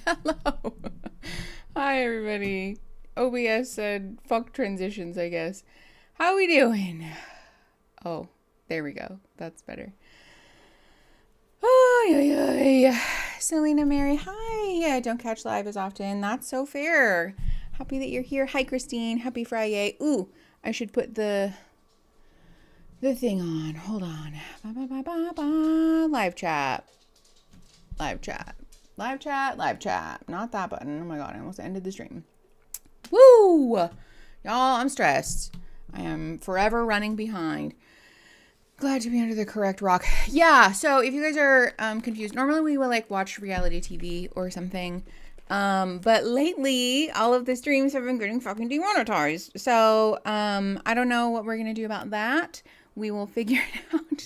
Hello. Hi, everybody. OBS said, fuck transitions, I guess. How we doing? Oh, there we go. That's better. Oh, yeah, yeah. Selena Mary, hi. I don't catch live as often. That's so fair. Happy that you're here. Hi, Christine. Happy Friday. Ooh, I should put the thing on. Hold on. Live chat. Live chat. Live chat. Live chat. Not that button. Oh my god, I almost ended the stream. Woo! Y'all, I'm stressed. I am forever running behind. Glad to be under the correct rock. Yeah, so if you guys are confused, normally we will like watch reality TV or something. But lately, all of the streams have been getting fucking demonetized. So, I don't know what we're gonna do about that. We will figure it out.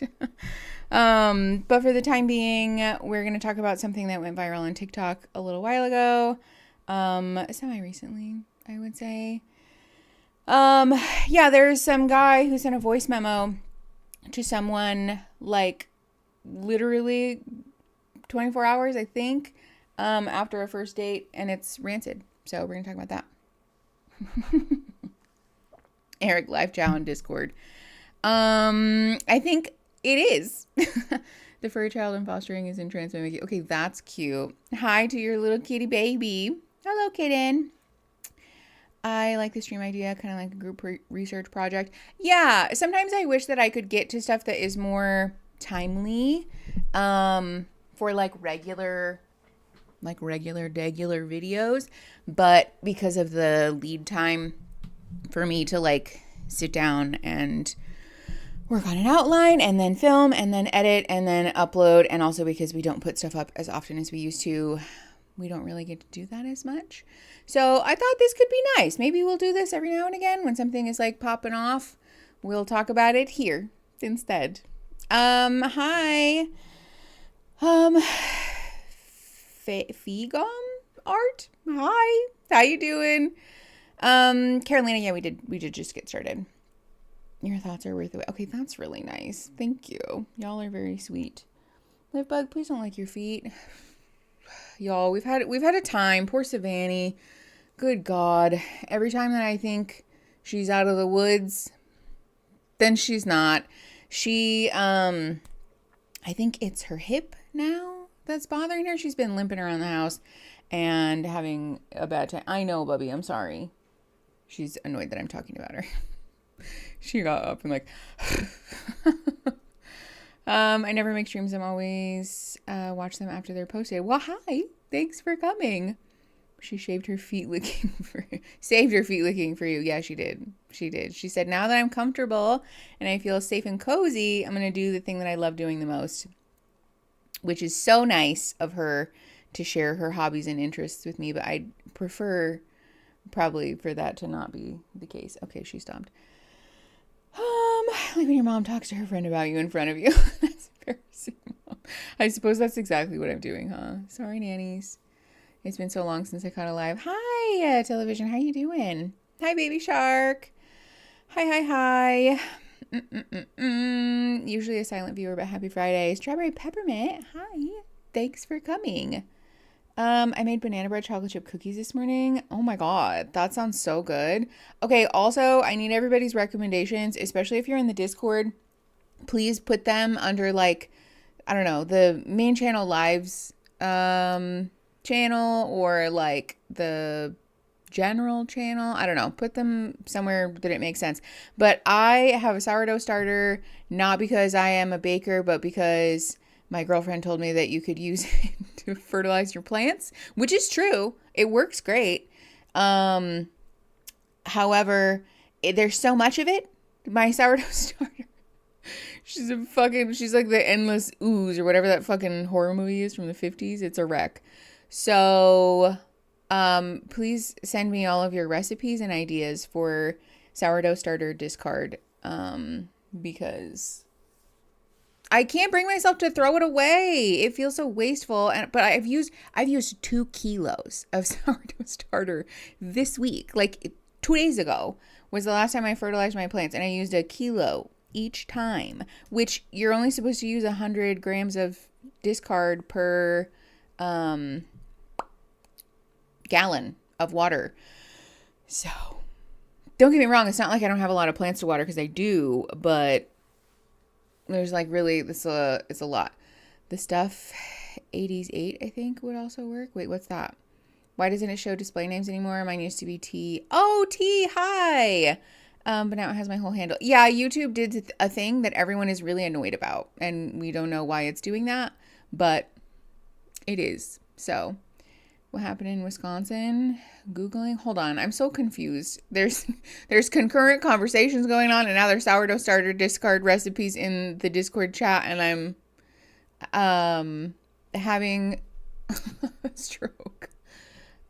But for the time being, we're gonna talk about something that went viral on TikTok a little while ago. Semi-recently, I would say. Yeah, there's some guy who sent a voice memo to someone, like, literally 24 hours, I think, after a first date, and it's rancid. So we're gonna talk about that. Eric, live chat on Discord. I think it is. The furry child in fostering is in trans mimicry. Okay, that's cute. Hi to your little kitty baby. Hello, kitten. I like the stream idea, kind of like a group research project. Yeah, sometimes I wish that I could get to stuff that is more timely, for like regular videos, but because of the lead time for me to like sit down and work on an outline and then film and then edit and then upload, and also because we don't put stuff up as often as we used to, we don't really get to do that as much. So I thought this could be nice. Maybe we'll do this every now and again when something is like popping off. We'll talk about it here instead. Hi. Fegom art. Hi. How you doing? Carolina, yeah, we did just get started. Your thoughts are worth it. Okay, that's really nice. Thank you. Y'all are very sweet. Livebug, please don't lick your feet. Y'all, we've had a time. Poor Savannah. Good God. Every time that I think she's out of the woods, then she's not. She, I think it's her hip now that's bothering her. She's been limping around the house and having a bad time. I know, Bubby. I'm sorry. She's annoyed that I'm talking about her. She got up and like, I never make streams. I'm always watch them after they're posted. Well, hi. Thanks for coming. She saved her feet licking for you. Yeah, she did. She said, now that I'm comfortable and I feel safe and cozy, I'm going to do the thing that I love doing the most, which is so nice of her to share her hobbies and interests with me. But I prefer probably for that to not be the case. Okay, she stopped. Like when your mom talks to her friend about you in front of you. That's embarrassing. I suppose that's exactly what I'm doing, huh? Sorry, nannies. It's been so long since I caught a live. Hi, television. How you doing? Hi, baby shark. Hi. Usually a silent viewer, but happy Friday. Strawberry peppermint. Hi. Thanks for coming. I made banana bread chocolate chip cookies this morning. Oh my god, that sounds so good. Okay, also, I need everybody's recommendations, especially if you're in the Discord. Please put them under, like, I don't know, the main channel lives channel, or like the general channel. I don't know. Put them somewhere that it makes sense. But I have a sourdough starter, not because I am a baker, but because my girlfriend told me that you could use it to fertilize your plants, which is true. It works great. However, there's so much of it. My sourdough starter. She's like the endless ooze or whatever that fucking horror movie is from the 50s. It's a wreck. So, please send me all of your recipes and ideas for sourdough starter discard. Because I can't bring myself to throw it away. It feels so wasteful. But I've used 2 kilos of sourdough starter this week. Like 2 days ago was the last time I fertilized my plants, and I used 1 kilo each time, which you're only supposed to use 100 grams of discard per gallon of water. So don't get me wrong. It's not like I don't have a lot of plants to water, because I do, but there's like really, it's a lot. The stuff 80s 8, I think, would also work. Wait, what's that? Why doesn't it show display names anymore? Mine used to be T. Oh, T, hi. But now it has my whole handle. Yeah, YouTube did a thing that everyone is really annoyed about, and we don't know why it's doing that, but it is. So what happened in Wisconsin? Googling. Hold on. I'm so confused. There's concurrent conversations going on, and now there's sourdough starter discard recipes in the Discord chat, and I'm having a stroke.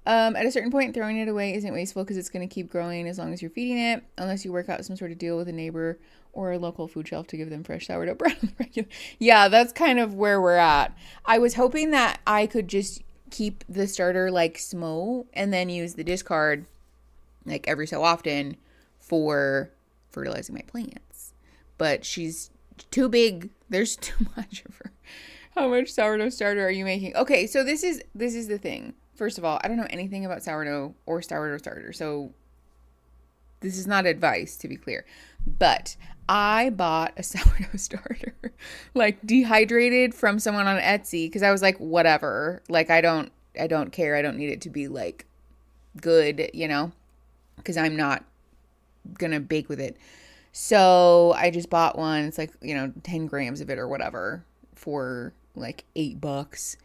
At a certain point, throwing it away isn't wasteful, because it's going to keep growing as long as you're feeding it, unless you work out some sort of deal with a neighbor or a local food shelf to give them fresh sourdough bread on the regular. Yeah, that's kind of where we're at. I was hoping that I could just keep the starter like Smo and then use the discard like every so often for fertilizing my plants. But she's too big. There's too much of her. How much sourdough starter are you making? Okay, so this is the thing. First of all, I don't know anything about sourdough or sourdough starter, so this is not advice, to be clear. But I bought a sourdough starter, like dehydrated, from someone on Etsy, because I was like, whatever. Like, I don't care. I don't need it to be like good, you know, because I'm not gonna bake with it. So I just bought one. It's like, 10 grams of it or whatever for like $8.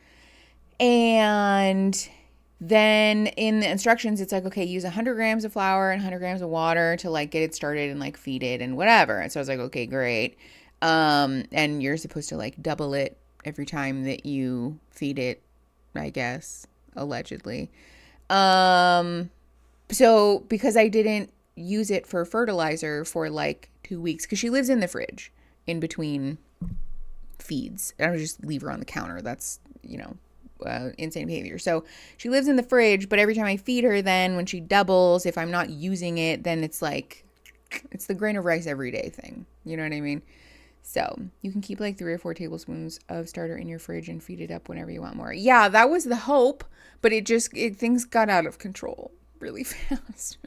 And then in the instructions, it's like, okay, use 100 grams of flour and 100 grams of water to like get it started and like feed it and whatever. And so I was like, okay, great. And you're supposed to like double it every time that you feed it, I guess, allegedly. So because I didn't use it for fertilizer for like 2 weeks, because she lives in the fridge in between feeds. I don't just leave her on the counter. That's, insane behavior. So she lives in the fridge, but every time I feed her, then when she doubles, if I'm not using it, then it's like, it's the grain of rice every day thing. You know what I mean? So you can keep like 3 or 4 tablespoons of starter in your fridge and feed it up whenever you want more. Yeah, that was the hope, but things got out of control really fast.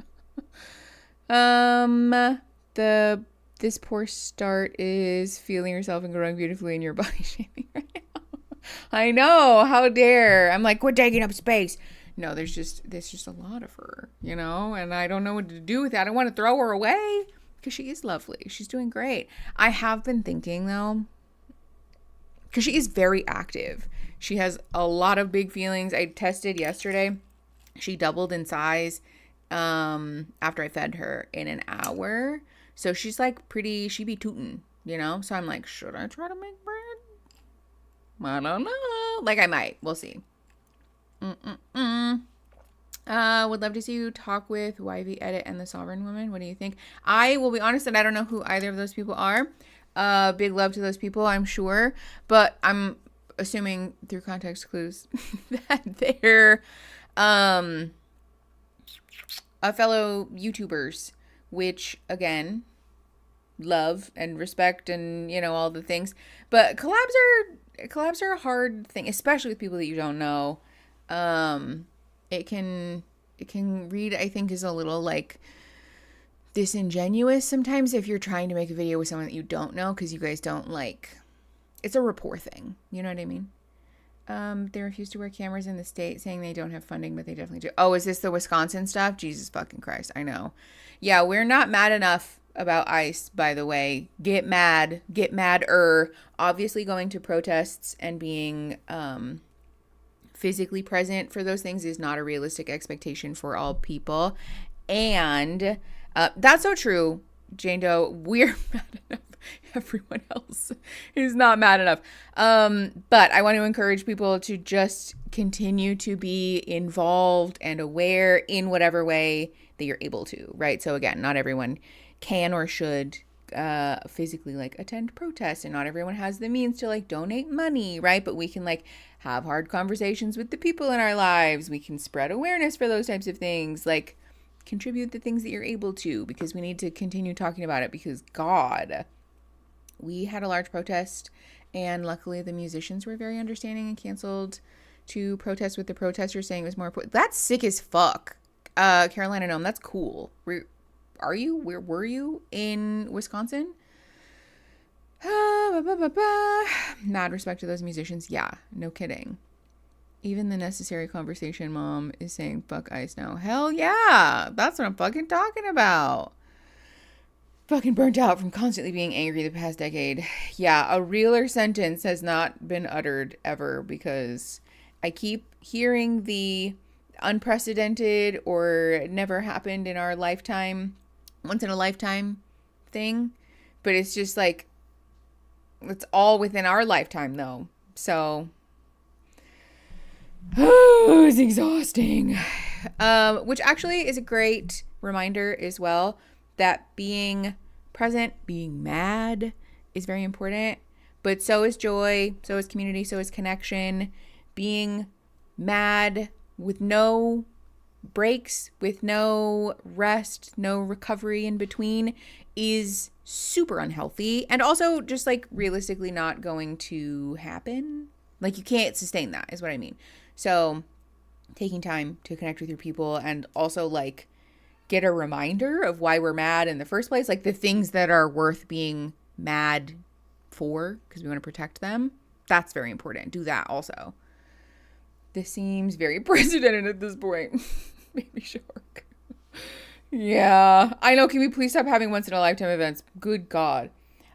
This poor start is feeling yourself and growing beautifully in your body shaming right now. I know, how dare. I'm like, quit taking up space. No, there's just a lot of her, and I don't know what to do with that. I want to throw her away because she is lovely. She's doing great. I have been thinking though, because she is very active. She has a lot of big feelings. I tested yesterday. She doubled in size after I fed her in an hour. So she's like she be tootin', So I'm like, should I try to make bread? I don't know. Like, I might. We'll see. Would love to see you talk with YV Edit and the Sovereign Woman. What do you think? I will be honest that I don't know who either of those people are. Big love to those people, I'm sure. But I'm assuming through context clues that they're a fellow YouTubers, which, again, love and respect and, all the things. But collabs are a hard thing, especially with people that you don't know. It can read, I think, is a little like disingenuous sometimes if you're trying to make a video with someone that you don't know, because you guys don't it's a rapport thing. You know what I mean? They refuse to wear cameras in the state, saying they don't have funding, but they definitely do. Oh, is this the Wisconsin stuff? Jesus fucking Christ. I know. Yeah, we're not mad enough about ICE, by the way. Get madder. Obviously going to protests and being physically present for those things is not a realistic expectation for all people. And that's so true, Jane Doe. We're mad enough. Everyone else is not mad enough. But I want to encourage people to just continue to be involved and aware in whatever way that you're able to, right? So again, not everyone can or should physically attend protests, and not everyone has the means to donate money, right? But we can have hard conversations with the people in our lives. We can spread awareness for those types of things, contribute the things that you're able to, because we need to continue talking about it, because God, we had a large protest and luckily the musicians were very understanding and canceled to protest with the protesters, saying it was more important. That's sick as fuck. Carolina Gnome, that's cool. Where were you in Wisconsin? Mad respect to those musicians. Yeah, no kidding. Even the necessary conversation mom is saying fuck ICE now. Hell yeah. That's what I'm fucking talking about. Fucking burnt out from constantly being angry the past decade. Yeah, a realer sentence has not been uttered ever, because I keep hearing the unprecedented or never happened in our lifetime, once in a lifetime thing. But it's just like, it's all within our lifetime though. So, oh, it's exhausting. Which actually is a great reminder as well, that being present, being mad is very important, but so is joy, so is community, so is connection. Being mad with no breaks, with no rest, no recovery in between is super unhealthy, and also just like realistically not going to happen. Like, you can't sustain that is what I mean. So taking time to connect with your people, and also like get a reminder of why we're mad in the first place, like the things that are worth being mad for, because we want to protect them. That's very important. Do that also. This seems very precedented at this point. Baby shark. Yeah, I know. Can we please stop having once in a lifetime events? Good God.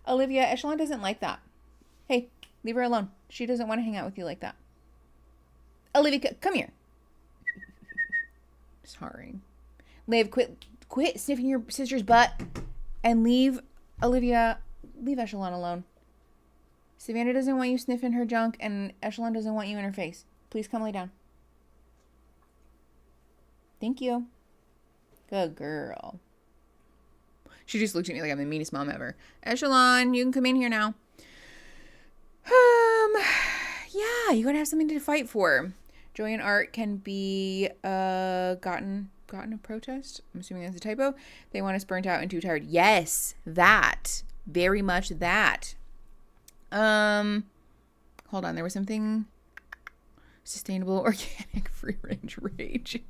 Olivia, Echelon doesn't like that. Hey, leave her alone. She doesn't want to hang out with you like that. Olivia, come here. Sorry. Liv, quit sniffing your sister's butt, and leave Echelon alone. Savannah doesn't want you sniffing her junk, and Echelon doesn't want you in her face. Please come lay down. Thank you. Good girl. She just looked at me like I'm the meanest mom ever. Echelon, you can come in here now. Yeah, you gotta have something to fight for. Joy and art can be gotten a protest. I'm assuming that's a typo. They want us burnt out and too tired. Yes, that. Very much that. Hold on, there was something. Sustainable, organic, free range rage.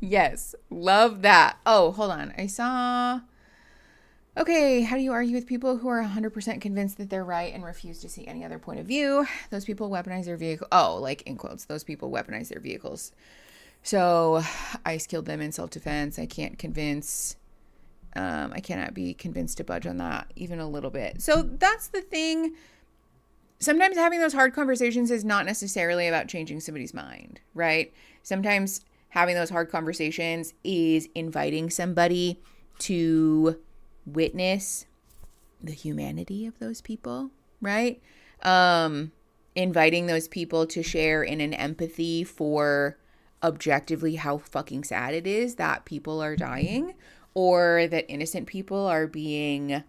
Yes, love that. Oh, hold on. I saw. Okay, how do you argue with people who are 100% convinced that they're right and refuse to see any other point of view? Those people weaponize their vehicle. Oh, like in quotes, those people weaponize their vehicles. So ICE killed them in self-defense. I cannot be convinced to budge on that even a little bit. So that's the thing. Sometimes having those hard conversations is not necessarily about changing somebody's mind, right? Sometimes having those hard conversations is inviting somebody to witness the humanity of those people, right? Inviting those people to share in an empathy for objectively how fucking sad it is that people are dying, or that innocent people are being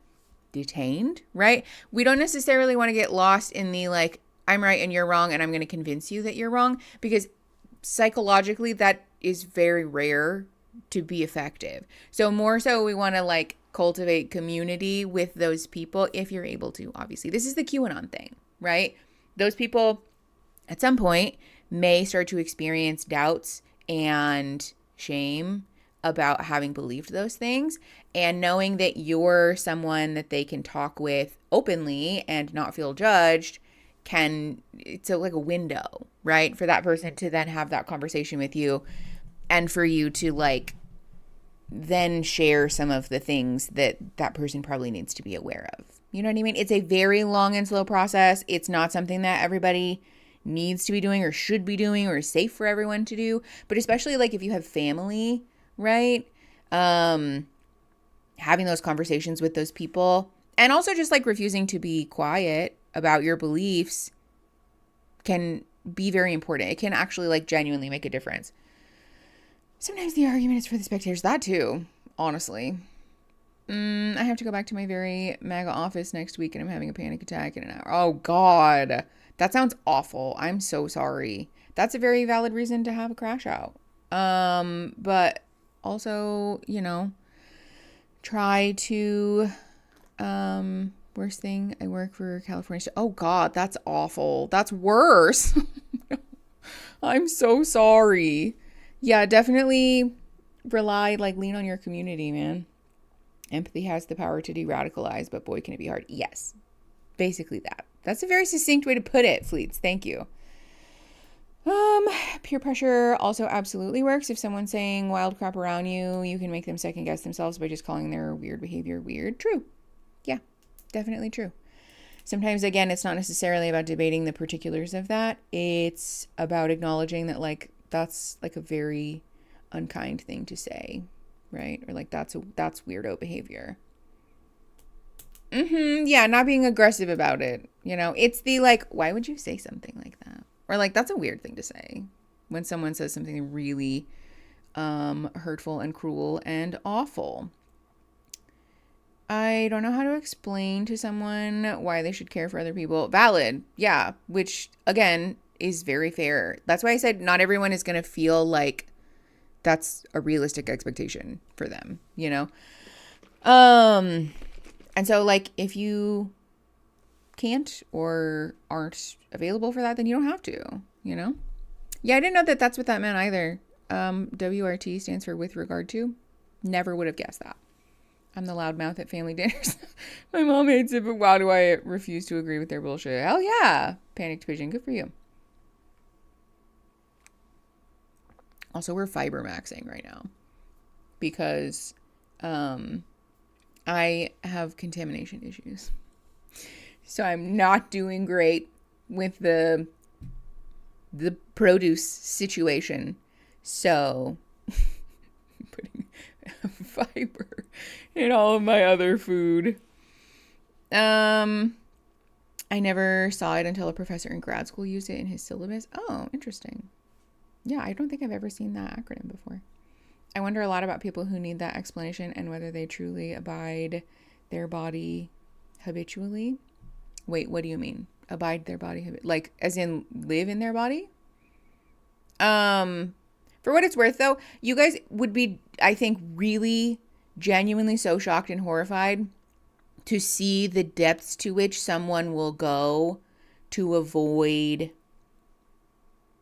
detained, right? We don't necessarily want to get lost in the like, I'm right and you're wrong and I'm going to convince you that you're wrong, because psychologically that is very rare to be effective. So more so we want to like cultivate community with those people if you're able to. Obviously, this is the QAnon thing, right? Those people at some point may start to experience doubts and shame about having believed those things, and knowing that you're someone that they can talk with openly and not feel judged it's like a window, right? For that person to then have that conversation with you, and for you to like then share some of the things that that person probably needs to be aware of. You know what I mean? It's a very long and slow process. It's not something that everybody needs to be doing or should be doing or is safe for everyone to do, but especially like if you have family, right? Having those conversations with those people, and also just like refusing to be quiet about your beliefs can be very important. It can actually like genuinely make a difference. Sometimes the argument is for the spectators. That too, honestly. I have to go back to my very MAGA office next week and I'm having a panic attack in an hour. Oh God, that sounds awful. I'm so sorry. That's a very valid reason to have a crash out. But also, you know, try to, worst thing, I work for California. Oh God, that's awful. That's worse. I'm so sorry. Yeah, definitely lean on your community, man. Empathy has the power to de-radicalize, but boy, can it be hard. Yes, basically that. That's a very succinct way to put it, Fleets. Thank you. Peer pressure also absolutely works. If someone's saying wild crap around you, you can make them second guess themselves by just calling their weird behavior weird. True. Yeah, definitely true. Sometimes, again, it's not necessarily about debating the particulars of that. It's about acknowledging that, like, that's like a very unkind thing to say, right? Or like that's weirdo behavior. Yeah, not being aggressive about it. You know, it's the like, why would you say something like that? Or like, that's a weird thing to say when someone says something really hurtful and cruel and awful. I don't know how to explain to someone why they should care for other people. Valid. Yeah. Which, again, is very fair. That's why I said not everyone is going to feel like that's a realistic expectation for them, you know? And so, like, if you can't or aren't available for that, then you don't have to, you know? Yeah, I didn't know that that's what that meant either. WRT stands for with regard to. Never would have guessed that. I'm the loudmouth at family dinners. My mom hates it, but why do I refuse to agree with their bullshit? Hell yeah. Panicked pigeon. Good for you. Also, we're fiber maxing right now because I have contamination issues. So I'm not doing great with the produce situation. So putting fiber in all of my other food. I never saw it until a professor in grad school used it in his syllabus. Oh, interesting. Yeah, I don't think I've ever seen that acronym before. I wonder a lot about people who need that explanation and whether they truly abide their body habitually. Wait, what do you mean? Abide their body like as in live in their body? For what it's worth though, you guys would be, I think, really genuinely so shocked and horrified to see the depths to which someone will go to avoid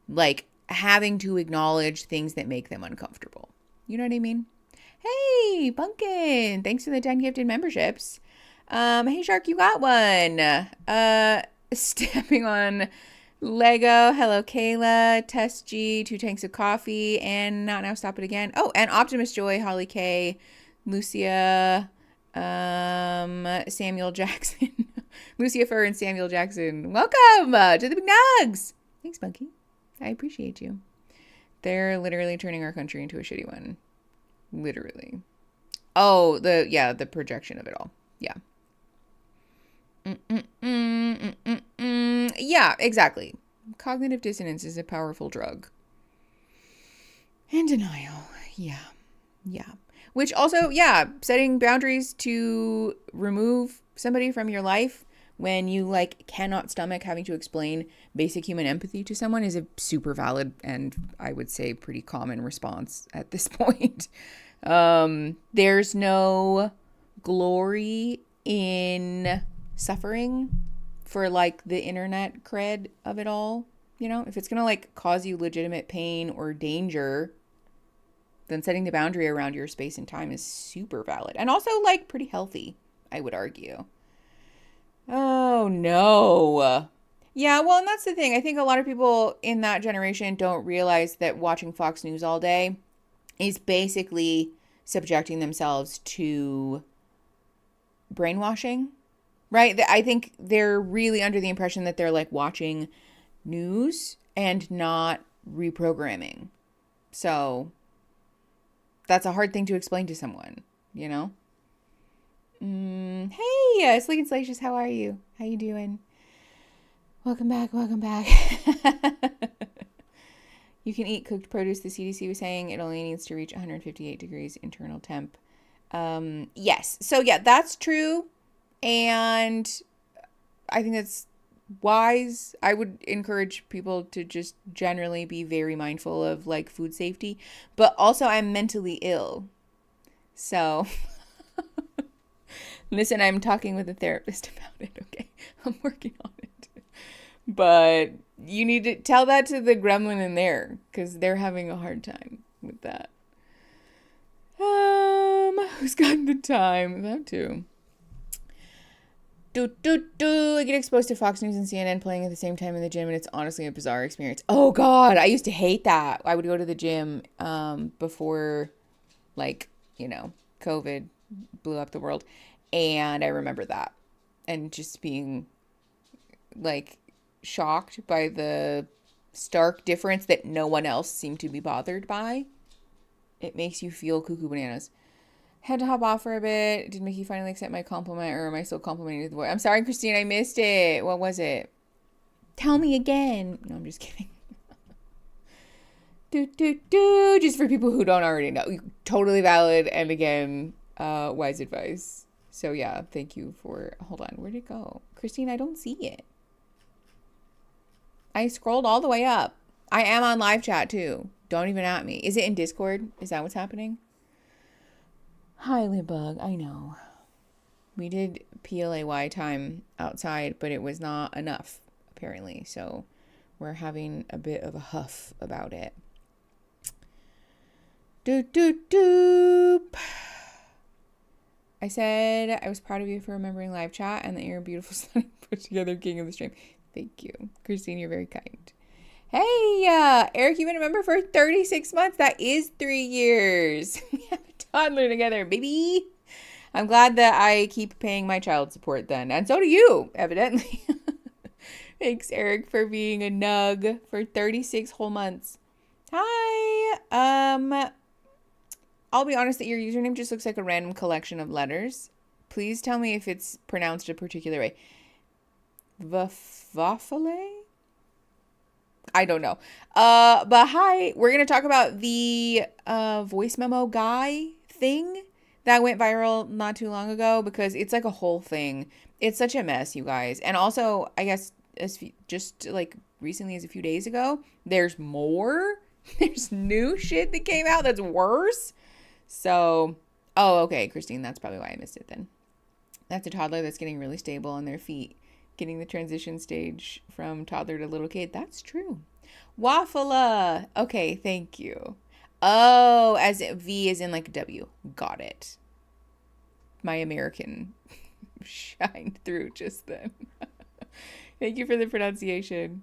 like having to acknowledge things that make them uncomfortable. You know what I mean? Hey, Pumpkin, thanks for the 10 gifted memberships. Hey, Shark, you got one. Stepping on Lego, hello, Kayla, Test G, 2 tanks of coffee, and not now, stop it again. Oh, and Optimus Joy, Holly K, Lucia, Samuel Jackson, Lucia Fur and Samuel Jackson. Welcome to the Big Nugs. Thanks, Bunky. I appreciate you. They're literally turning our country into a shitty one. Literally. Oh, the projection of it all. Yeah. Yeah, exactly. Cognitive dissonance is a powerful drug. And denial. Yeah. Which also, setting boundaries to remove somebody from your life when you like cannot stomach having to explain basic human empathy to someone is a super valid and I would say pretty common response at this point. There's no glory in suffering for like the internet cred of it all. You know, if it's gonna like cause you legitimate pain or danger, then setting the boundary around your space and time is super valid and also like pretty healthy, I would argue. Oh no. Yeah, well, and that's the thing. I think a lot of people in that generation don't realize that watching Fox News all day is basically subjecting themselves to brainwashing, right? I think they're really under the impression that they're like watching news and not reprogramming. So that's a hard thing to explain to someone, you know? Hey, Sleek and Salacious, how are you? How you doing? Welcome back. You can eat cooked produce. The CDC was saying it only needs to reach 158 degrees internal temp. Yes. So yeah, that's true. And I think that's wise. I would encourage people to just generally be very mindful of like food safety, but also I'm mentally ill. So listen, I'm talking with a therapist about it. Okay. I'm working on it. But You need to tell that to the gremlin in there, because they're having a hard time with that. Who's got the time? That too. I get exposed to Fox News and CNN playing at the same time in the gym, and it's honestly a bizarre experience. Oh God, I used to hate that. I would go to the gym before, like, COVID blew up the world, and I remember that, and just being like shocked by the stark difference that no one else seemed to be bothered by. It makes you feel cuckoo bananas. Had to hop off for a bit. Did Mickey finally accept my compliment, or am I still complimenting the boy? I'm sorry, Christine, I missed it. What was it? Tell me again. No, I'm just kidding. Just for people who don't already know. Totally valid, and again, wise advice. So yeah, thank you for... Hold on, where'd it go? Christine, I don't see it. I scrolled all the way up. I am on live chat too. Don't even at me. Is it in Discord? Is that what's happening? Hi, Libug. I know. We did PLAY time outside, but it was not enough, apparently. So we're having a bit of a huff about it. I said I was proud of you for remembering live chat and that you're a beautiful, stunning, put together king of the stream. Thank you. Christine, you're very kind. Hey, Eric, you've been a member for 36 months. That is 3 years. We have a toddler together, baby. I'm glad that I keep paying my child support then. And so do you, evidently. Thanks, Eric, for being a nug for 36 whole months. Hi. I'll be honest that your username just looks like a random collection of letters. Please tell me if it's pronounced a particular way. Vafale? I don't know. But hi, we're going to talk about the voice memo guy thing that went viral not too long ago, because it's like a whole thing. It's such a mess, you guys. And also, I guess just like recently as a few days ago, there's more. There's new shit that came out that's worse. So, oh, okay, Christine, that's probably why I missed it then. That's a toddler that's getting really stable on their feet. Getting the transition stage from toddler to little kid. That's true. Waffle. Okay, thank you. Oh, as V is in like W. Got it. My American shined through just then. Thank you for the pronunciation.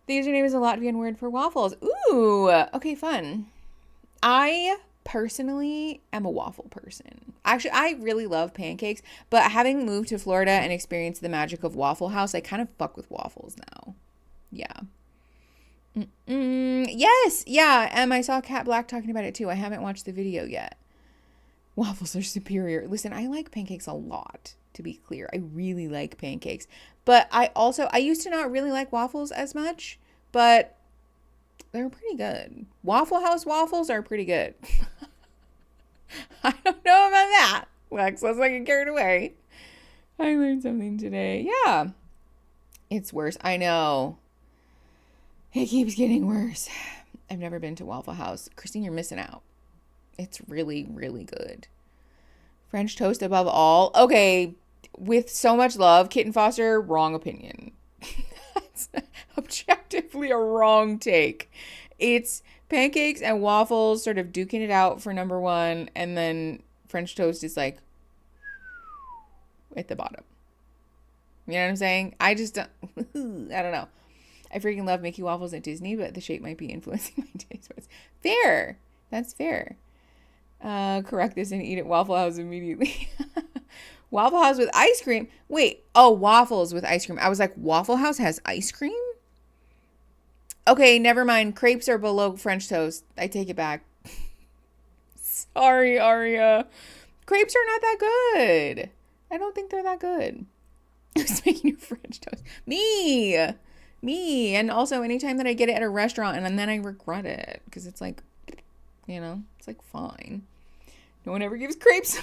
The username is a Latvian word for waffles. Ooh, okay, fun. I personally am a waffle person. Actually, I really love pancakes, but having moved to Florida and experienced the magic of Waffle House, I kind of fuck with waffles now. Yeah. Yes, yeah, and I saw Cat Black talking about it too. I haven't watched the video yet. Waffles are superior. Listen, I like pancakes a lot, to be clear. I really like pancakes. But I used to not really like waffles as much, but they're pretty good. Waffle House waffles are pretty good. I don't know about that. Lex, let's not get carried away. I learned something today. Yeah. It's worse. I know. It keeps getting worse. I've never been to Waffle House. Christine, you're missing out. It's really, really good. French toast above all. Okay. With so much love, Kitten Foster, wrong opinion. That's objectively a wrong take. It's pancakes and waffles sort of duking it out for number one, and then French toast is like at the bottom. You know what I'm saying? I just don't, I don't know. I freaking love Mickey waffles at Disney, but the shape might be influencing my taste buds. Fair. That's fair. Correct this and eat at Waffle House immediately. Waffle House with ice cream? Wait. Oh, waffles with ice cream. I was like, Waffle House has ice cream? Okay, never mind. Crepes are below French toast. I take it back. Sorry, Aria. Crepes are not that good. I don't think they're that good. Who's making your French toast? Me. And also anytime that I get it at a restaurant and then I regret it because it's like, it's like fine. No one ever gives crepes.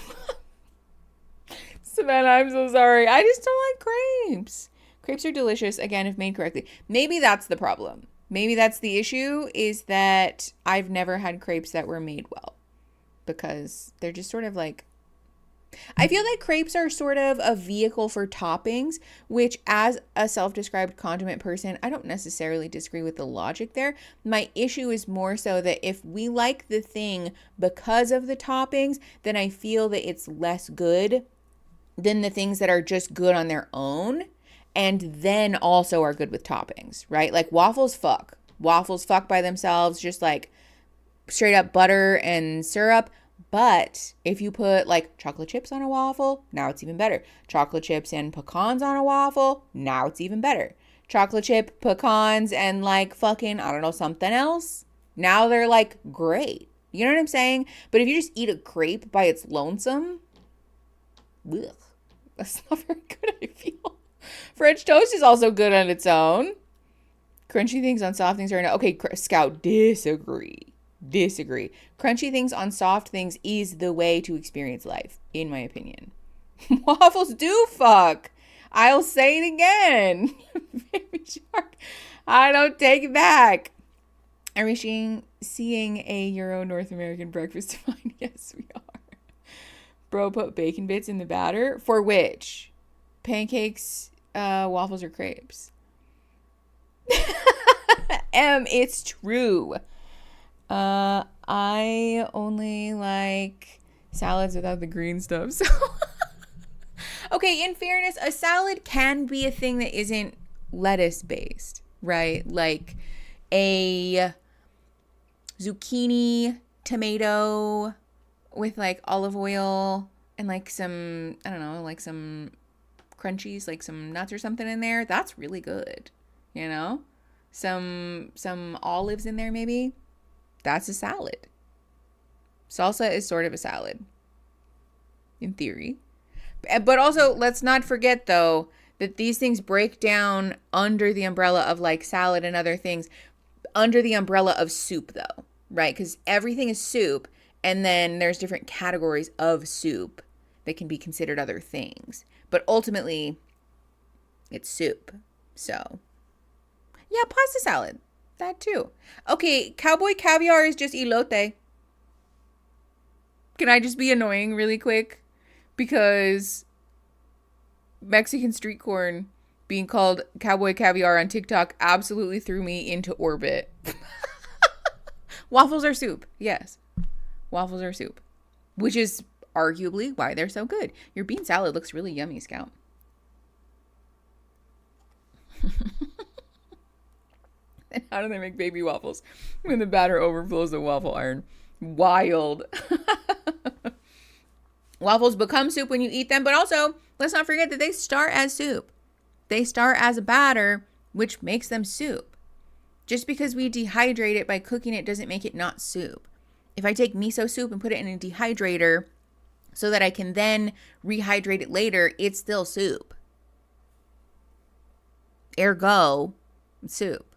Savannah, I'm so sorry. I just don't like crepes. Crepes are delicious, again, if made correctly. Maybe that's the problem. Maybe that's the issue, is that I've never had crepes that were made well. Because they're just sort of like I feel like crepes are sort of a vehicle for toppings, which as a self-described condiment person, I don't necessarily disagree with the logic there. My issue is more so that if we like the thing because of the toppings, then I feel that it's less good than the things that are just good on their own and then also are good with toppings, right? Like waffles fuck. Waffles fuck by themselves, just like straight up butter and syrup. But if you put like chocolate chips on a waffle, now it's even better. Chocolate chips and pecans on a waffle, now it's even better. Chocolate chip, pecans, and like fucking, I don't know, something else, now they're like great. You know what I'm saying? But if you just eat a crepe by its lonesome, ugh, that's not very good, I feel. French toast is also good on its own. Crunchy things on soft things are no. Okay, Scout, disagree. Crunchy things on soft things is the way to experience life, in my opinion. Waffles do fuck. I'll say it again. Baby shark. I don't take it back. Are we seeing a Euro North American breakfast define? Yes, we are. Bro, put bacon bits in the batter. For which? Pancakes, waffles, or crepes? It's true. I only like salads without the green stuff. So okay, in fairness, a salad can be a thing that isn't lettuce based, right? Like a zucchini, tomato with like olive oil and like some, I don't know, like some crunchies, like some nuts or something in there. That's really good. You know? Some olives in there maybe. That's a salad. Salsa is sort of a salad, in theory. But also, let's not forget, though, that these things break down under the umbrella of, like, salad and other things, under the umbrella of soup, though, right? Because everything is soup, and then there's different categories of soup that can be considered other things. But ultimately, it's soup. So, yeah, pasta salad. That too. Okay, cowboy caviar is just elote. Can I just be annoying really quick? Because Mexican street corn being called cowboy caviar on TikTok absolutely threw me into orbit. Waffles are soup. Yes. Waffles are soup. Which is arguably why they're so good. Your bean salad looks really yummy, Scout. And how do they make baby waffles when the batter overflows the waffle iron? Wild. Waffles become soup when you eat them, but also, let's not forget that they start as soup. They start as a batter, which makes them soup. Just because we dehydrate it by cooking it doesn't make it not soup. If I take miso soup and put it in a dehydrator so that I can then rehydrate it later, it's still soup. Ergo, soup.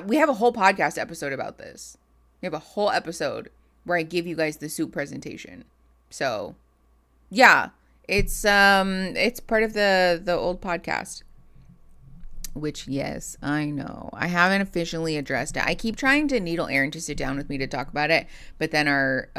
We have a whole podcast episode about this. We have a whole episode where I give you guys the soup presentation. So, yeah, it's part of the old podcast. Which, yes, I know. I haven't officially addressed it. I keep trying to needle Aaron to sit down with me to talk about it, but then our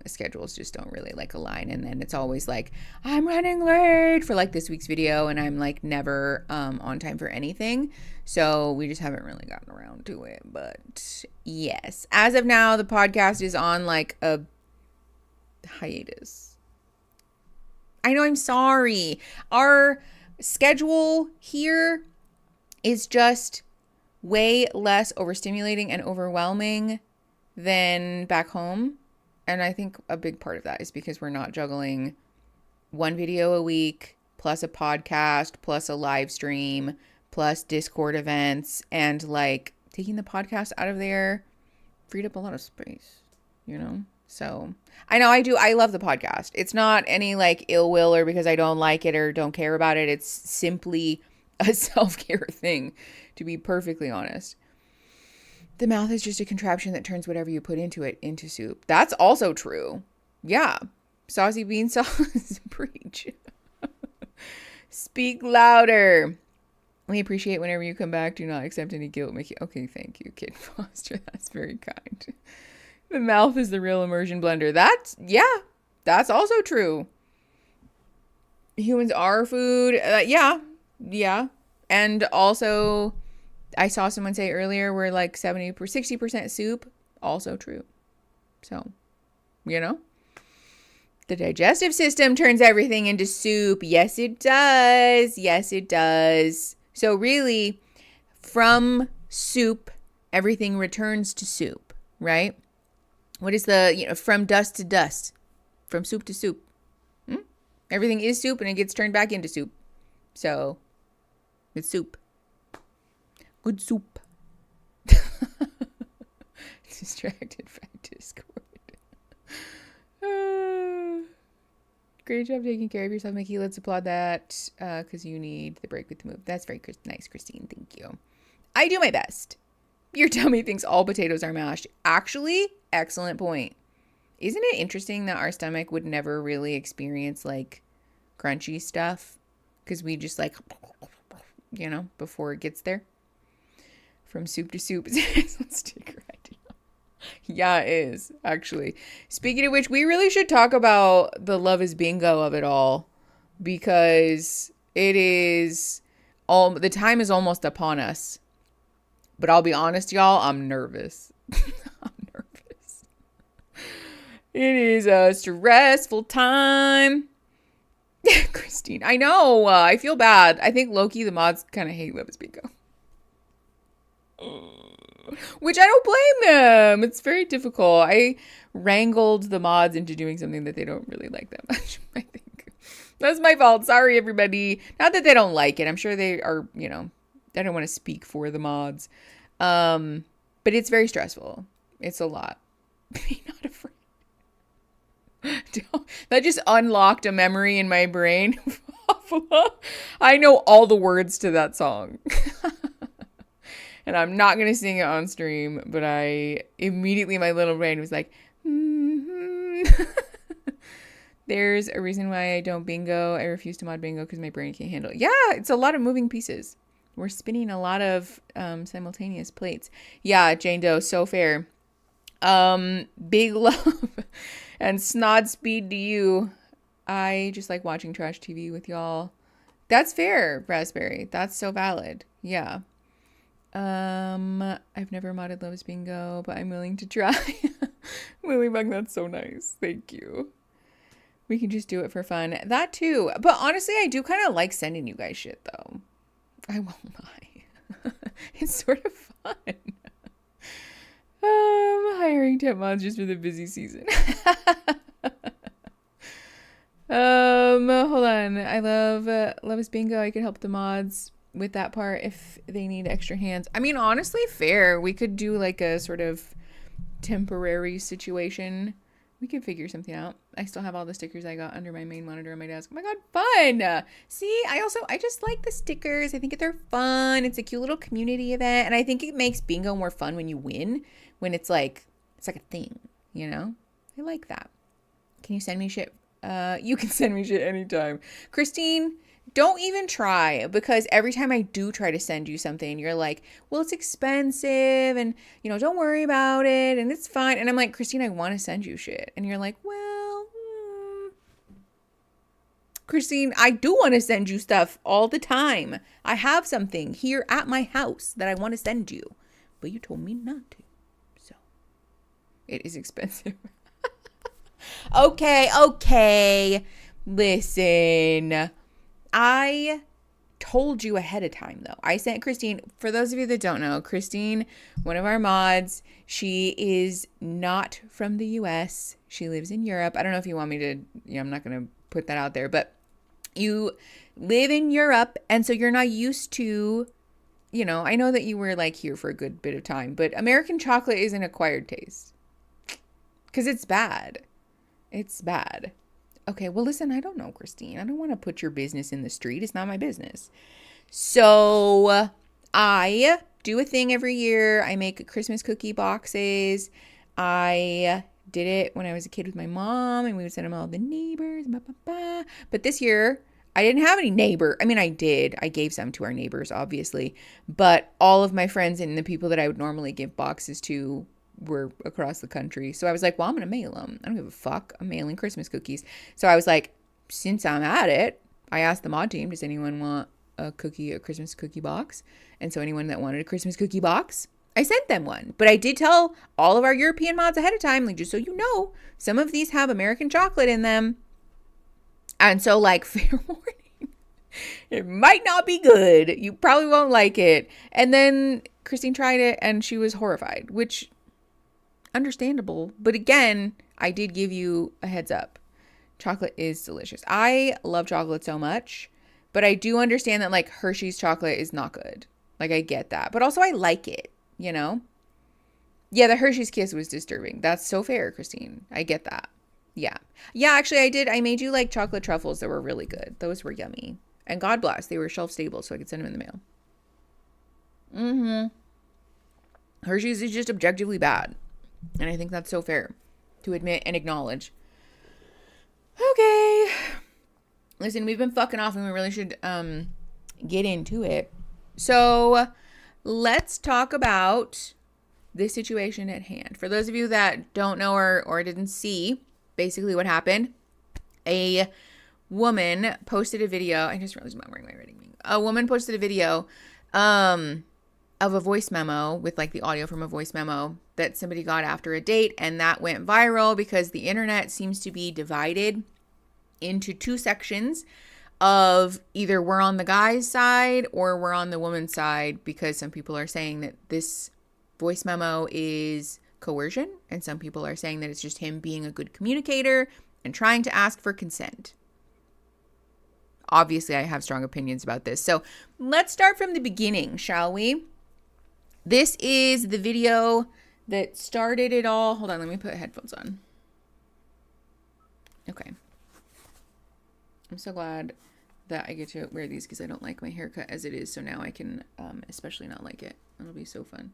schedules just don't really like align. And then it's always like, I'm running late for like this week's video, and I'm like never on time for anything. So we just haven't really gotten around to it. But yes, as of now, the podcast is on like a hiatus. I know, I'm sorry. Our schedule here is just way less overstimulating and overwhelming than back home. And I think a big part of that is because we're not juggling one video a week, plus a podcast, plus a live stream, plus Discord events, and like taking the podcast out of there freed up a lot of space, you know? So I know I love the podcast. It's not any like ill will or because I don't like it or don't care about it. It's simply a self-care thing, to be perfectly honest. The mouth is just a contraption that turns whatever you put into it into soup. That's also true. Yeah. Saucy bean sauce. Preach. Speak louder. We appreciate whenever you come back. Do not accept any guilt. Okay, thank you, Kid Foster. That's very kind. The mouth is the real immersion blender. That's, yeah. That's also true. Humans are food. Yeah. And also, I saw someone say earlier we're like 60% soup. Also true. So, the digestive system turns everything into soup. Yes, it does. Yes, it does. So really, from soup, everything returns to soup, right? What is from dust to dust, from soup to soup? Everything is soup and it gets turned back into soup. So, it's soup. Good soup. Distracted by Discord. Great job taking care of yourself, Mickey. Let's applaud that because you need the break with the move. That's very nice, Christine. Thank you. I do my best. Your tummy thinks all potatoes are mashed. Actually, excellent point. Isn't it interesting that our stomach would never really experience like crunchy stuff because we just like, before it gets there? From soup to soup. Sticker idea. Yeah, it is, actually. Speaking of which, we really should talk about the Love is Bingo of it all because it is the time is almost upon us. But I'll be honest, y'all, I'm nervous. I'm nervous. It is a stressful time. Christine, I know. I feel bad. I think Loki, the mods kind of hate Love is Bingo. Which I don't blame them. It's very difficult. I wrangled the mods into doing something that they don't really like that much, I think. That's my fault. Sorry, everybody. Not that they don't like it. I'm sure they are, I don't want to speak for the mods. But it's very stressful. It's a lot. Be not afraid. That just unlocked a memory in my brain. I know all the words to that song. And I'm not going to sing it on stream, but my little brain was like, There's a reason why I don't bingo. I refuse to mod bingo because my brain can't handle it. Yeah, it's a lot of moving pieces. We're spinning a lot of simultaneous plates. Yeah, Jane Doe, so fair. Big love and snod speed to you. I just like watching trash TV with y'all. That's fair, Raspberry. That's so valid. Yeah. I've never modded Love's Bingo, but I'm willing to try. Lilybug, that's so nice. Thank you. We can just do it for fun. That too. But honestly, I do kind of like sending you guys shit though. I won't lie. It's sort of fun. Hiring temp mods just for the busy season. Hold on. I love Love's Bingo. I could help the mods with that part if they need extra hands. I mean, honestly, fair. We could do like a sort of temporary situation. We could figure something out. I still have all the stickers I got under my main monitor on my desk. Oh my god, fun! See, I just like the stickers. I think they're fun. It's a cute little community event, and I think it makes bingo more fun when you win. When it's like a thing, I like that. Can you send me shit? You can send me shit anytime. Christine, don't even try, because every time I do try to send you something, you're like, well, it's expensive and, don't worry about it and it's fine. And I'm like, Christine, I want to send you shit. And you're like, well, Christine, I do want to send you stuff all the time. I have something here at my house that I want to send you, but you told me not to. So it is expensive. Okay. Listen. I told you ahead of time, though. I sent Christine, for those of you that don't know, Christine, one of our mods, she is not from the US. She lives in Europe. I don't know if you want me to, I'm not going to put that out there, but you live in Europe, and so you're not used to, I know that you were like here for a good bit of time, but American chocolate is an acquired taste because it's bad. It's bad. Okay, well, listen, I don't know, Christine. I don't want to put your business in the street. It's not my business. So I do a thing every year. I make Christmas cookie boxes. I did it when I was a kid with my mom, and we would send them all to the neighbors. But this year, I didn't have any neighbor. I mean, I did. I gave some to our neighbors, obviously. But all of my friends and the people that I would normally give boxes to were across the country. So I was like, well, I'm going to mail them. I don't give a fuck. I'm mailing Christmas cookies. So I was like, since I'm at it, I asked the mod team, does anyone want a Christmas cookie box? And so anyone that wanted a Christmas cookie box, I sent them one. But I did tell all of our European mods ahead of time, like, just so you know, some of these have American chocolate in them. And so, like, fair warning, it might not be good. You probably won't like it. And then Christine tried it and she was horrified, which, understandable. But again, I did give you a heads up. Chocolate is delicious. I love chocolate so much, but I do understand that, like, Hershey's chocolate is not good. Like, I get that. But also I like it, you know? Yeah, the Hershey's Kiss was disturbing. That's so fair, Christine. I get that. Yeah. Yeah, actually, I did. I made you, like, chocolate truffles that were really good. Those were yummy. And God bless, they were shelf stable, so I could send them in the mail. Hershey's is just objectively bad. And I think that's so fair to admit and acknowledge. Okay. Listen, we've been fucking off and we really should get into it. So let's talk about the situation at hand. For those of you that don't know or didn't see basically what happened, a woman posted a video. I just realized I'm not wearing my reading ring. A woman posted a video of a voice memo with, like, the audio from a voice memo that somebody got after a date, and that went viral because the internet seems to be divided into two sections of either we're on the guy's side or we're on the woman's side, because some people are saying that this voice memo is coercion and some people are saying that it's just him being a good communicator and trying to ask for consent. Obviously, I have strong opinions about this. So let's start from the beginning, shall we? This is the video that started it all. Hold on, let me put headphones on. Okay. I'm so glad that I get to wear these because I don't like my haircut as it is. So now I can especially not like it. It'll be so fun.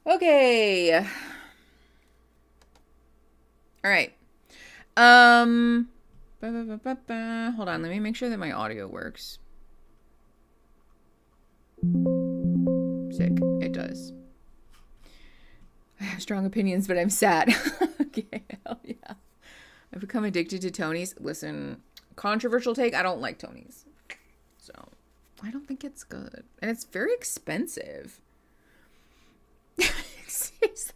Okay. All right. Hold on, let me make sure that my audio works. Sick. It does. I have strong opinions, but I'm sad. Okay, hell yeah. I've become addicted to Tony's. Listen, controversial take, I don't like Tony's. So, I don't think it's good. And it's very expensive.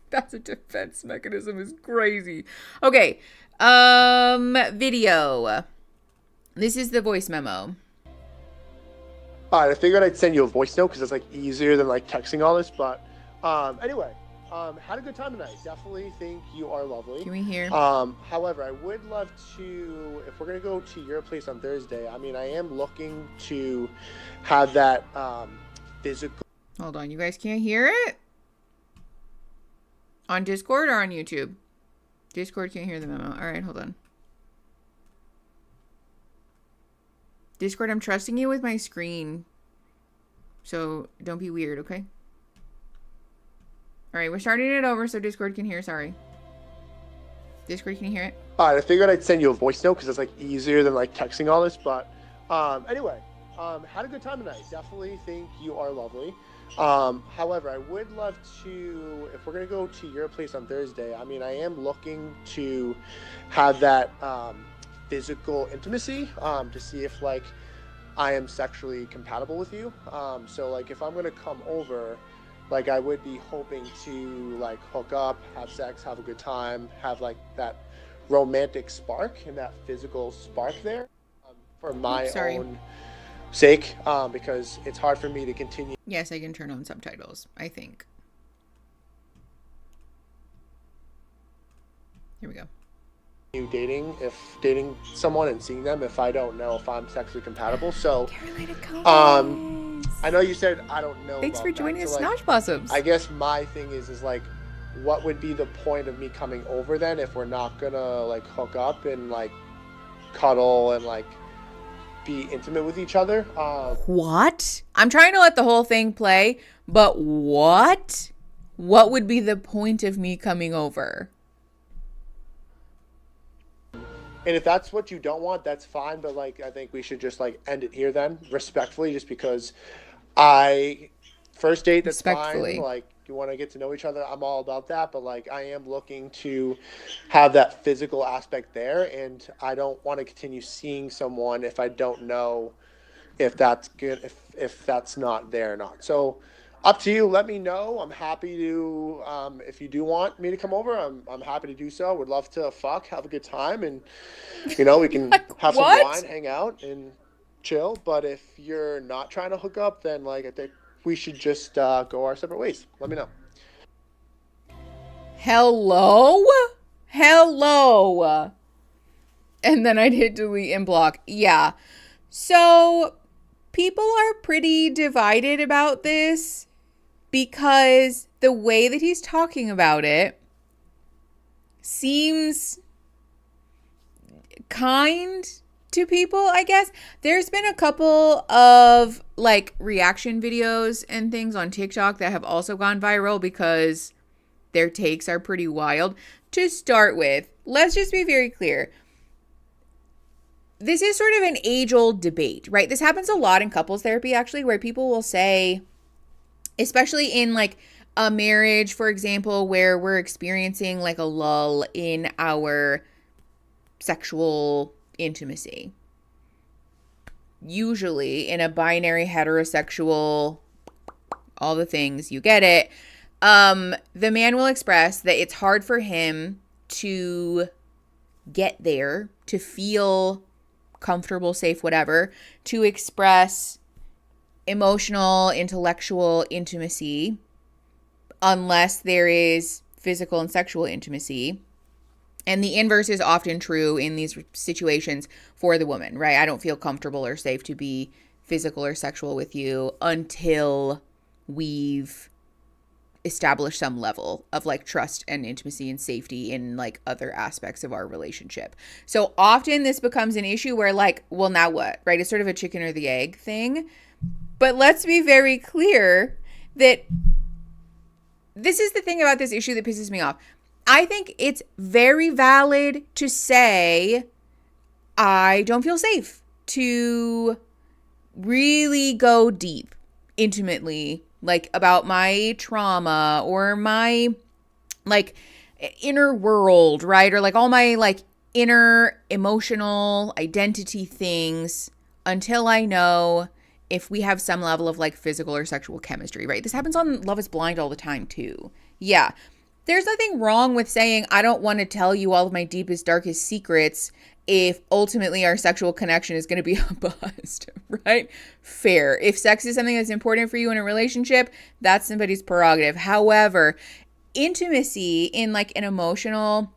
That's a defense mechanism is crazy. Okay. Video. This is the voice memo. I figured I'd send you a voice note because it's, like, easier than, like, texting all this. But anyway, had a good time tonight. Definitely think you are lovely. Can we hear? However, I would love to, if we're gonna go to your place on Thursday. I mean, I am looking to have that physical. Hold on, you guys can't hear it? On Discord or on YouTube? Discord can't hear the memo. All right, hold on. Discord, I'm trusting you with my screen. So don't be weird, okay? All right, we're starting it over so Discord can hear. Sorry. Discord, can you hear it? I figured I'd send you a voice note because it's, like, easier than, like, texting all this. But anyway, had a good time tonight. Definitely think you are lovely. However, I would love to, if we're going to go to your place on Thursday, I mean, I am looking to have that physical intimacy to see if, like, I am sexually compatible with you. So, like, if I'm going to come over, like, I would be hoping to, like, hook up, have sex, have a good time, have, like, that romantic spark and that physical spark there for my own sake, because it's hard for me to continue. Yes, I can turn on subtitles, I think. Here we go. Dating someone and seeing them if I don't know if I'm sexually compatible. So I know you said I don't know. Thanks for joining us, like, Snosh Blossoms. I guess my thing is like, what would be the point of me coming over then if we're not gonna, like, hook up and, like, cuddle and, like, be intimate with each other? What? I'm trying to let the whole thing play, but what? What would be the point of me coming over? And if that's what you don't want, that's fine. But, like, I think we should just, like, end it here then, respectfully, just because first date, that's fine. Like, you want to get to know each other, I'm all about that. But like, I am looking to have that physical aspect there, and I don't want to continue seeing someone if I don't know if that's good, if that's not there or not. So up to you. Let me know. I'm happy to, if you do want me to come over, I'm happy to do so. Would love to have a good time, and we can Like, have some what? wine, hang out, and chill. But if you're not trying to hook up, then like I think we should just go our separate ways. Let me know. Hello? Hello. And then I'd hit delete and block. Yeah. So people are pretty divided about this because the way that he's talking about it seems kind to people, I guess. There's been a couple of like reaction videos and things on TikTok that have also gone viral because their takes are pretty wild. To start with, let's just be very clear. This is sort of an age-old debate, right? This happens a lot in couples therapy, actually, where people will say, especially in like a marriage, for example, where we're experiencing like a lull in our sexual intimacy. Usually in a binary heterosexual, all the things, you get it. The man will express that it's hard for him to get there, to feel comfortable, safe, whatever, to express emotional, intellectual intimacy unless there is physical and sexual intimacy. And the inverse is often true in these situations for the woman, right? I don't feel comfortable or safe to be physical or sexual with you until we've established some level of like trust and intimacy and safety in like other aspects of our relationship. So often this becomes an issue where like, well, now what, right? It's sort of a chicken or the egg thing. But let's be very clear that this is the thing about this issue that pisses me off. I think it's very valid to say, I don't feel safe to really go deep, intimately, like about my trauma or my like inner world, right? Or like all my like inner emotional identity things until I know if we have some level of like physical or sexual chemistry, right? This happens on Love is Blind all the time too. Yeah. There's nothing wrong with saying, I don't want to tell you all of my deepest, darkest secrets if ultimately our sexual connection is going to be a bust, right? Fair. If sex is something that's important for you in a relationship, that's somebody's prerogative. However, intimacy in like an emotional,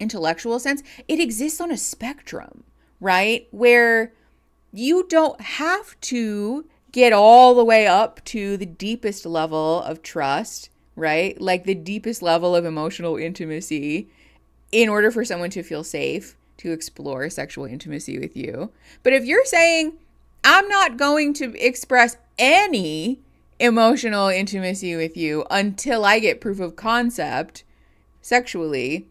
intellectual sense, it exists on a spectrum, right? Where you don't have to get all the way up to the deepest level of trust, right? Like the deepest level of emotional intimacy in order for someone to feel safe to explore sexual intimacy with you. But if you're saying, I'm not going to express any emotional intimacy with you until I get proof of concept sexually,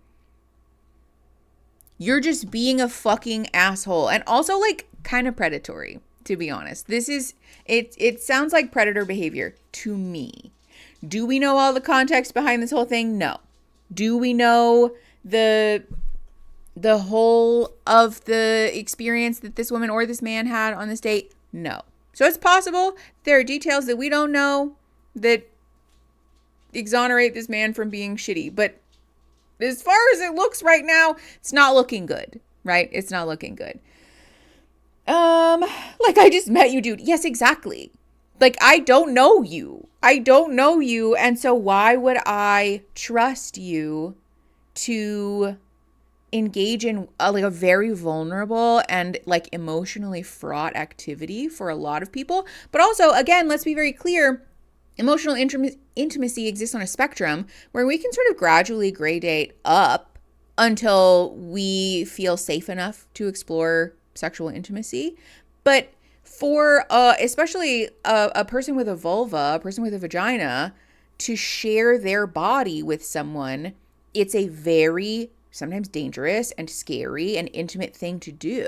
you're just being a fucking asshole. And also like kind of predatory, to be honest. This is, it sounds like predator behavior to me. Do we know all the context behind this whole thing? No. Do we know the whole of the experience that this woman or this man had on this date? No. So it's possible there are details that we don't know that exonerate this man from being shitty. But as far as it looks right now, it's not looking good, right? It's not looking good. Like I just met you, dude. Yes, exactly. Like, I don't know you. I don't know you. And so why would I trust you to engage in a very vulnerable and like emotionally fraught activity for a lot of people? But also, again, let's be very clear. Emotional intimacy exists on a spectrum where we can sort of gradually gradate up until we feel safe enough to explore sexual intimacy. But for especially a person with a vulva, a person with a vagina, to share their body with someone, it's a very sometimes dangerous and scary and intimate thing to do.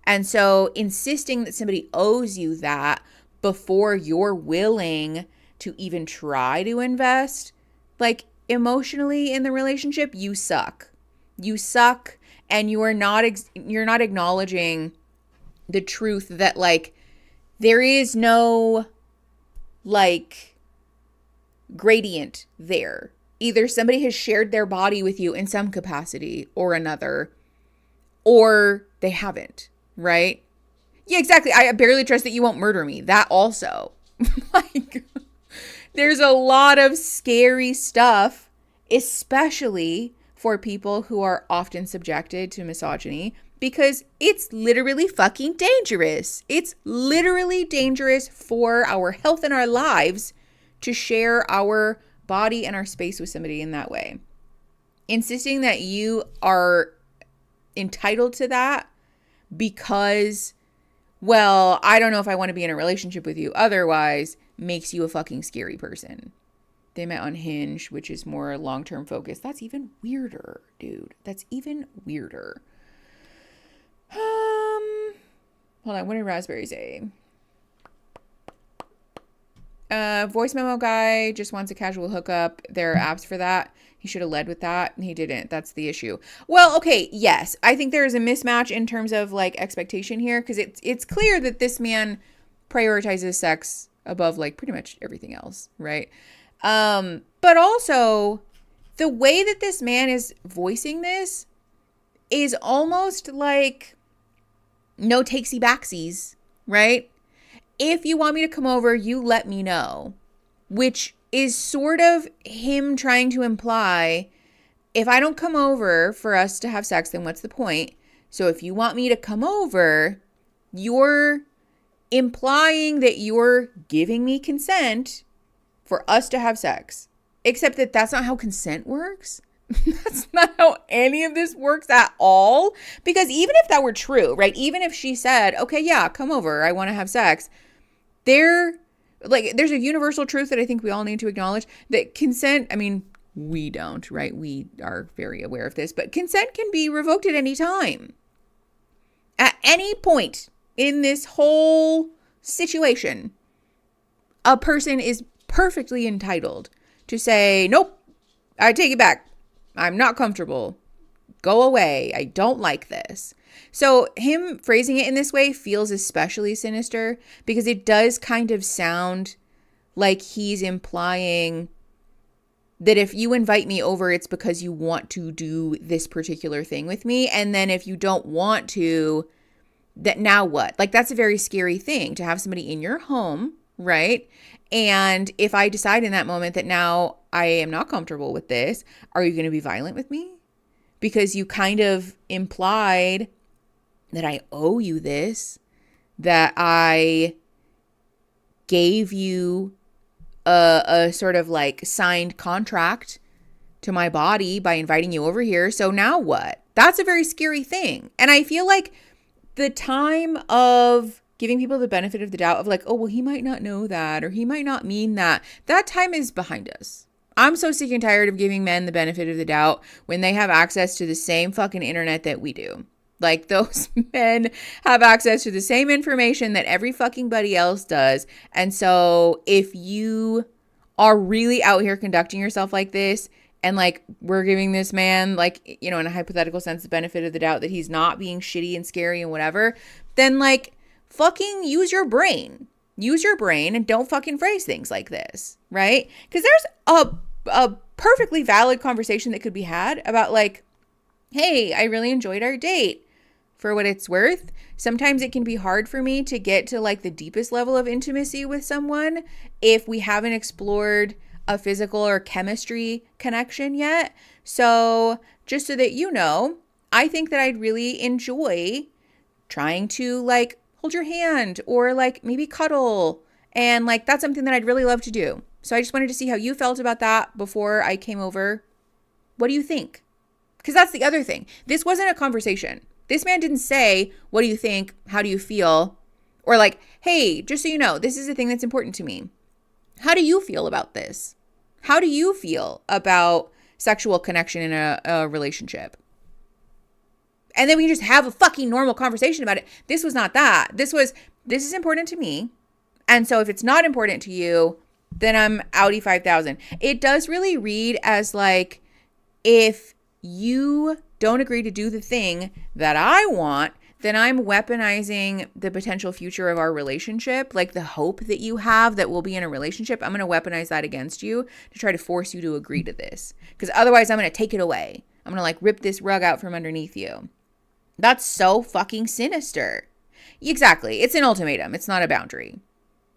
And so insisting that somebody owes you that before you're willing to even try to invest like emotionally in the relationship, you suck. You suck, and you're not acknowledging the truth that like there is no like gradient there. Either somebody has shared their body with you in some capacity or another, or they haven't, right? Yeah, exactly. I barely trust that you won't murder me. That also. Like, there's a lot of scary stuff, especially for people who are often subjected to misogyny, because it's literally fucking dangerous. It's literally dangerous for our health and our lives to share our body and our space with somebody in that way. Insisting that you are entitled to that because, well, I don't know if I want to be in a relationship with you otherwise, makes you a fucking scary person. They met on Hinge, which is more long-term focused. That's even weirder, dude. That's even weirder. Hold on. What did Raspberry say? Voice memo guy just wants a casual hookup. There are apps for that. He should have led with that, and he didn't. That's the issue. Well, okay, yes. I think there is a mismatch in terms of like expectation here, because it's clear that this man prioritizes sex above like pretty much everything else, right? But also the way that this man is voicing this is almost like no takesy backsies, right? If you want me to come over, you let me know, which is sort of him trying to imply, if I don't come over for us to have sex, then what's the point? So if you want me to come over, you're implying that you're giving me consent for us to have sex. Except that that's not how consent works. That's not how any of this works at all. Because even if that were true, right? Even if she said, okay, yeah, come over, I want to have sex. There's a universal truth that I think we all need to acknowledge, that consent, I mean, we don't, right? We are very aware of this, but consent can be revoked at any time. At any point in this whole situation, a person is perfectly entitled to say, nope, I take it back. I'm not comfortable. Go away. I don't like this. So him phrasing it in this way feels especially sinister because it does kind of sound like he's implying that if you invite me over, it's because you want to do this particular thing with me. And then if you don't want to, that now what? Like, that's a very scary thing to have somebody in your home, right? And if I decide in that moment that now I am not comfortable with this, are you going to be violent with me? Because you kind of implied that I owe you this, that I gave you a sort of like signed contract to my body by inviting you over here. So now what? That's a very scary thing. And I feel like the time of giving people the benefit of the doubt of like, oh, well, he might not know that, or he might not mean that, that time is behind us. I'm so sick and tired of giving men the benefit of the doubt when they have access to the same fucking internet that we do. Like, those men have access to the same information that every fucking buddy else does. And so if you are really out here conducting yourself like this, and like we're giving this man, like, you know, in a hypothetical sense, the benefit of the doubt that he's not being shitty and scary and whatever, then like fucking use your brain. Use your brain and don't fucking phrase things like this, right? Because there's a perfectly valid conversation that could be had about like, hey, I really enjoyed our date. For what it's worth, sometimes it can be hard for me to get to like the deepest level of intimacy with someone if we haven't explored a physical or chemistry connection yet. So just so that you know, I think that I'd really enjoy trying to like hold your hand or like maybe cuddle. And like, that's something that I'd really love to do. So I just wanted to see how you felt about that before I came over. What do you think? Because that's the other thing. This wasn't a conversation. This man didn't say, what do you think? How do you feel? Or like, hey, just so you know, this is a thing that's important to me. How do you feel about this? How do you feel about sexual connection in a relationship? And then we can just have a fucking normal conversation about it. This was not that. This is important to me. And so if it's not important to you, then I'm Audi 5000. It does really read as like, if you don't agree to do the thing that I want, then I'm weaponizing the potential future of our relationship, like the hope that you have that we'll be in a relationship. I'm going to weaponize that against you to try to force you to agree to this. Because otherwise I'm going to take it away. I'm going to like rip this rug out from underneath you. That's so fucking sinister. Exactly. It's an ultimatum. It's not a boundary.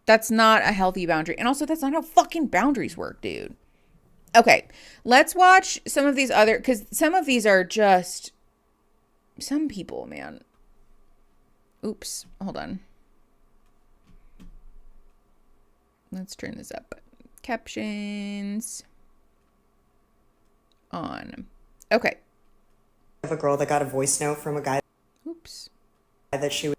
That's not a healthy boundary. And also, that's not how fucking boundaries work, dude. Okay, let's watch some of these other, because some of these are just, some people, man. Oops, hold on. Let's turn this up. Captions on. Okay. Of a girl that got a voice note from a guy. Oops. That she was.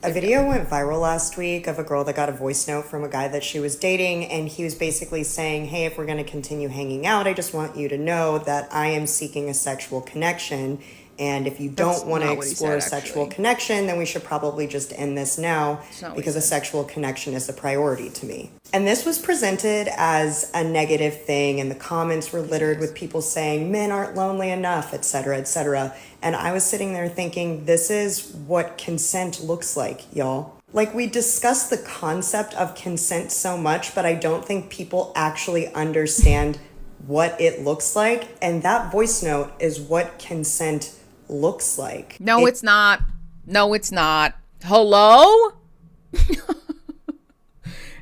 A video went viral last week of a girl that got a voice note from a guy that she was dating, and he was basically saying, hey, if we're going to continue hanging out, I just want you to know that I am seeking a sexual connection, and if you don't want to explore a sexual connection, then we should probably just end this now, because a sexual connection is a priority to me. And this was presented as a negative thing, and the comments were littered with people saying men aren't lonely enough, etc., etc. And I was sitting there thinking, this is what consent looks like, y'all. Like, we discuss the concept of consent so much, but I don't think people actually understand what it looks like. And that voice note is what consent looks like. No, it's not. No, it's not. Hello?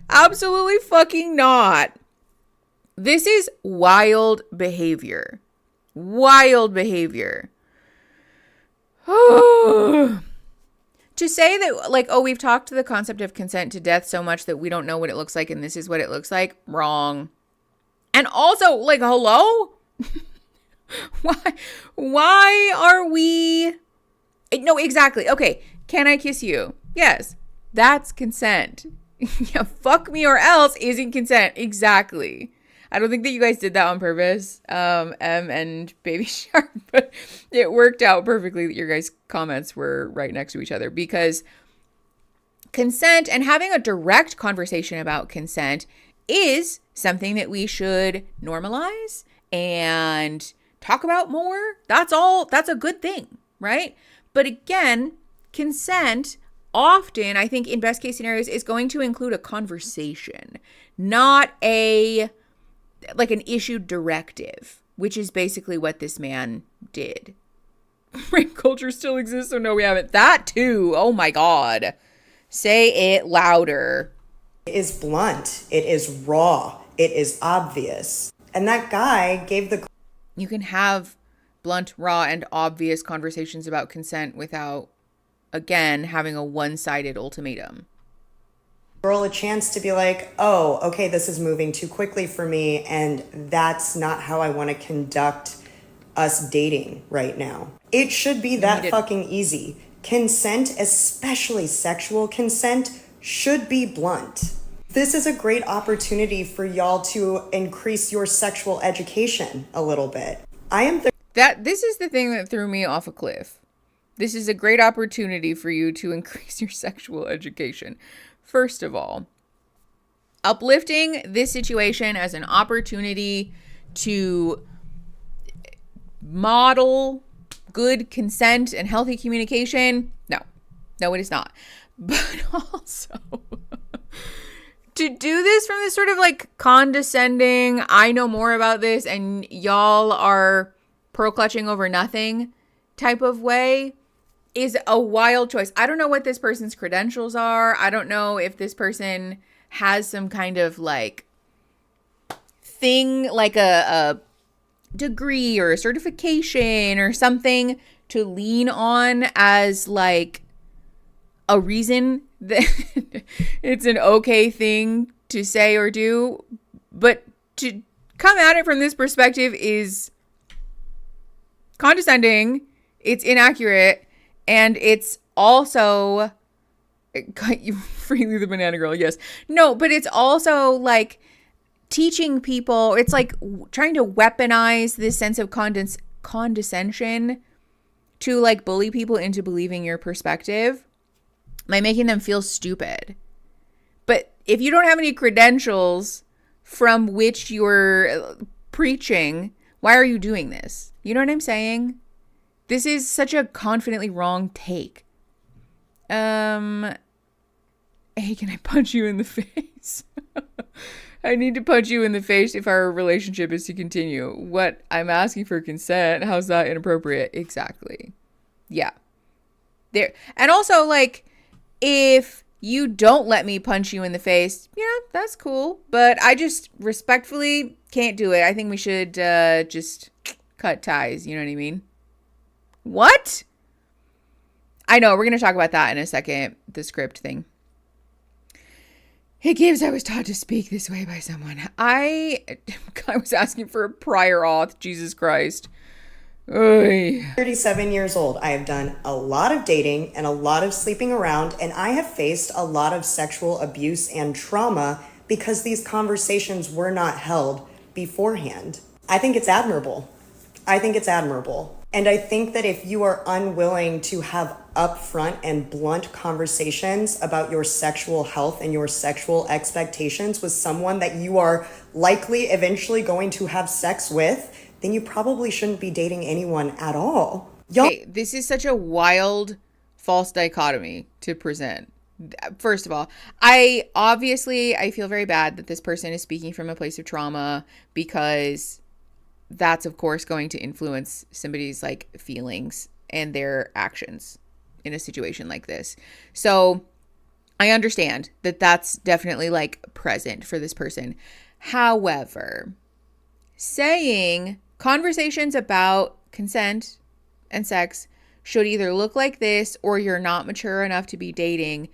Absolutely fucking not. This is wild behavior. Wild behavior. To say that, like, oh, we've talked to the concept of consent to death so much that we don't know what it looks like and this is what it looks like, wrong. And also, like, hello? Why are we... No, exactly. Okay, can I kiss you? Yes, that's consent. Yeah, fuck me or else isn't consent. Exactly. I don't think that you guys did that on purpose, M and Baby Shark, but it worked out perfectly that your guys' comments were right next to each other, because consent and having a direct conversation about consent is something that we should normalize and talk about more. That's all. That's a good thing, right? But again, consent often, I think in best case scenarios, is going to include a conversation, not an issued directive, which is basically what this man did. Rape culture still exists, so no, we haven't. That too. Oh my God. Say it louder. It is blunt. It is raw. It is obvious. And that guy gave the... You can have blunt, raw, and obvious conversations about consent without, again, having a one-sided ultimatum. Girl a chance to be like, oh, okay, this is moving too quickly for me, and that's not how I want to conduct us dating right now. It should be that fucking easy. Consent, especially sexual consent, should be blunt. This is a great opportunity for y'all to increase your sexual education a little bit. This is the thing that threw me off a cliff. This is a great opportunity for you to increase your sexual education. First of all, uplifting this situation as an opportunity to model good consent and healthy communication. No, it is not. But also to do this from this sort of like condescending, I know more about this and y'all are pearl clutching over nothing type of way is a wild choice. I don't know what this person's credentials are. I don't know if this person has some kind of like thing, like a degree or a certification or something to lean on as like a reason that it's an okay thing to say or do. But to come at it from this perspective is condescending. It's inaccurate. And it's also, cut you freely the banana girl, yes. No, but it's also like teaching people, it's like trying to weaponize this sense of condescension to like bully people into believing your perspective by making them feel stupid. But if you don't have any credentials from which you're preaching, why are you doing this? You know what I'm saying? This is such a confidently wrong take. Hey, can I punch you in the face? I need to punch you in the face if our relationship is to continue. What? I'm asking for consent. How's that inappropriate? Exactly. Yeah. There. And also, like, if you don't let me punch you in the face, yeah, that's cool. But I just respectfully can't do it. I think we should just cut ties. You know what I mean? What? I know. We're going to talk about that in a second. The script thing. Hey, Gibbs, I was taught to speak this way by someone. I was asking for a prior auth. Jesus Christ. Oy. 37 years old. I have done a lot of dating and a lot of sleeping around, and I have faced a lot of sexual abuse and trauma because these conversations were not held beforehand. I think it's admirable. And I think that if you are unwilling to have upfront and blunt conversations about your sexual health and your sexual expectations with someone that you are likely eventually going to have sex with, then you probably shouldn't be dating anyone at all. Okay, this is such a wild, false dichotomy to present. First of all, I feel very bad that this person is speaking from a place of trauma, because that's of course going to influence somebody's like feelings and their actions in a situation like this. So I understand that that's definitely like present for this person. However, saying conversations about consent and sex should either look like this or you're not mature enough to be dating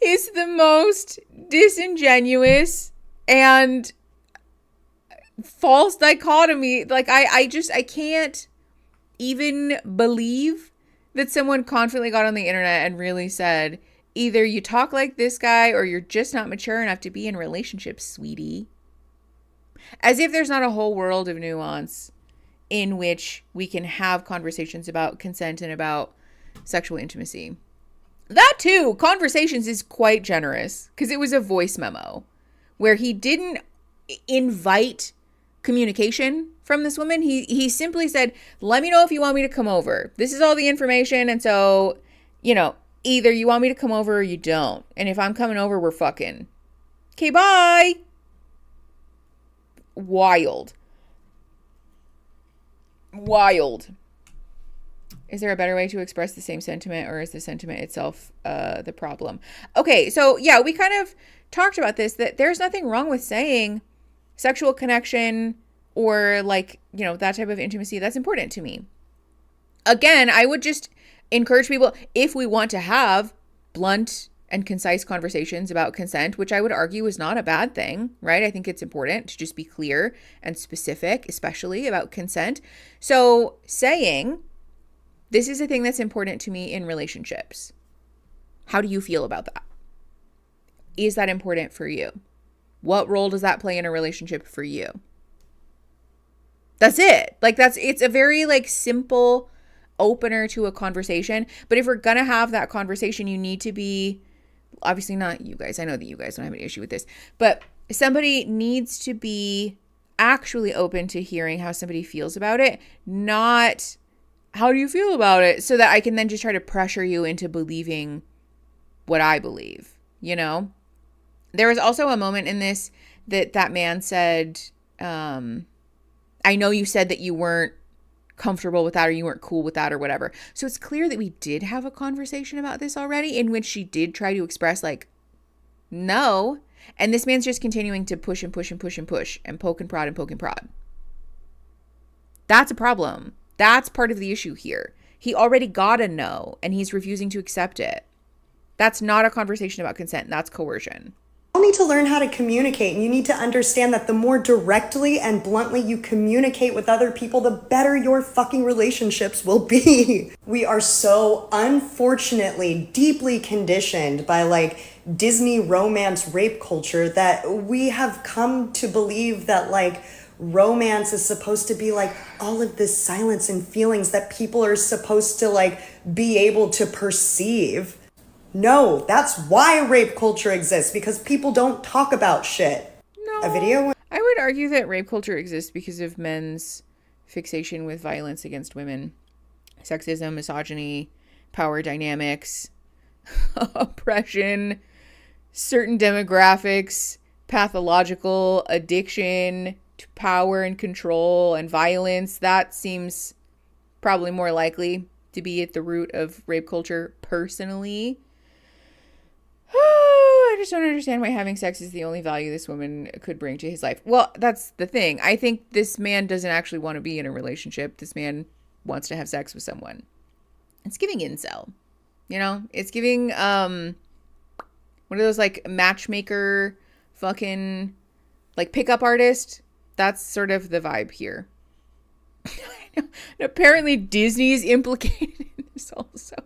is the most disingenuous and false dichotomy. Like I can't even believe that someone confidently got on the internet and really said, either you talk like this guy or you're just not mature enough to be in relationships, sweetie. As if there's not a whole world of nuance in which we can have conversations about consent and about sexual intimacy. That too, conversations is quite generous, because it was a voice memo where he didn't invite communication from this woman. He simply said, let me know if you want me to come over. This is all the information. And so, either you want me to come over or you don't. And if I'm coming over, we're fucking. Okay, bye. Wild. Is there a better way to express the same sentiment, or is the sentiment itself the problem? Okay, so yeah, we kind of talked about this, that there's nothing wrong with saying sexual connection or like, that type of intimacy, that's important to me. Again, I would just encourage people, if we want to have blunt and concise conversations about consent, which I would argue is not a bad thing, right? I think it's important to just be clear and specific, especially about consent. So saying, this is a thing that's important to me in relationships. How do you feel about that? Is that important for you? What role does that play in a relationship for you? That's it. Like it's a very like simple opener to a conversation. But if we're going to have that conversation, you need to be, obviously not you guys. I know that you guys don't have an issue with this, but somebody needs to be actually open to hearing how somebody feels about it, not how do you feel about it, so that I can then just try to pressure you into believing what I believe, There was also a moment in this that man said, I know you said that you weren't comfortable with that, or you weren't cool with that, or whatever. So it's clear that we did have a conversation about this already, in which she did try to express like, no. And this man's just continuing to push and push and push and push and poke and prod and poke and prod. That's a problem. That's part of the issue here. He already got a no, and he's refusing to accept it. That's not a conversation about consent. That's coercion. You need to learn how to communicate, and you need to understand that the more directly and bluntly you communicate with other people, the better your fucking relationships will be. We are so unfortunately deeply conditioned by like Disney romance rape culture that we have come to believe that like romance is supposed to be like all of this silence and feelings that people are supposed to like be able to perceive. No, that's why rape culture exists, because people don't talk about shit. No. A video. I would argue that rape culture exists because of men's fixation with violence against women. Sexism, misogyny, power dynamics, oppression, certain demographics, pathological addiction to power and control and violence. That seems probably more likely to be at the root of rape culture personally. I just don't understand why having sex is the only value this woman could bring to his life. Well, that's the thing. I think this man doesn't actually want to be in a relationship. This man wants to have sex with someone. It's giving incel. You know? It's giving one of those like matchmaker fucking like pickup artist. That's sort of the vibe here. And apparently Disney's implicated in this also.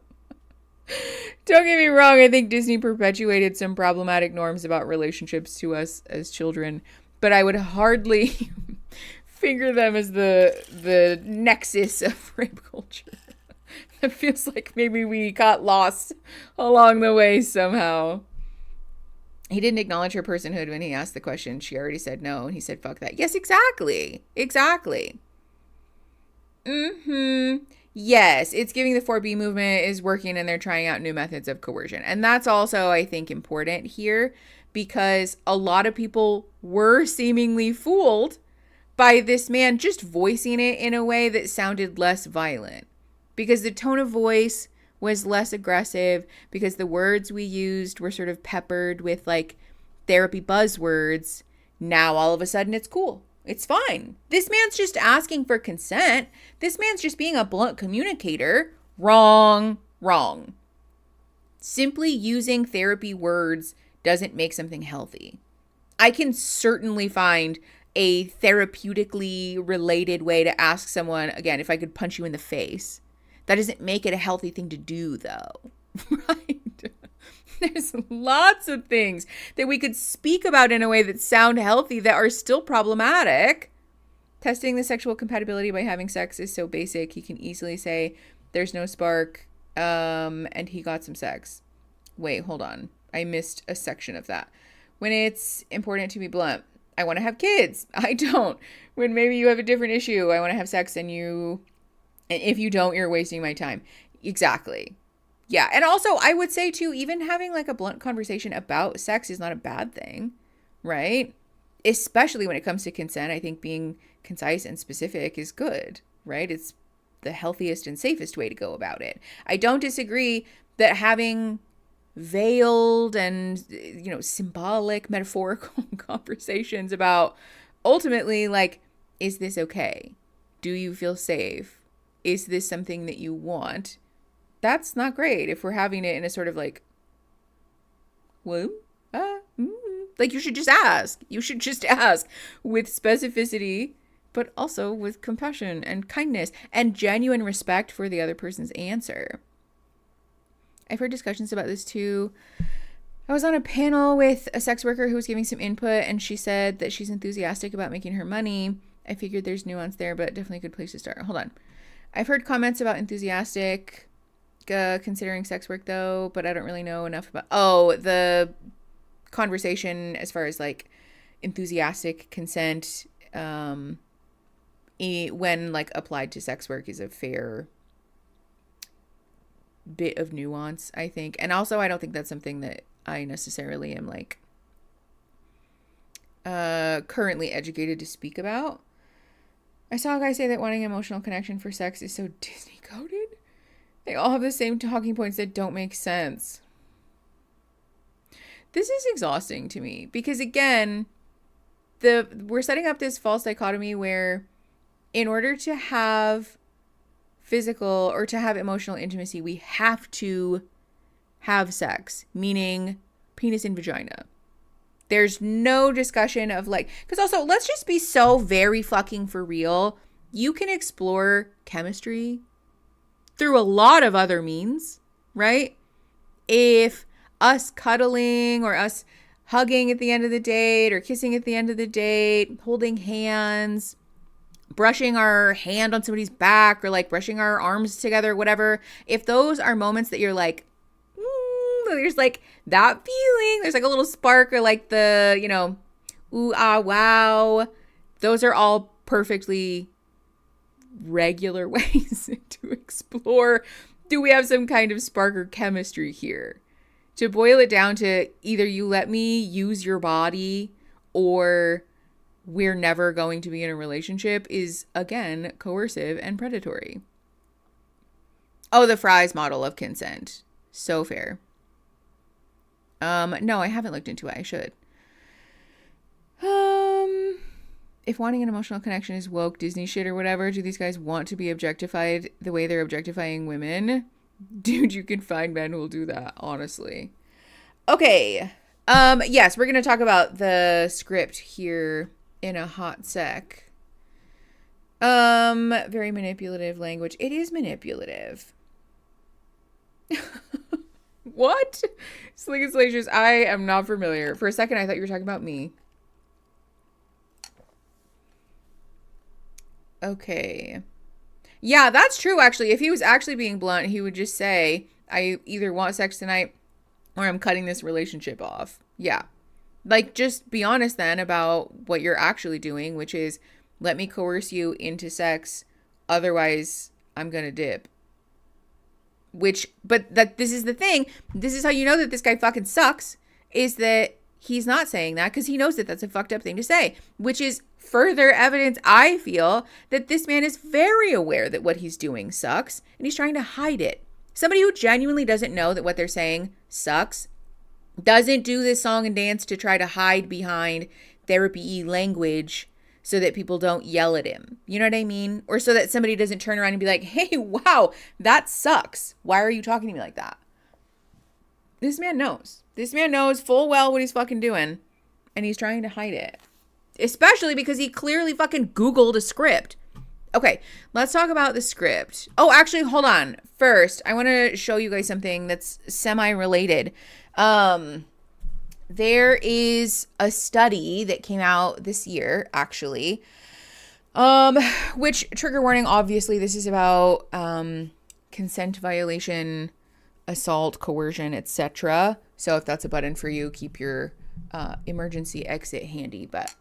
Don't get me wrong, I think Disney perpetuated some problematic norms about relationships to us as children, but I would hardly figure them as the nexus of rape culture. It feels like maybe we got lost along the way somehow. He didn't acknowledge her personhood when he asked the question. She already said no, and he said, fuck that. Yes, exactly. Exactly. Yes, it's giving the 4B movement is working and they're trying out new methods of coercion. And that's also, I think, important here because a lot of people were seemingly fooled by this man just voicing it in a way that sounded less violent because the tone of voice was less aggressive because the words we used were sort of peppered with like therapy buzzwords. Now all of a sudden it's cool. It's fine. This man's just asking for consent. This man's just being a blunt communicator. Wrong. Simply using therapy words doesn't make something healthy. I can certainly find a therapeutically related way to ask someone, again, if I could punch you in the face. That doesn't make it a healthy thing to do, though. Right? There's lots of things that we could speak about in a way that sound healthy that are still problematic. Testing the sexual compatibility by having sex is so basic. He can easily say there's no spark and he got some sex. Wait, hold on. I missed a section of that. When it's important to be blunt, I want to have kids. I don't. When maybe you have a different issue, I want to have sex and if you don't, you're wasting my time. Exactly. Yeah. And also I would say too, even having like a blunt conversation about sex is not a bad thing, right? Especially when it comes to consent. I think being concise and specific is good, right? It's the healthiest and safest way to go about it. I don't disagree that having veiled and, symbolic, metaphorical conversations about ultimately like, is this okay? Do you feel safe? Is this something that you want? That's not great if we're having it in a sort of like, well, like you should just ask. You should just ask with specificity, but also with compassion and kindness and genuine respect for the other person's answer. I've heard discussions about this too. I was on a panel with a sex worker who was giving some input and she said that she's enthusiastic about making her money. I figured there's nuance there, but definitely a good place to start. Hold on. I've heard comments about enthusiastic considering sex work though, but I don't really know enough about the conversation as far as like enthusiastic consent when like applied to sex work is a fair bit of nuance, I think. And also I don't think that's something that I necessarily am like currently educated to speak about. I saw a guy say that wanting emotional connection for sex is so Disney coded. They all have the same talking points that don't make sense. This is exhausting to me because again, we're setting up this false dichotomy where in order to have physical or to have emotional intimacy, we have to have sex, meaning penis and vagina. There's no discussion of like, because also let's just be so very fucking for real. You can explore chemistry through a lot of other means, right? If us cuddling or us hugging at the end of the date or kissing at the end of the date, holding hands, brushing our hand on somebody's back or like brushing our arms together, whatever. If those are moments that you're like, There's like that feeling. There's like a little spark or like the, ooh, ah, wow. Those are all perfectly regular ways to explore. Do we have some kind of spark or chemistry here? To boil it down to either you let me use your body or we're never going to be in a relationship is, again, coercive and predatory. Oh, the Fry's model of consent. So fair. No, I haven't looked into it. I should. If wanting an emotional connection is woke Disney shit or whatever, do these guys want to be objectified the way they're objectifying women? Dude, you can find men who will do that, honestly. Okay. Yes, we're going to talk about the script here in a hot sec. Very manipulative language. It is manipulative. What? Sling and Slashers, I am not familiar. For a second, I thought you were talking about me. Okay. Yeah, that's true, actually. If he was actually being blunt, he would just say, I either want sex tonight or I'm cutting this relationship off. Yeah. Like, just be honest then about what you're actually doing, which is let me coerce you into sex. Otherwise, I'm going to dip. But this is the thing. This is how you know that this guy fucking sucks, is that he's not saying that because he knows that that's a fucked up thing to say, which is further evidence, I feel, that this man is very aware that what he's doing sucks and he's trying to hide it. Somebody who genuinely doesn't know that what they're saying sucks doesn't do this song and dance to try to hide behind therapy language so that people don't yell at him. You know what I mean? Or so that somebody doesn't turn around and be like, hey, wow, that sucks. Why are you talking to me like that? This man knows. This man knows full well what he's fucking doing, and he's trying to hide it. Especially because he clearly fucking Googled a script. Okay, let's talk about the script. Oh, actually, hold on. First, I want to show you guys something that's semi-related. There is a study that came out this year, actually, which, trigger warning, obviously, this is about consent violation, assault, coercion, etc. So if that's a button for you, keep your emergency exit handy. But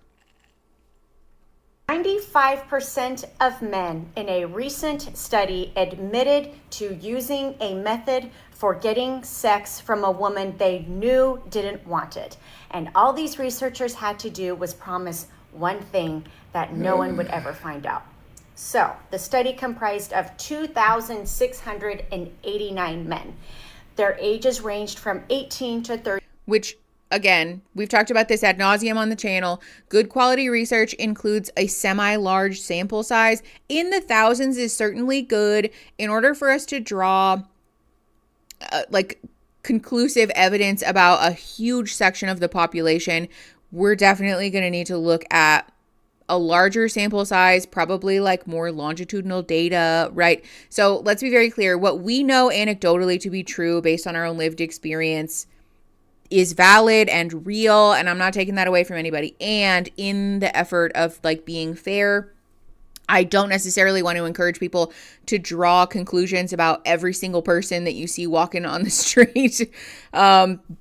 95% of men in a recent study admitted to using a method for getting sex from a woman they knew didn't want it. And all these researchers had to do was promise one thing that no one would ever find out. So the study comprised of 2,689 men. Their ages ranged from 18 to 30. Which, again, we've talked about this ad nauseum on the channel. Good quality research includes a semi-large sample size. In the thousands is certainly good. In order for us to draw conclusive evidence about a huge section of the population, we're definitely going to need to look at a larger sample size, probably like more longitudinal data, right? So let's be very clear. What we know anecdotally to be true based on our own lived experience is valid and real, and I'm not taking that away from anybody. And in the effort of like being fair, I don't necessarily want to encourage people to draw conclusions about every single person that you see walking on the street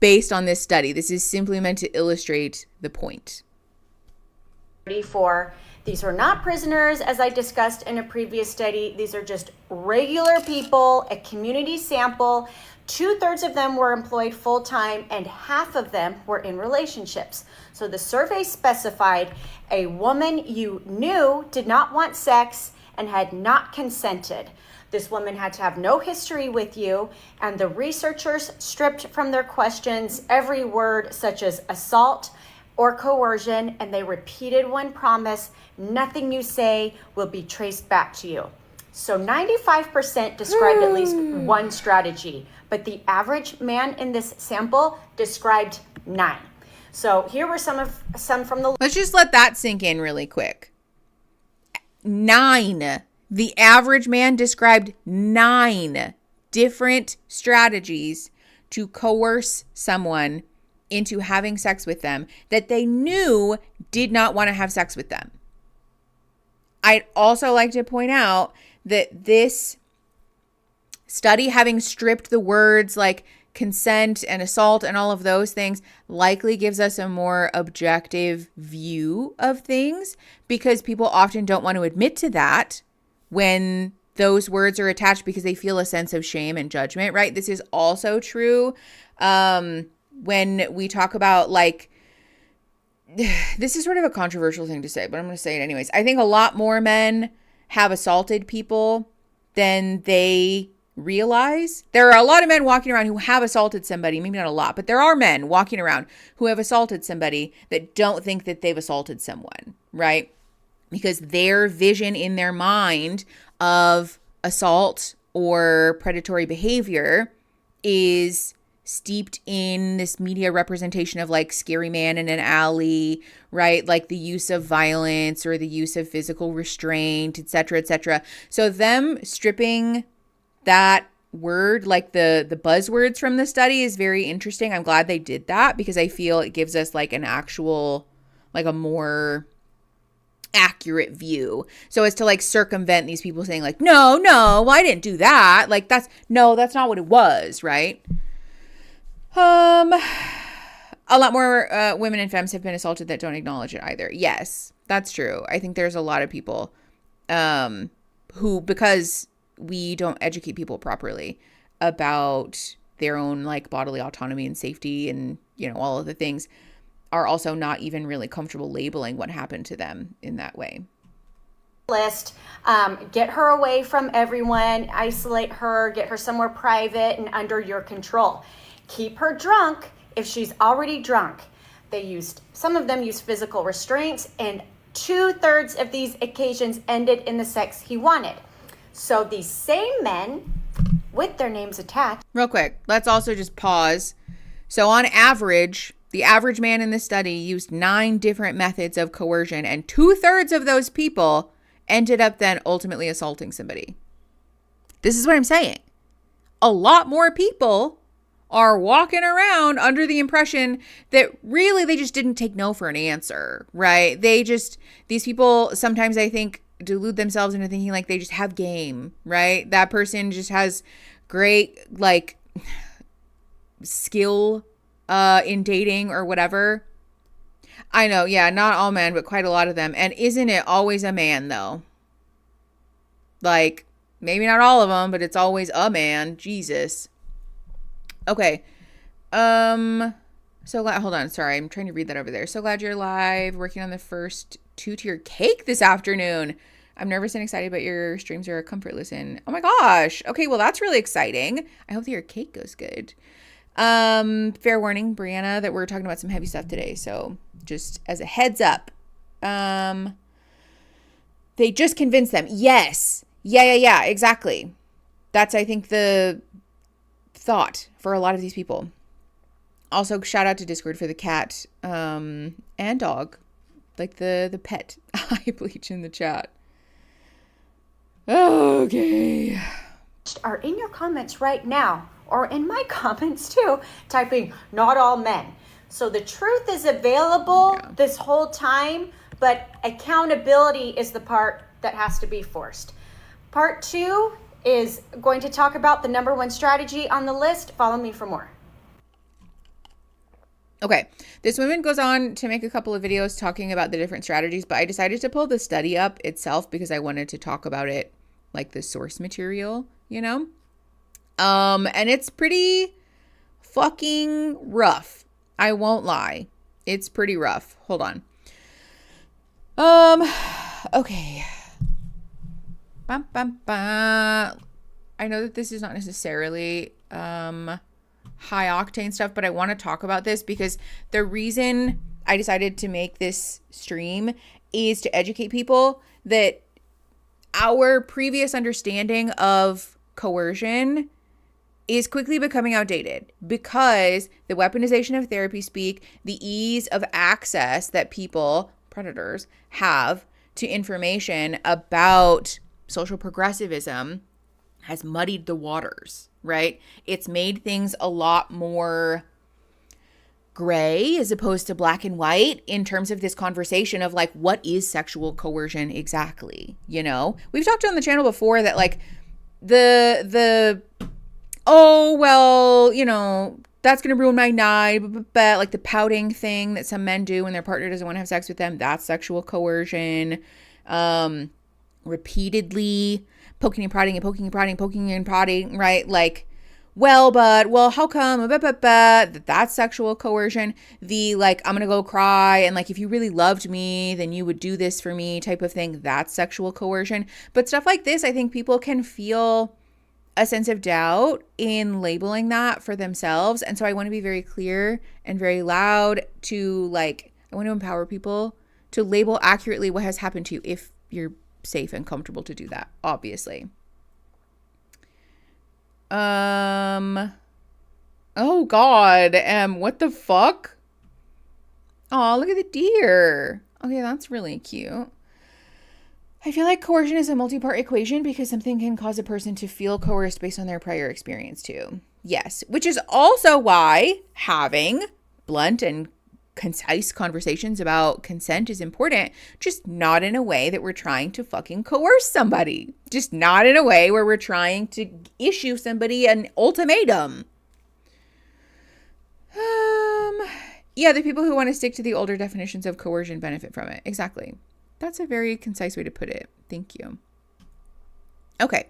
based on this study. This is simply meant to illustrate the point. 34. These were not prisoners, as I discussed in a previous study. These are just regular people, a community sample. 2/3 of them were employed full-time and half of them were in relationships. So the survey specified a woman you knew did not want sex and had not consented. This woman had to have no history with you, and the researchers stripped from their questions every word such as assault or coercion, and they repeated one promise: nothing you say will be traced back to you. So 95% described at least one strategy, but the average man in this sample described 9. So here were some from the... Let's just let that sink in really quick. 9. The average man described 9 different strategies to coerce someone into having sex with them that they knew did not want to have sex with them. I'd also like to point out that this study, having stripped the words like consent and assault and all of those things likely gives us a more objective view of things, because people often don't want to admit to that when those words are attached, because they feel a sense of shame and judgment, right? This is also true when we talk about, like, this is sort of a controversial thing to say, but I'm going to say it anyways. I think a lot more men have assaulted people than they realize. There are a lot of men walking around who have assaulted somebody, maybe not a lot, but there are men walking around who have assaulted somebody that don't think that they've assaulted someone, right? Because their vision in their mind of assault or predatory behavior is steeped in this media representation of, like, scary man in an alley, right? Like the use of violence or the use of physical restraint, et cetera, et cetera. So them stripping that word, like the buzzwords from the study, is very interesting. I'm glad they did that, because I feel it gives us like an actual, like a more accurate view, so as to like circumvent these people saying like, no, I didn't do that. Like, that's not what it was, right? A lot more women and femmes have been assaulted that don't acknowledge it either. Yes, that's true. I think there's a lot of people who, because we don't educate people properly about their own like bodily autonomy and safety and, you know, all of the things, are also not even really comfortable labeling what happened to them in that way. List, get her away from everyone, isolate her, get her somewhere private and under your control. Keep her drunk if she's already drunk. Some of them used physical restraints, and 2/3 of these occasions ended in the sex he wanted. So these same men, with their names attached. Real quick, let's also just pause. So on average, the average man in this study used 9 different methods of coercion, and 2/3 of those people ended up then ultimately assaulting somebody. This is what I'm saying. A lot more people are walking around under the impression that really they just didn't take no for an answer, right? These people sometimes, I think, delude themselves into thinking like they just have game, right? That person just has great like skill in dating or whatever. I know, yeah, not all men, but quite a lot of them. And isn't it always a man though? Like, maybe not all of them, but it's always a man. Jesus. Okay. So glad, hold on, sorry, I'm trying to read that over there. So glad you're live, working on the first 2-tier cake this afternoon. I'm nervous and excited, but your streams are a comfort listen. Oh my gosh. Okay, well, that's really exciting. I hope that your cake goes good. Fair warning, Brianna, that we're talking about some heavy stuff today. So just as a heads up, they just convinced them. Yes. Yeah, exactly. That's, I think, the thought for a lot of these people. Also, shout out to Discord for the cat and dog, like the pet eye bleach in the chat. Okay. Are in your comments right now, or in my comments too, typing not all men. So the truth is available this whole time, but accountability is the part that has to be forced. Part 2 is going to talk about the number 1 strategy on the list. Follow me for more. Okay, this woman goes on to make a couple of videos talking about the different strategies, but I decided to pull the study up itself because I wanted to talk about it like the source material, you know? And it's pretty fucking rough. I won't lie. It's pretty rough. Hold on. Okay. I know that this is not necessarily high octane stuff, but I want to talk about this because the reason I decided to make this stream is to educate people that our previous understanding of coercion is quickly becoming outdated because the weaponization of therapy speak, the ease of access that people, predators, have to information about social progressivism has muddied the waters, right? It's made things a lot more gray as opposed to black and white in terms of this conversation of like, what is sexual coercion exactly? You know, we've talked on the channel before that like the oh, well, that's going to ruin my night. But like the pouting thing that some men do when their partner doesn't want to have sex with them, that's sexual coercion. Repeatedly poking and prodding and poking and prodding, poking and prodding, right? Like, well, how come? That's sexual coercion. The like, I'm going to go cry. And like, if you really loved me, then you would do this for me type of thing. That's sexual coercion. But stuff like this, I think people can feel a sense of doubt in labeling that for themselves. And so I want to be very clear and very loud to like, I want to empower people to label accurately what has happened to you if you're safe and comfortable to do that, obviously. Oh God, what the fuck? Oh, look at the deer. Okay, that's really cute. I feel like coercion is a multi-part equation because something can cause a person to feel coerced based on their prior experience too. Yes, which is also why having blunt and concise conversations about consent is important, just not in a way that we're trying to fucking coerce somebody. Just not in a way where we're trying to issue somebody an ultimatum. Yeah, the people who want to stick to the older definitions of coercion benefit from it. Exactly. That's a very concise way to put it. Thank you. Okay.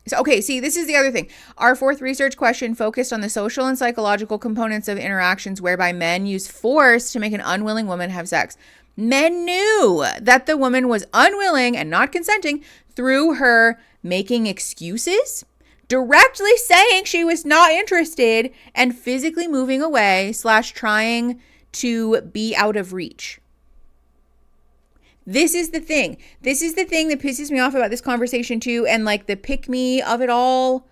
So, okay, see, this is the other thing. Our fourth research question focused on the social and psychological components of interactions whereby men use force to make an unwilling woman have sex. Men knew that the woman was unwilling and not consenting through her making excuses, directly saying she was not interested, and physically moving away / trying to be out of reach. This is the thing. This is the thing that pisses me off about this conversation too. And like the pick me of it all.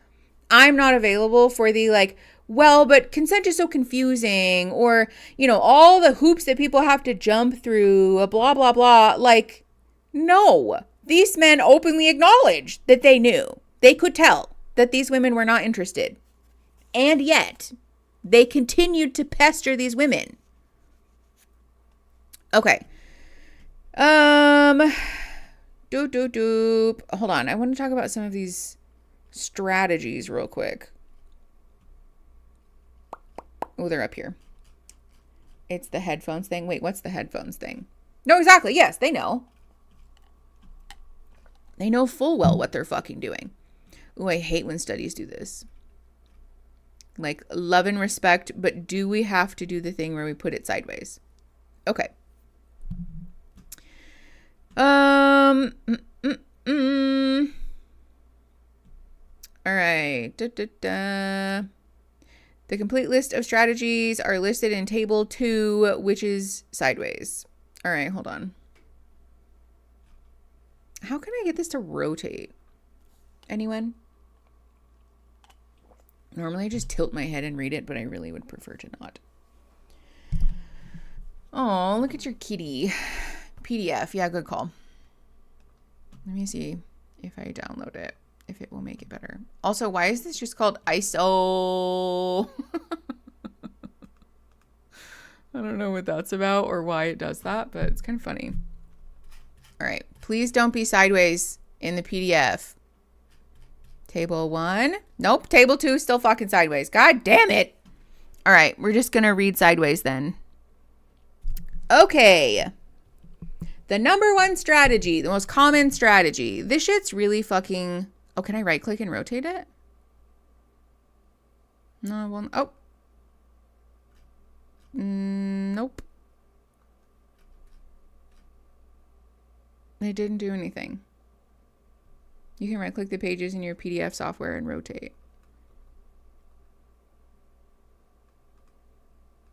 I'm not available for the like, well, but consent is so confusing, or, all the hoops that people have to jump through, blah, blah, blah. Like, no, these men openly acknowledged that they knew. They could tell that these women were not interested. And yet they continued to pester these women. Okay. Hold on. I want to talk about some of these strategies real quick. Oh, they're up here. It's the headphones thing. Wait, what's the headphones thing? No, exactly. Yes, they know. They know full well what they're fucking doing. Oh, I hate when studies do this. Like, love and respect, but do we have to do the thing where we put it sideways? Okay. All right. The complete list of strategies are listed in table 2, which is sideways. All right, hold on. How can I get this to rotate? Anyone? Normally I just tilt my head and read it, but I really would prefer to not. Oh, look at your kitty. PDF. Yeah, good call. Let me see if I download it, if it will make it better. Also, why is this just called ISO? I don't know what that's about or why it does that, but it's kind of funny. All right. Please don't be sideways in the PDF. Table 1. Nope. Table 2 still fucking sideways. God damn it. All right. We're just going to read sideways then. Okay. The number 1 strategy, the most common strategy. This shit's really fucking... Oh, can I right click and rotate it? No, well, oh. Nope. It didn't do anything. You can right click the pages in your PDF software and rotate.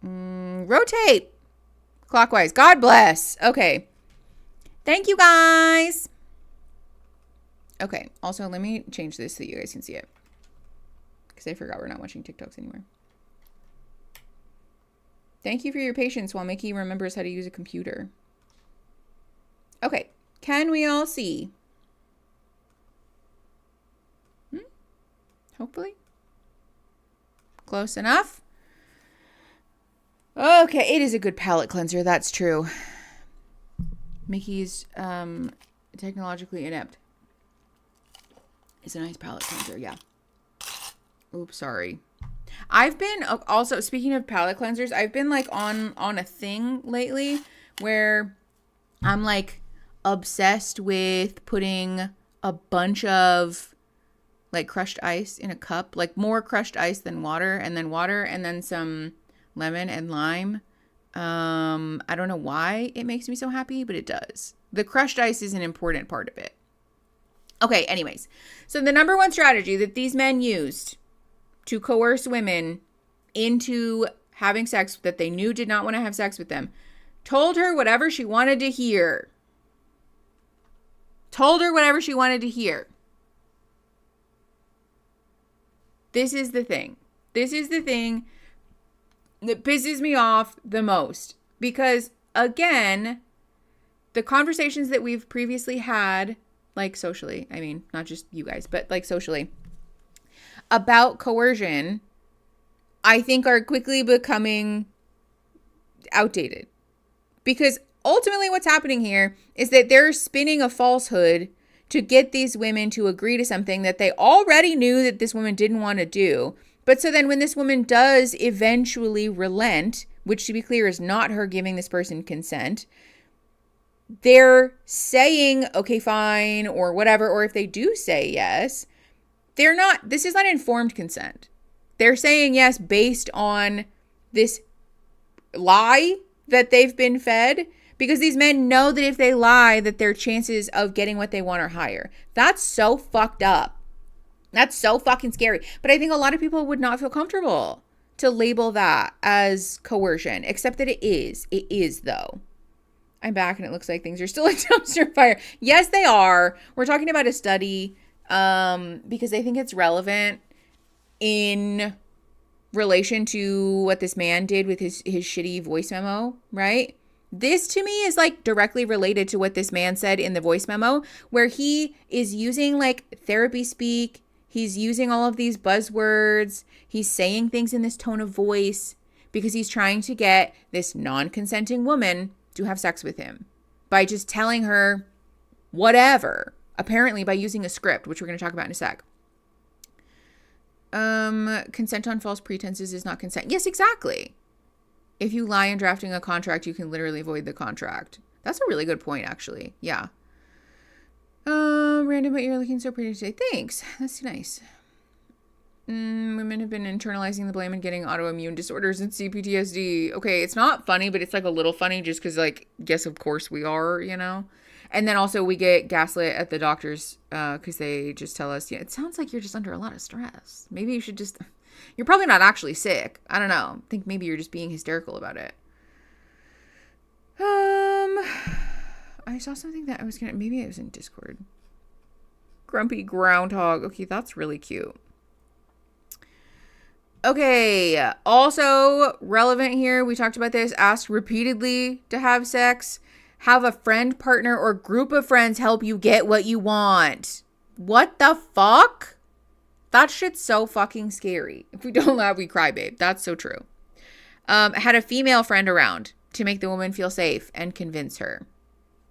Rotate clockwise. God bless. Okay. Thank you guys. Okay. Also, let me change this so you guys can see it. Because I forgot we're not watching TikToks anymore. Thank you for your patience while Mickey remembers how to use a computer. Okay. Can we all see? Hopefully. Close enough. Okay. It is a good palette cleanser. That's true. Mickey's technologically inept. It's a nice palate cleanser, yeah. Oops, sorry. I've been also, speaking of palate cleansers, I've been like on a thing lately where I'm like obsessed with putting a bunch of like crushed ice in a cup, like more crushed ice than water, and then some lemon and lime. I don't know why it makes me so happy, but it does. The crushed ice is an important part of it. Okay, anyways. So the number one strategy that these men used to coerce women into having sex that they knew did not want to have sex with them, told her whatever she wanted to hear. Told her whatever she wanted to hear. This is the thing. This is the thing that pisses me off the most. Because, again, the conversations that we've previously had, like socially, I mean, not just you guys, but like socially, about coercion, I think are quickly becoming outdated. Because ultimately what's happening here is that they're spinning a falsehood to get these women to agree to something that they already knew that this woman didn't want to do. But so then when this woman does eventually relent, which to be clear is not her giving this person consent, they're saying, okay, fine, or whatever. Or if they do say yes, this is not informed consent. They're saying yes based on this lie that they've been fed, because these men know that if they lie, that their chances of getting what they want are higher. That's so fucked up. That's so fucking scary. But I think a lot of people would not feel comfortable to label that as coercion, except that it is. It is, though. I'm back and it looks like things are still a dumpster fire. Yes, they are. We're talking about a study because I think it's relevant in relation to what this man did with his shitty voice memo, right? This to me is like directly related to what this man said in the voice memo, where he is using like therapy speak. He's using all of these buzzwords. He's saying things in this tone of voice because he's trying to get this non-consenting woman to have sex with him by just telling her whatever, apparently by using a script, which we're going to talk about in a sec. Consent on false pretenses is not consent. Yes, exactly. If you lie in drafting a contract, you can literally void the contract. That's a really good point, actually. Yeah. Random, but you're looking so pretty today. Thanks. That's nice. Women have been internalizing the blame and getting autoimmune disorders and CPTSD. Okay, it's not funny, but it's like a little funny just because, like, yes, of course we are, you know? And then also we get gaslit at the doctors because they just tell us, yeah, it sounds like you're just under a lot of stress. Maybe you should just... You're probably not actually sick. I don't know. I think maybe you're just being hysterical about it. I saw something that I was maybe it was in Discord. Grumpy groundhog. Okay, that's really cute. Okay, also relevant here, we talked about this, asked repeatedly to have sex. Have a friend, partner, or group of friends help you get what you want. What the fuck? That shit's so fucking scary. If we don't laugh, we cry, babe. That's so true. Had a female friend around to make the woman feel safe and convince her.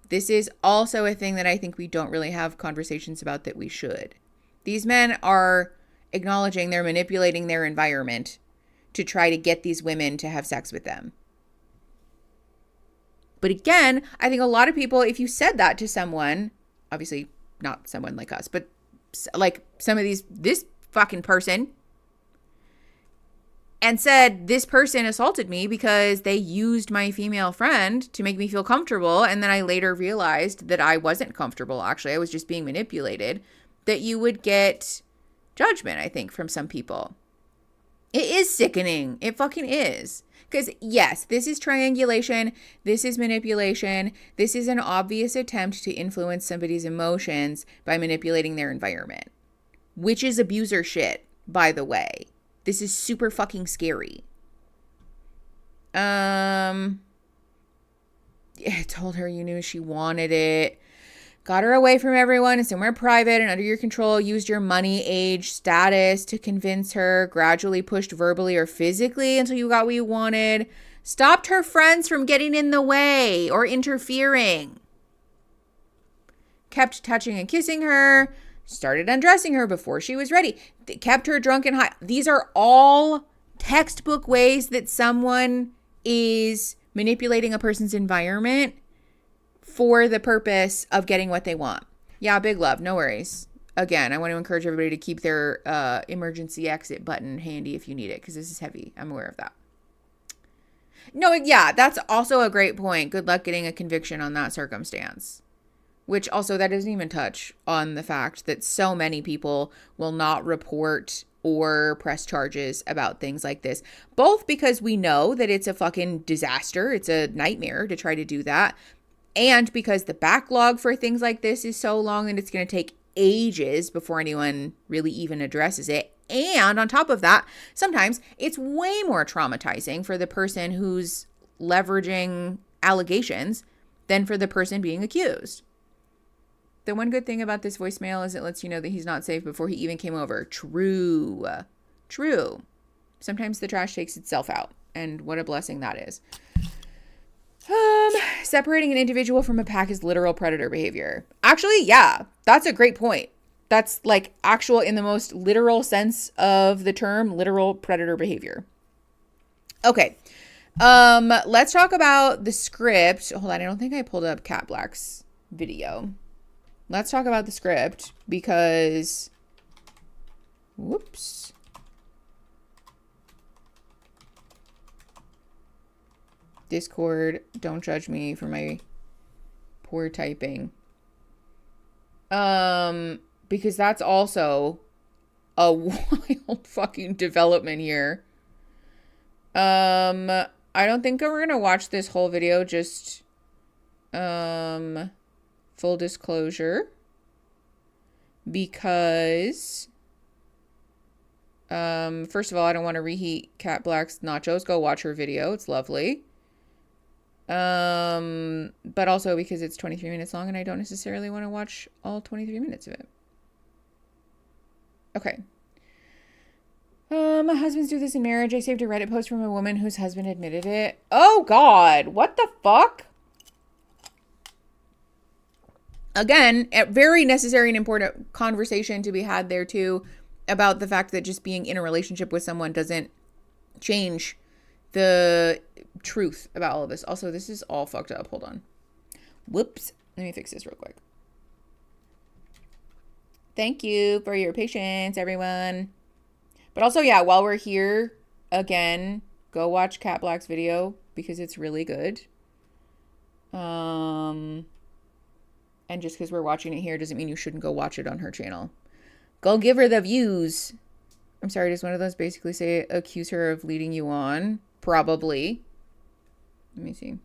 This is also a thing that I think we don't really have conversations about that we should. These men are acknowledging they're manipulating their environment to try to get these women to have sex with them. But again, I think a lot of people, if you said that to someone, obviously not someone like us, but like some of this fucking person, and said, this person assaulted me because they used my female friend to make me feel comfortable. And then I later realized that I wasn't comfortable. Actually, I was just being manipulated. That you would get judgment, I think, from some people. It is sickening. It fucking is. Because yes, this is triangulation. This is manipulation. This is an obvious attempt to influence somebody's emotions by manipulating their environment. Which is abuser shit, by the way. This is super fucking scary. Yeah, told her you knew she wanted it. Got her away from everyone and somewhere private and under your control. Used your money, age, status to convince her. Gradually pushed verbally or physically until you got what you wanted. Stopped her friends from getting in the way or interfering. kept touching and kissing her, started undressing her before she was ready, kept her drunk and high. These are all textbook ways that someone is manipulating a person's environment for the purpose of getting what they want. Yeah, big love. No worries. Again, I want to encourage everybody to keep their emergency exit button handy if you need it, because this is heavy. I'm aware of that. No, yeah, that's also a great point. Good luck getting a conviction on that circumstance. Which also, that doesn't even touch on the fact that so many people will not report or press charges about things like this. Both because we know that it's a fucking disaster. It's a nightmare to try to do that. And because the backlog for things like this is so long and it's going to take ages before anyone really even addresses it. And on top of that, sometimes it's way more traumatizing for the person who's leveraging allegations than for the person being accused. The one good thing about this voicemail is it lets you know that he's not safe before he even came over. True. True. Sometimes the trash takes itself out, and what a blessing that is. Separating an individual from a pack is literal predator behavior. Actually, yeah, that's a great point. That's like actual, in the most literal sense of the term, literal predator behavior. Okay. Let's talk about the script. Hold on, I don't think I pulled up Cat Black's video. Let's talk about the script because, whoops. Discord, don't judge me for my poor typing. Because that's also a wild fucking development here. I don't think we're gonna watch this whole video, just full disclosure, because first of all, I don't want to reheat Cat Black's nachos. Go watch her video, it's lovely. But also because it's 23 minutes long and I don't necessarily want to watch all 23 minutes of it. Okay. Husbands do this in marriage. I saved a Reddit post from a woman whose husband admitted it. Oh God, what the fuck? Again, a very necessary and important conversation to be had there too, about the fact that just being in a relationship with someone doesn't change the truth about all of this. Also, this is all fucked up. Hold on. Whoops. Let me fix this real quick. Thank you for your patience, everyone. But also, yeah, while we're here, again, go watch Cat Black's video because it's really good. And just because we're watching it here doesn't mean you shouldn't go watch it on her channel. Go give her the views. I'm sorry, does one of those basically say accuse her of leading you on? Probably. Let me see.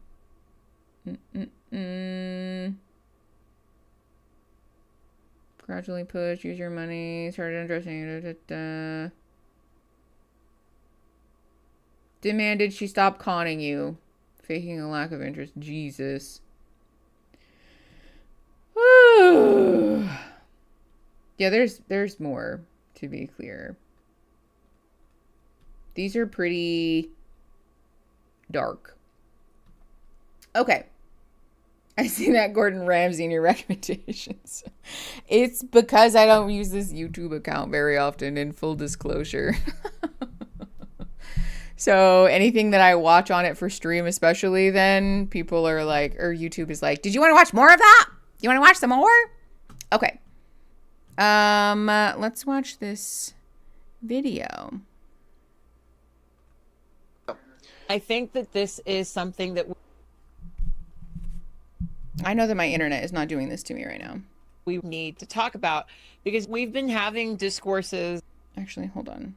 Gradually push, use your money, started undressing. Demanded she stop conning you. Faking a lack of interest. Jesus. Yeah, there's more, to be clear. These are pretty dark. Okay. I see that Gordon Ramsay in your recommendations. It's because I don't use this YouTube account very often, in full disclosure. So anything that I watch on it for stream, especially, then people are like, or YouTube is like, did you want to watch more of that? You want to watch some more? Okay. Let's watch this video. I think that this is something that I know that my internet is not doing this to me right now. we need to talk about, because we've been having discourses. Actually, hold on.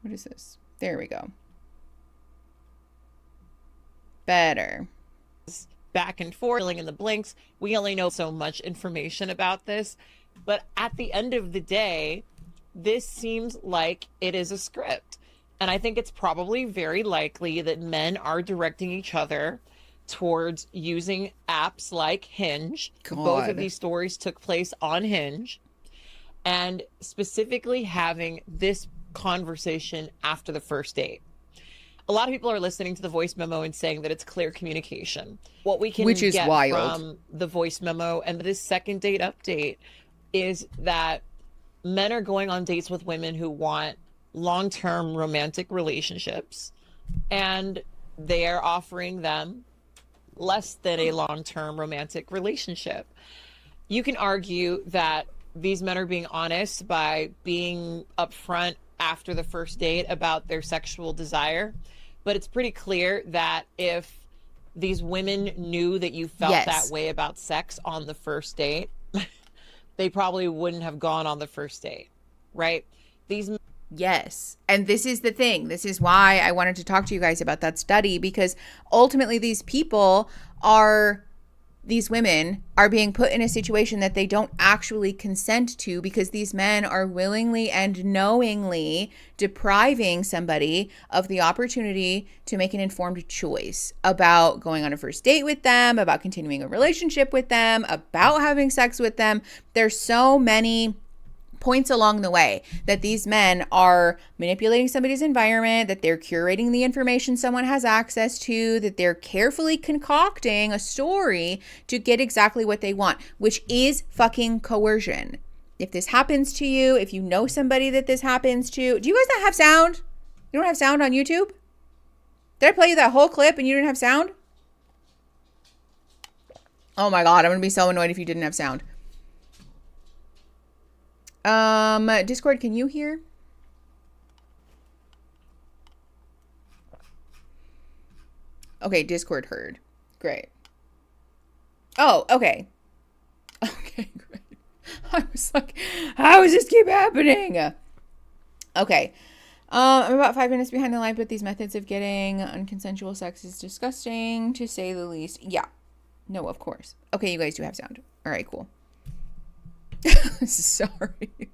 What is this? There we go. Better. Back and forth, filling in the blanks. We only know so much information about this, but at the end of the day, this seems like it is a script. And I think it's probably very likely that men are directing each other towards using apps like Hinge. God. Both of these stories took place on Hinge, and specifically having this conversation after the first date. A lot of people are listening to the voice memo and saying that it's clear communication. What we can Which is get wild. from the voice memo and this second date update is that men are going on dates with women who want long-term romantic relationships, and they are offering them less than a long-term romantic relationship. You can argue that these men are being honest by being upfront after the first date about their sexual desire, but it's pretty clear that if these women knew that you felt that way about sex on the first date, they probably wouldn't have gone on the first date, right? Yes. And this is the thing. This is why I wanted to talk to you guys about that study, because ultimately these women are being put in a situation that they don't actually consent to, because these men are willingly and knowingly depriving somebody of the opportunity to make an informed choice about going on a first date with them, about continuing a relationship with them, about having sex with them. There's so many points along the way that these men are manipulating somebody's environment, that they're curating the information someone has access to, that they're carefully concocting a story to get exactly what they want, which is fucking coercion. If this happens to you, if you know somebody that this happens to, do you guys not have sound? You don't have sound on YouTube? Did I play you that whole clip and you didn't have sound? Oh my God, I'm gonna be so annoyed if you didn't have sound. Discord, can you hear? Okay, Discord heard. Great. Oh, okay. Okay, great. I was like, how does this keep happening? Okay. I'm about 5 minutes behind the line, but these methods of getting unconsensual sex is disgusting, to say the least. Yeah. No, of course. Okay, you guys do have sound. All right, cool. Sorry.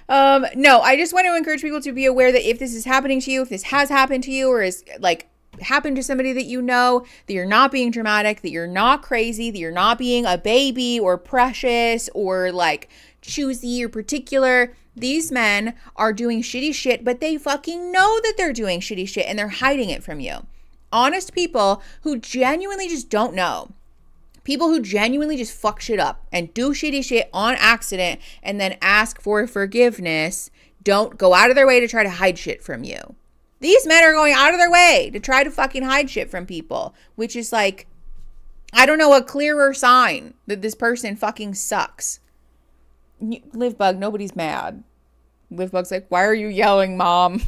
No, I just want to encourage people to be aware that if this is happening to you, if this has happened to you, or is like happened to somebody that you know, that you're not being dramatic, that you're not crazy, that you're not being a baby or precious or like choosy or particular. These men are doing shitty shit, but they fucking know that they're doing shitty shit and they're hiding it from you. Honest people who genuinely just don't know. People who genuinely just fuck shit up and do shitty shit on accident and then ask for forgiveness don't go out of their way to try to hide shit from you. These men are going out of their way to try to fucking hide shit from people, which is like, I don't know a clearer sign that this person fucking sucks. Livebug, nobody's mad. Livebug's like, why are you yelling, Mom?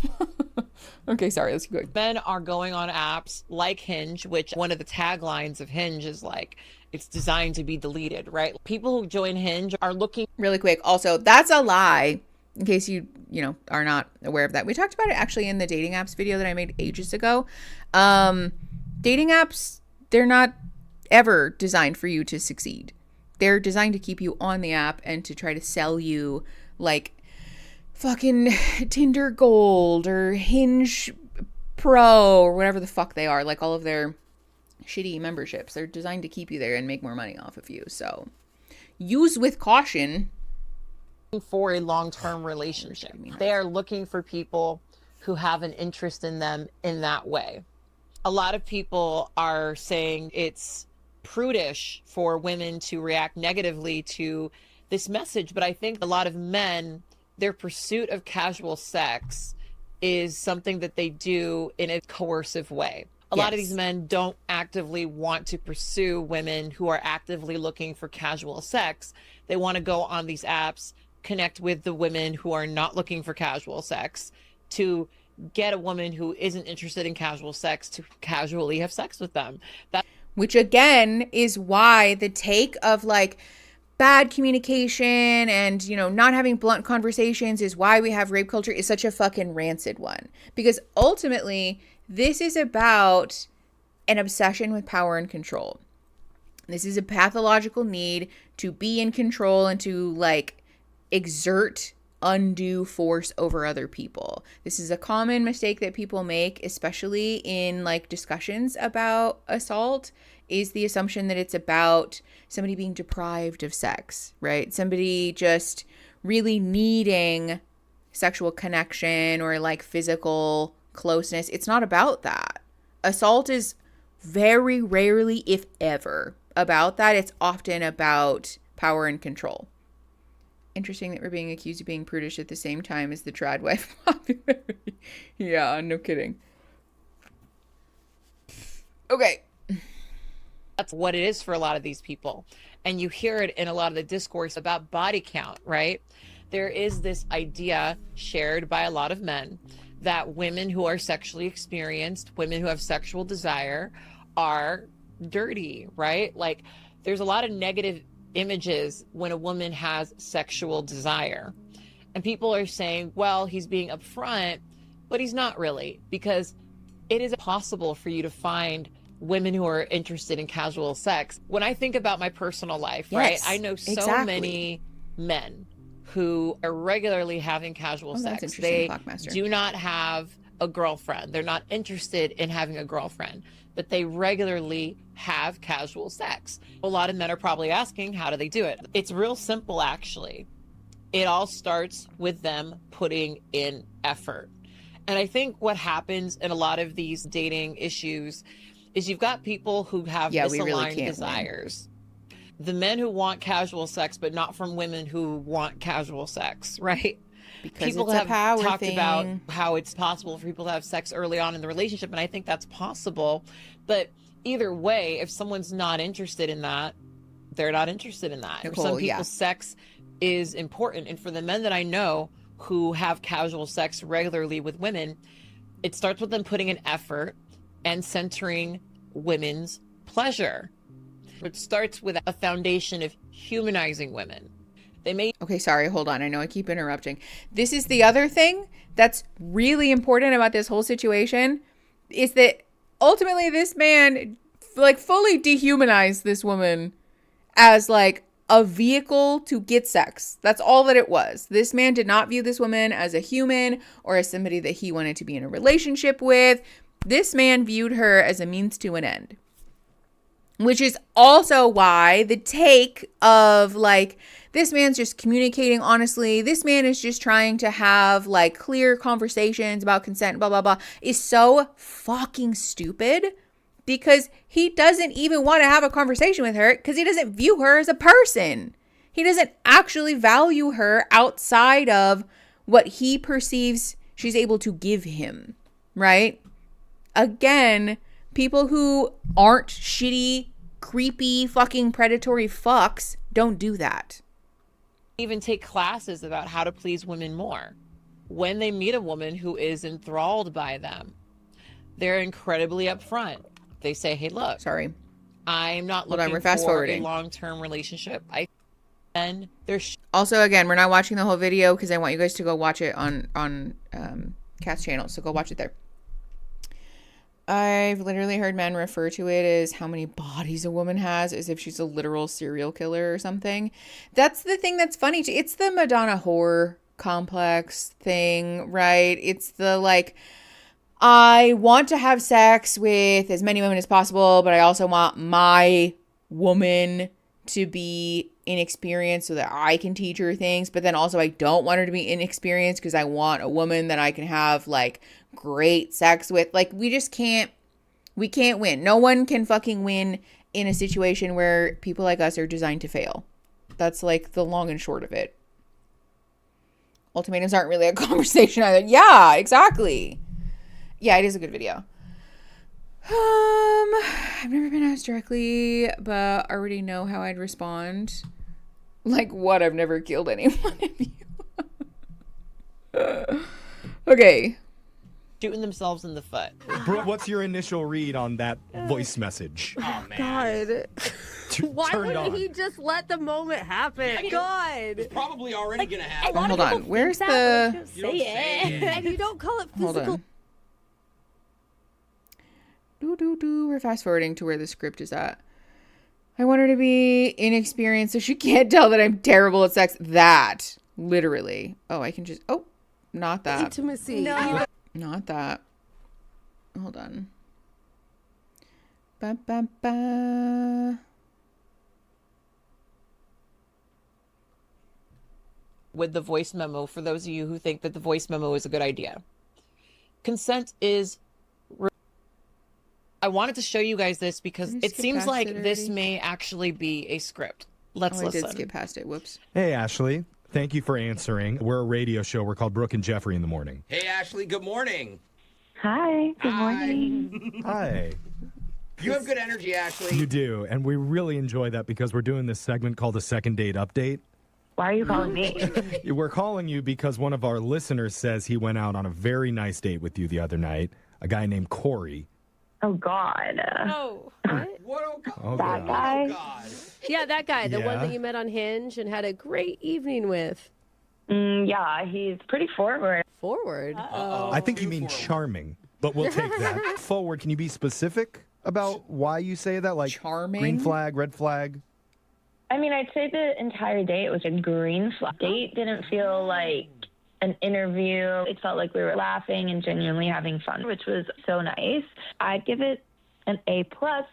Okay, sorry, let's keep going. Men are going on apps like Hinge, which one of the taglines of Hinge is like, it's designed to be deleted, right? People who join Hinge are looking... Really quick, also, that's a lie, in case you are not aware of that. We talked about it actually in the dating apps video that I made ages ago. Dating apps, they're not ever designed for you to succeed. They're designed to keep you on the app and to try to sell you like fucking Tinder Gold or Hinge Pro or whatever the fuck they are, like all of their shitty memberships. They're designed to keep you there and make more money off of you. So use with caution. For a long-term relationship. They are looking for people who have an interest in them in that way. A lot of people are saying it's prudish for women to react negatively to this message, but I think a lot of men, their pursuit of casual sex is something that they do in a coercive way. A lot of these men don't actively want to pursue women who are actively looking for casual sex. They want to go on these apps, connect with the women who are not looking for casual sex, to get a woman who isn't interested in casual sex to casually have sex with them. Which again is why the take of like bad communication and, not having blunt conversations is why we have rape culture is such a fucking rancid one. Because ultimately, this is about an obsession with power and control. This is a pathological need to be in control and to like exert undue force over other people. This is a common mistake that people make, especially in like discussions about assault, is the assumption that it's about somebody being deprived of sex, right? Somebody just really needing sexual connection or like physical closeness. It's not about that. Assault is very rarely, if ever, about that. It's often about power and control. Interesting that we're being accused of being prudish at the same time as the trad wife popularity. Yeah, no kidding. Okay. That's what it is for a lot of these people. And you hear it in a lot of the discourse about body count, right? There is this idea shared by a lot of men that women who are sexually experienced, women who have sexual desire, are dirty, right? Like, there's a lot of negative images when a woman has sexual desire. And people are saying, well, he's being upfront, but he's not really, because it is possible for you to find women who are interested in casual sex. When I think about my personal life, Yes, right? I know so exactly. many men who are regularly having casual that's sex. interesting, They Clockmaster. do not have a girlfriend. They're not interested in having a girlfriend, but they regularly have casual sex. A lot of men are probably asking, how do they do it? It's real simple, actually. It all starts with them putting in effort. And I think what happens in a lot of these dating issues is you've got people who have misaligned desires. The men who want casual sex, but not from women who want casual sex, right? Because People it's a have power talked thing. about how it's possible for people to have sex early on in the relationship, and I think that's possible. But either way, if someone's not interested in that, they're not interested in that. For some people, sex is important. And for the men that I know who have casual sex regularly with women, it starts with them putting an effort and centering women's pleasure. It starts with a foundation of humanizing women. They may... Okay, sorry, hold on. I know I keep interrupting. This is the other thing that's really important about this whole situation, is that ultimately this man like fully dehumanized this woman as like a vehicle to get sex. That's all that it was. This man did not view this woman as a human or as somebody that he wanted to be in a relationship with. This man viewed her as a means to an end. Which is also why the take of like, this man's just communicating honestly, this man is just trying to have like clear conversations about consent, blah, blah, blah, is so fucking stupid, because he doesn't even want to have a conversation with her because he doesn't view her as a person. He doesn't actually value her outside of what he perceives she's able to give him, right? Again, people who aren't shitty, creepy, fucking predatory fucks don't do that. Even take classes about how to please women more. When they meet a woman who is enthralled by them, they're incredibly upfront. They say, hey, look, sorry, I'm not looking for a long-term relationship. And there's also, again, we're not watching the whole video because I want you guys to go watch it on Kat's channel. So go watch it there. I've literally heard men refer to it as how many bodies a woman has, as if she's a literal serial killer or something. That's the thing that's funny. It's the Madonna whore complex thing, right? It's the like, I want to have sex with as many women as possible, but I also want my woman to be inexperienced so that I can teach her things. But then also I don't want her to be inexperienced because I want a woman that I can have like great sex with. Like, we can't win. No one can fucking win in a situation where people like us are designed to fail. That's like the long and short of it. Ultimatums aren't really a conversation either. Yeah, exactly. Yeah, it is a good video. I've never been asked directly, but I already know how I'd respond. Like, what? I've never killed anyone of you. Okay. shooting themselves in the foot. Bro, what's your initial read on that voice message? Oh, man. God. Why wouldn't he just let the moment happen? I mean, God. It's probably already going to happen. Hold on. Where's the... You don't say it. And you don't call it physical. Hold on. We're fast forwarding to where the script is at. I want her to be inexperienced so she can't tell that I'm terrible at sex. That. Literally. Oh, I can just... Oh, not that. Intimacy. No. Not that. Hold on. Ba, ba, ba. With the voice memo, for those of you who think that the voice memo is a good idea. consent is. I wanted to show you guys this because it seems like this may actually be a script. Let's listen. I did skip past it. Whoops. Hey, Ashley. Thank you for answering. We're a radio show. We're called Brooke and Jeffrey in the morning. Hey, Ashley. Good morning. Hi. Good morning. Hi. You have good energy, Ashley. You do. And we really enjoy that because we're doing this segment called a second date update. Why are you calling me? We're calling you because one of our listeners says he went out on a very nice date with you the other night, a guy named Corey. Oh, God. Oh, what? What? Oh, That God. guy? Oh, God. Yeah, that guy, the one Yeah? that you met on Hinge and had a great evening with. Yeah, he's pretty forward. Forward. Uh-oh. I think you Too mean forward. charming, but we'll take that. Forward, can you be specific about why you say that? Like Charming? green flag, red flag? I mean, I'd say the entire date was a green flag. Date didn't feel like an interview. It felt like we were laughing and genuinely having fun, which was so nice. I'd give it an A+.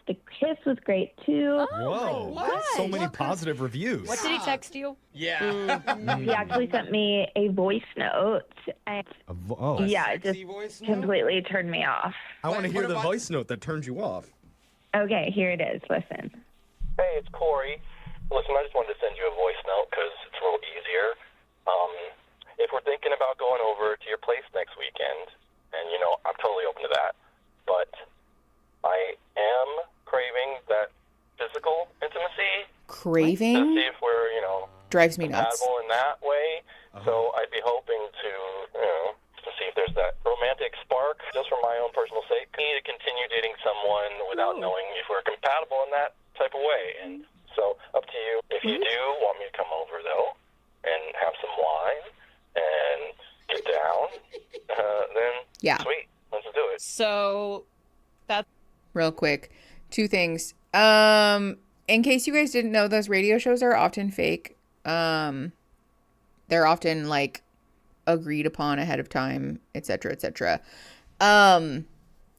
The kiss was great, too. Whoa. what? So many positive reviews. What did he text you? Yeah. He actually sent me a voice note. And Oh, yeah, it just Sexy voice note? completely turned me off. I want to What hear the about- voice note that turns you off. Okay, here it is. Listen. Hey, it's Corey. Listen, I just wanted to send you a voice note because it's a little easier. If we're thinking about going over to your place next weekend, and, you know, I'm totally open to that, but I am craving that physical intimacy to Craving see if we're, you know, drives me nuts. compatible in that way. So I'd be hoping to, you know, to see if there's that romantic spark, just for my own personal sake. I need to continue dating someone without knowing if we're compatible in that type of way. And so up to you. If you do want me to come over, though, and have some wine and get down, then Yeah. sweet. Let's do it. So that's Real quick, two things. In case you guys didn't know, those radio shows are often fake. They're often like agreed upon ahead of time, etc., etc.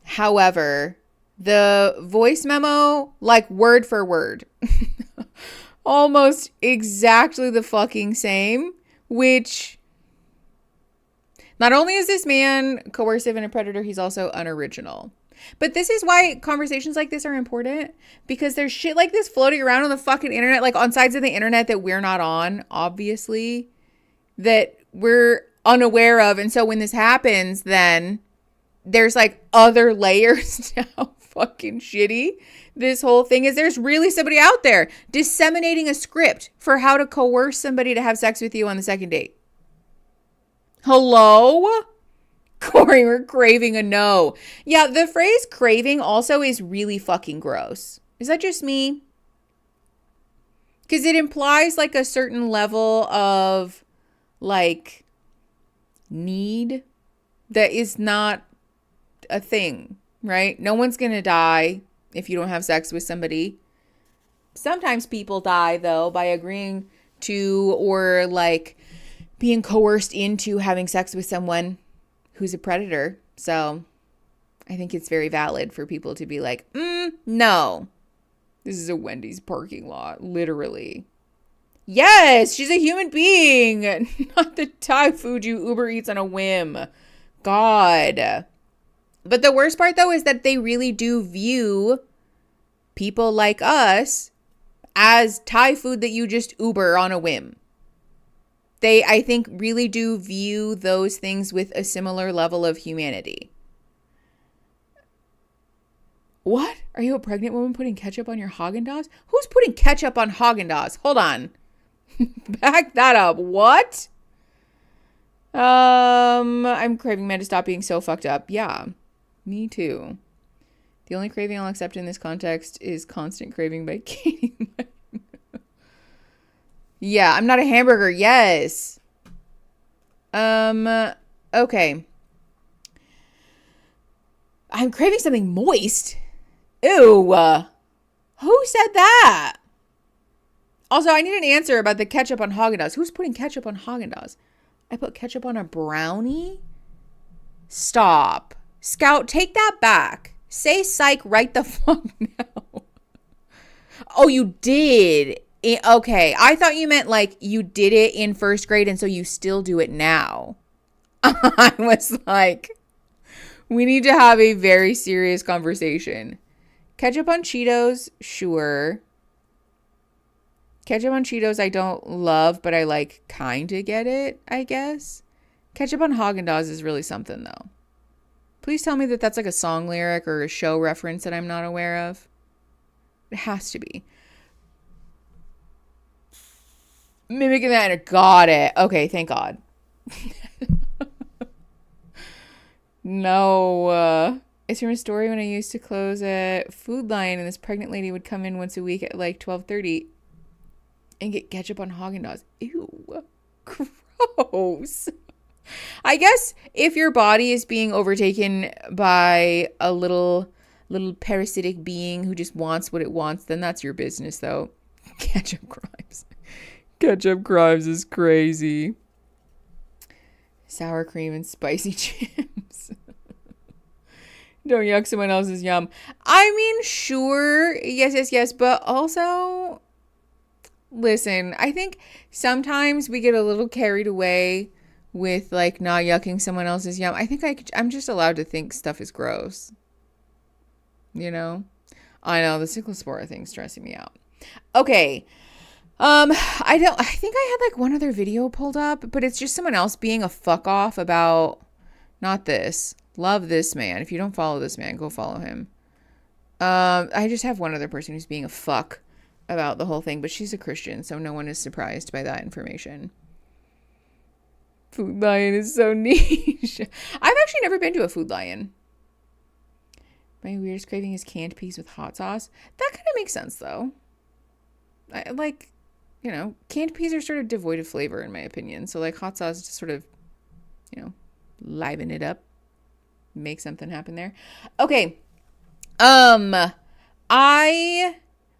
However, the voice memo, like word for word, almost exactly the fucking same, which not only is this man coercive and a predator, he's also unoriginal. But this is why conversations like this are important, because there's shit like this floating around on the fucking internet, like on sides of the internet that we're not on, obviously, that we're unaware of. And so when this happens, then there's like other layers to how fucking shitty this whole thing is. There's really somebody out there disseminating a script for how to coerce somebody to have sex with you on the second date. Hello? Corey, we're craving a no. Yeah, the phrase craving also is really fucking gross. Is that just me? Because it implies like a certain level of like need that is not a thing, right? No one's going to die if you don't have sex with somebody. Sometimes people die though by agreeing to or like being coerced into having sex with someone who's a predator. So I think it's very valid for people to be like, no, this is a Wendy's parking lot, literally. Yes, she's a human being, not the Thai food you Uber Eats on a whim. God. But the worst part though is that they really do view people like us as Thai food that you just Uber on a whim. They, I think, really do view those things with a similar level of humanity. What? Are you a pregnant woman putting ketchup on your Haagen-Dazs? Who's putting ketchup on Haagen-Dazs? Hold on. Back that up. What? I'm craving men to stop being so fucked up. Yeah, me too. The only craving I'll accept in this context is constant craving by Katie. Yeah, I'm not a hamburger. Yes. Okay. I'm craving something moist. Ew. Who said that? Also, I need an answer about the ketchup on Haagen-Dazs. Who's putting ketchup on Haagen-Dazs? I put ketchup on a brownie? Stop. Scout, take that back. Say psych right the fuck now. Oh, you did. Okay, I thought you meant like you did it in first grade and so you still do it now. I was like, We need to have a very serious conversation. Ketchup on Cheetos, sure. Ketchup on Cheetos I don't love, but I like kind of get it, I guess. Ketchup on Haagen-Dazs is really something, though. Please tell me that that's like a song lyric or a show reference that I'm not aware of. It has to be. Mimicking that. Got it. Okay, thank God. No. It's from a story when I used to close a Food Lion, and this pregnant lady would come in once a week at like 12:30 and get ketchup on Haagen-Dazs. Ew. Gross. I guess if your body is being overtaken by a little parasitic being who just wants what it wants, then that's your business, though. Ketchup crimes. Ketchup crimes is crazy. Sour cream and spicy chips. Don't yuck someone else's yum. I mean, sure. Yes. But also, listen, I think sometimes we get a little carried away with like not yucking someone else's yum. I think I'm just allowed to think stuff is gross. You know? I know the cyclospora thing's stressing me out. Okay. I think I had like one other video pulled up, but it's just someone else being a fuck off about not this. Love this man. If you don't follow this man, go follow him. I just have one other person who's being a fuck about the whole thing, but she's a Christian, so no one is surprised by that information. Food Lion is so niche. I've actually never been to a Food Lion. My weirdest craving is canned peas with hot sauce. That kind of makes sense, though. I like, you know, canned peas are sort of devoid of flavor, in my opinion. So, like, hot sauce just sort of, you know, liven it up. Make something happen there. Okay. I,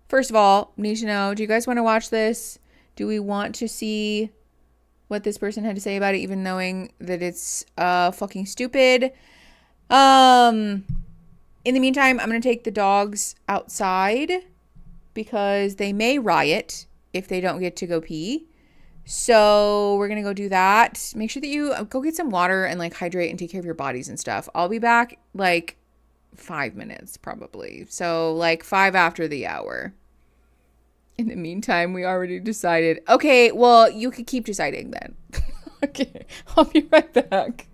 first of all, need to know, do you guys want to watch this? Do we want to see what this person had to say about it, even knowing that it's fucking stupid? In the meantime, I'm going to take the dogs outside because they may riot if they don't get to go pee. So we're going to go do that. Make sure that you go get some water and like hydrate and take care of your bodies and stuff. I'll be back like 5 minutes probably. So like 5 after the hour. In the meantime, we already decided. Okay, well, you could keep deciding then. Okay, I'll be right back.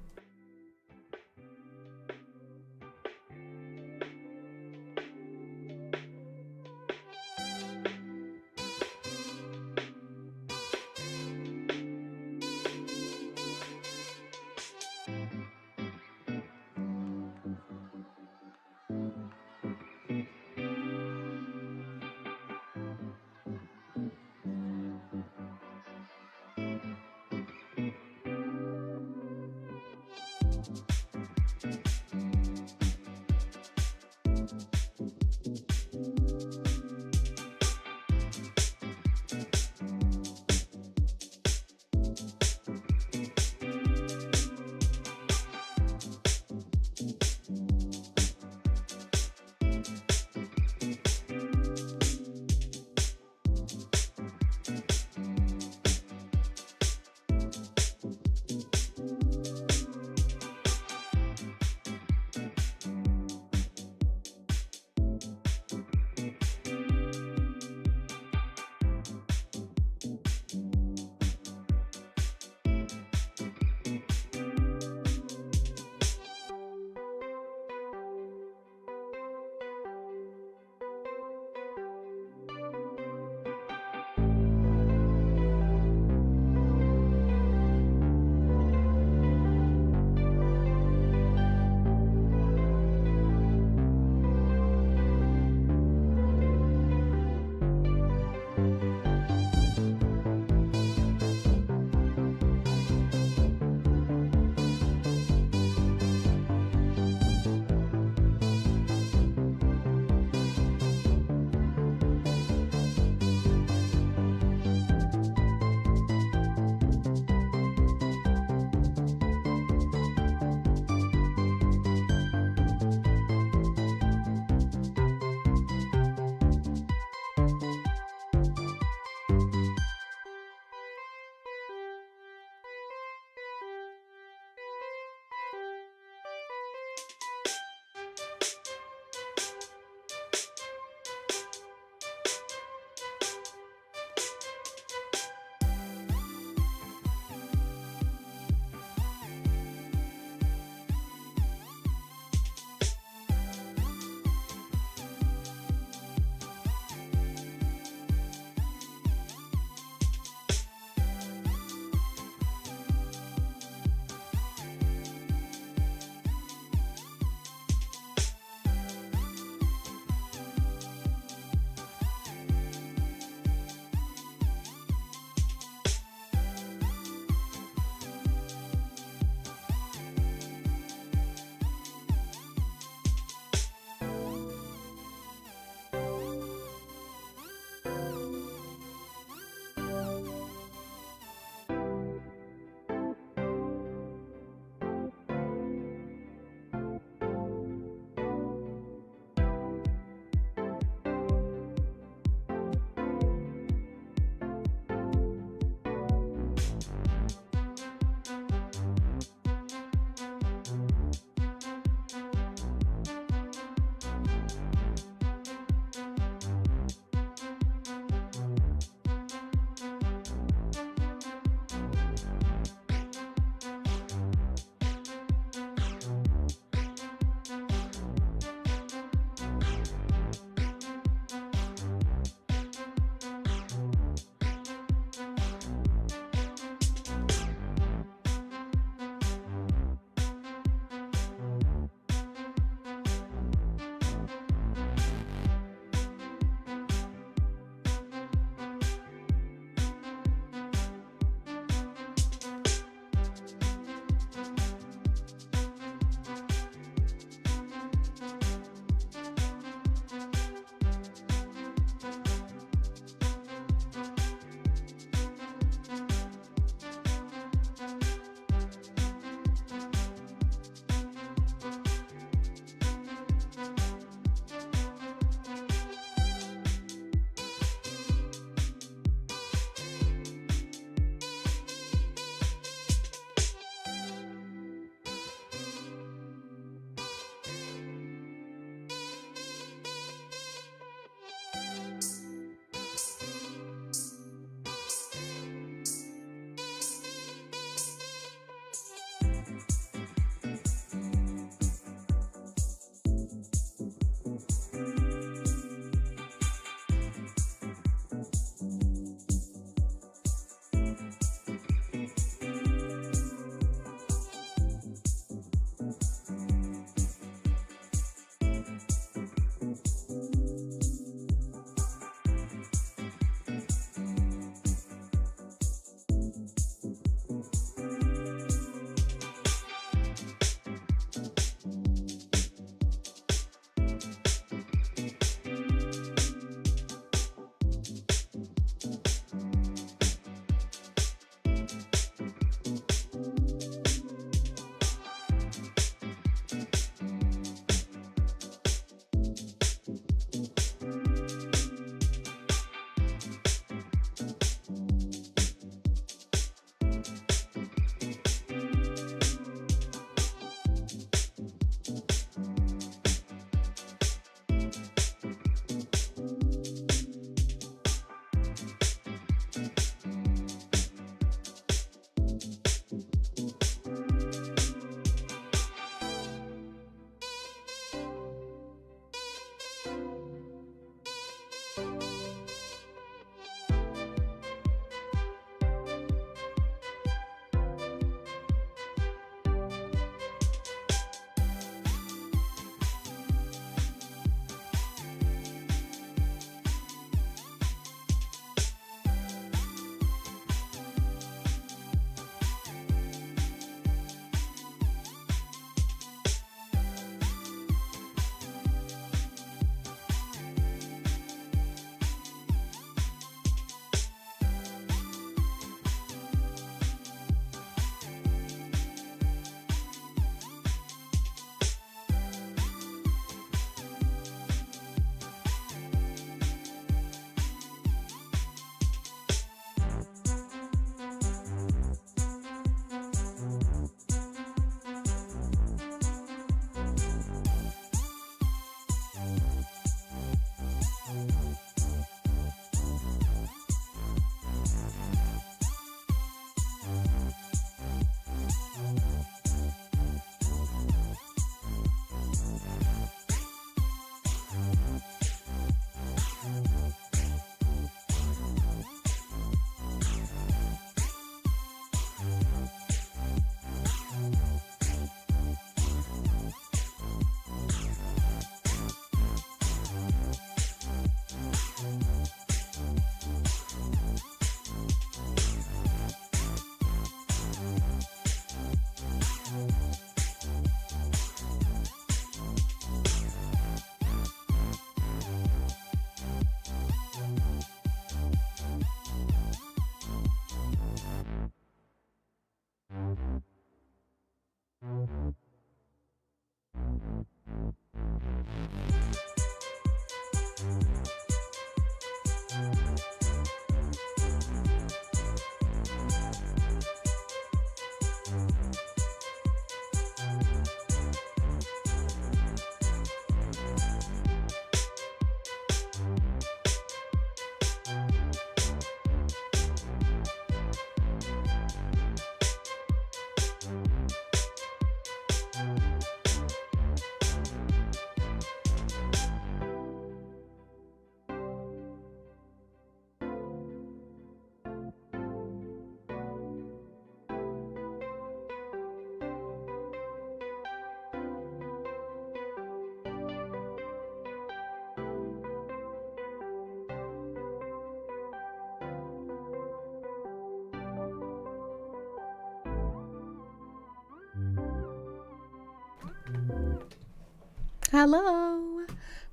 Hello.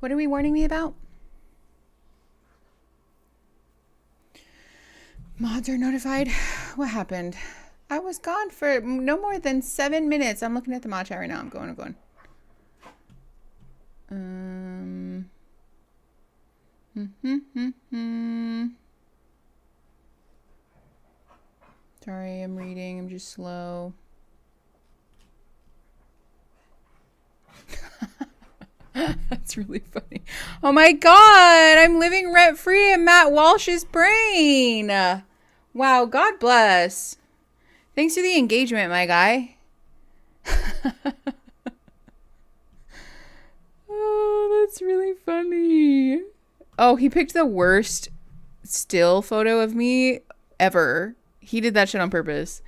What are we warning me about? Mods are notified. What happened? I was gone for no more than 7 minutes. I'm looking at the mod chat right now. I'm going. Sorry, I'm reading. I'm just slow. That's really funny. Oh my god, I'm living rent free in Matt Walsh's brain. Wow, God bless. Thanks for the engagement, my guy. Oh, that's really funny. Oh, he picked the worst still photo of me ever. He did that shit on purpose.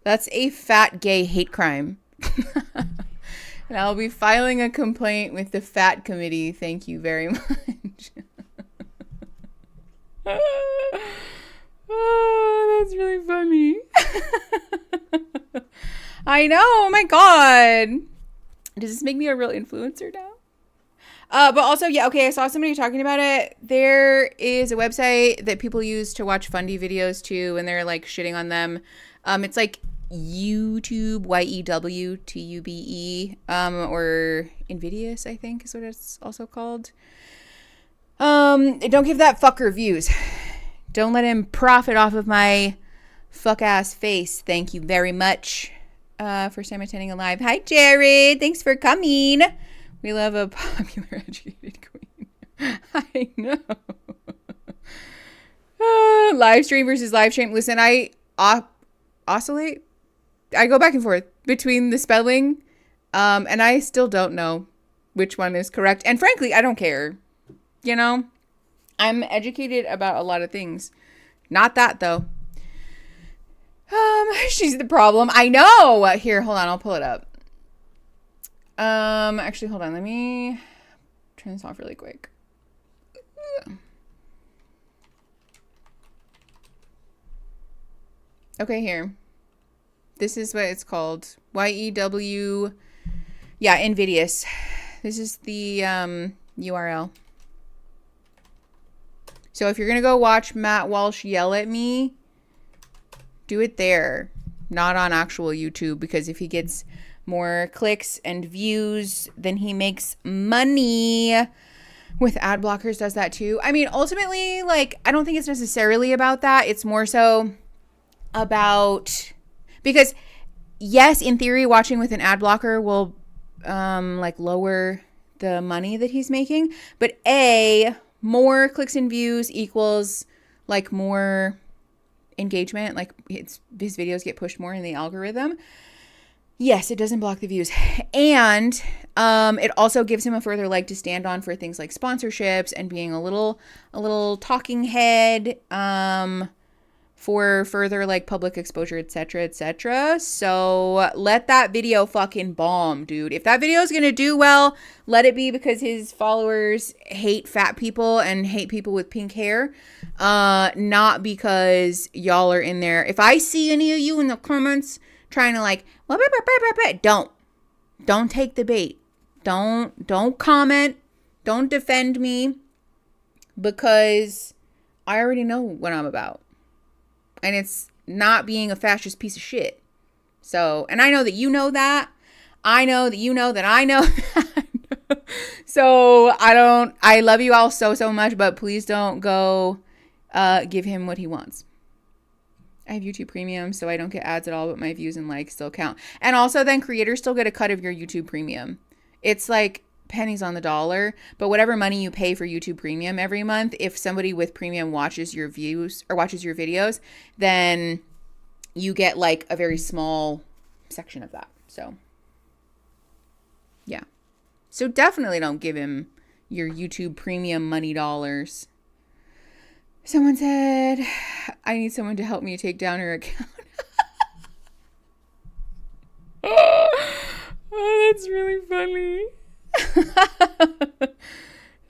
That's a fat gay hate crime. And I'll be filing a complaint with the fat committee. Thank you very much. Oh, that's really funny. I know. Oh my god. Does this make me a real influencer now? But also, yeah, okay, I saw somebody talking about it. There is a website that people use to watch fundy videos too, and they're like shitting on them. It's like YouTube, YEWTUBE, or Invidious, I think is what it's also called. Don't give that fucker views. Don't let him profit off of my fuck ass face. Thank you very much. First time attending a live. Hi, Jared. Thanks for coming. We love a popular, educated queen. I know. Live stream versus live stream. Listen, I oscillate. I go back and forth between the spelling, and I still don't know which one is correct. And frankly, I don't care. You know, I'm educated about a lot of things. Not that, though. She's the problem. I know. Here, hold on. I'll pull it up. Actually, hold on. Let me turn this off really quick. Okay, here. This is what it's called. YEW. Yeah, Invidious. This is the URL. So if you're going to go watch Matt Walsh yell at me, do it there. Not on actual YouTube, because if he gets more clicks and views, then he makes money. With ad blockers does that too. I mean, ultimately, like, I don't think it's necessarily about that. It's more so about, because yes, in theory, watching with an ad blocker will like lower the money that he's making, but more clicks and views equals like more engagement, like his videos get pushed more in the algorithm. Yes, it doesn't block the views. And it also gives him a further leg to stand on for things like sponsorships and being a little talking head for further like public exposure, etc., etc. So let that video fucking bomb, dude. If that video is going to do well, let it be because his followers hate fat people and hate people with pink hair. Not because y'all are in there. If I see any of you in the comments trying to like, don't take the bait. Don't comment. Don't defend me, because I already know what I'm about. And it's not being a fascist piece of shit. So, and I know that you know that. I know that you know that I know that. So I love you all so much, but please don't go give him what he wants. I have YouTube Premium, so I don't get ads at all, but my views and likes still count. And also then creators still get a cut of your YouTube Premium. It's like pennies on the dollar, but whatever money you pay for YouTube Premium every month, if somebody with Premium watches your views or watches your videos, then you get like a very small section of that. So yeah. So definitely don't give him your YouTube Premium money dollars. Someone said, I need someone to help me take down her account. Oh, that's really funny.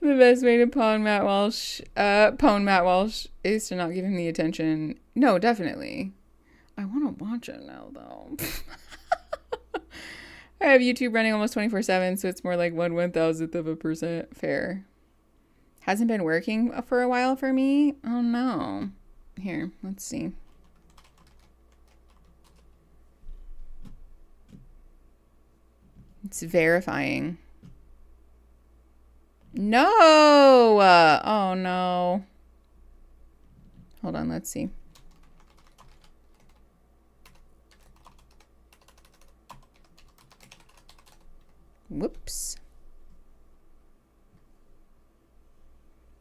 The best way to pwn Matt Walsh is to not give him the attention. No, definitely. I want to watch it now, though. I have YouTube running almost 24/7, so it's more like 1/1000th of a percent. Fair. Hasn't been working for a while for me. Oh no. Here, let's see. It's verifying. No! Oh no. Hold on, let's see. Whoops.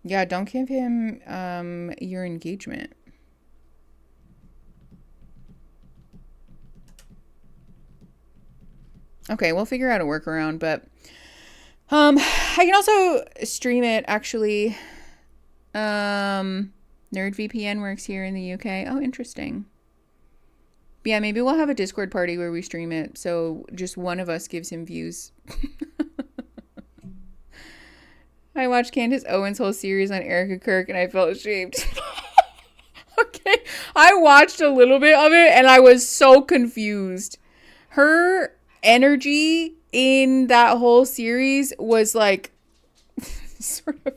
Yeah, don't give him your engagement. Okay, we'll figure out a workaround, but I can also stream it actually. NerdVPN works here in the UK. Oh, interesting. Yeah, maybe we'll have a Discord party where we stream it, so just one of us gives him views. I watched Candace Owens' whole series on Erica Kirk and I felt ashamed. Okay, I watched a little bit of it and I was so confused. Her energy in that whole series was like sort of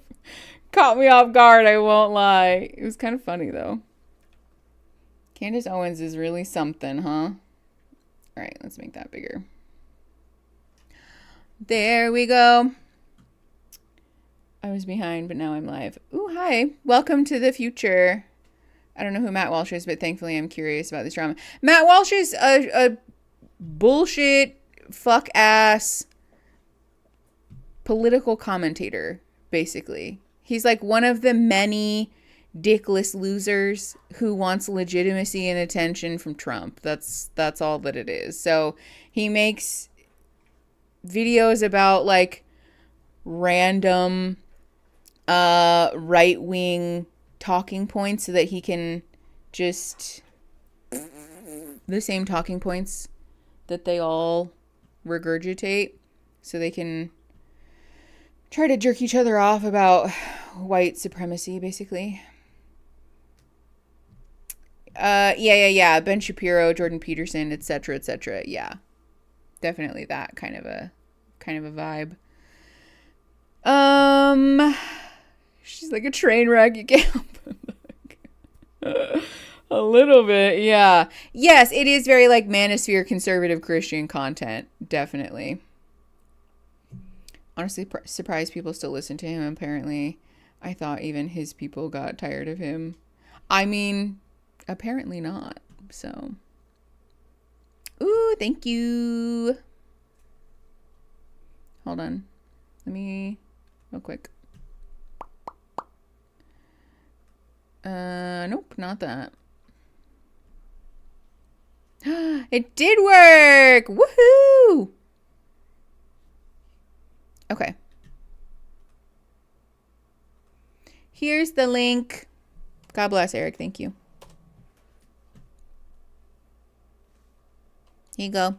caught me off guard, I won't lie. It was kind of funny though. Candace Owens is really something, huh? All right, let's make that bigger. There we go. I was behind, but now I'm live. Ooh, hi. Welcome to the future. I don't know who Matt Walsh is, but thankfully I'm curious about this drama. Matt Walsh is a bullshit, fuck-ass political commentator, basically. He's like one of the many dickless losers who wants legitimacy and attention from Trump. That's all that it is. So he makes videos about like random right-wing talking points so that he can just the same talking points that they all regurgitate so they can try to jerk each other off about white supremacy, basically. Yeah. Ben Shapiro, Jordan Peterson, etc., etc. Yeah, definitely that kind of a vibe. She's like a train wreck. You can't help but look. A little bit, yeah. Yes, it is very like manosphere conservative Christian content, definitely. Honestly, surprised people still listen to him. Apparently, I thought even his people got tired of him. I mean, apparently not. So, ooh, thank you. Hold on, let me real quick. Nope, not that. It did work! Woohoo! Okay. Here's the link. God bless, Eric. Thank you. Here you go.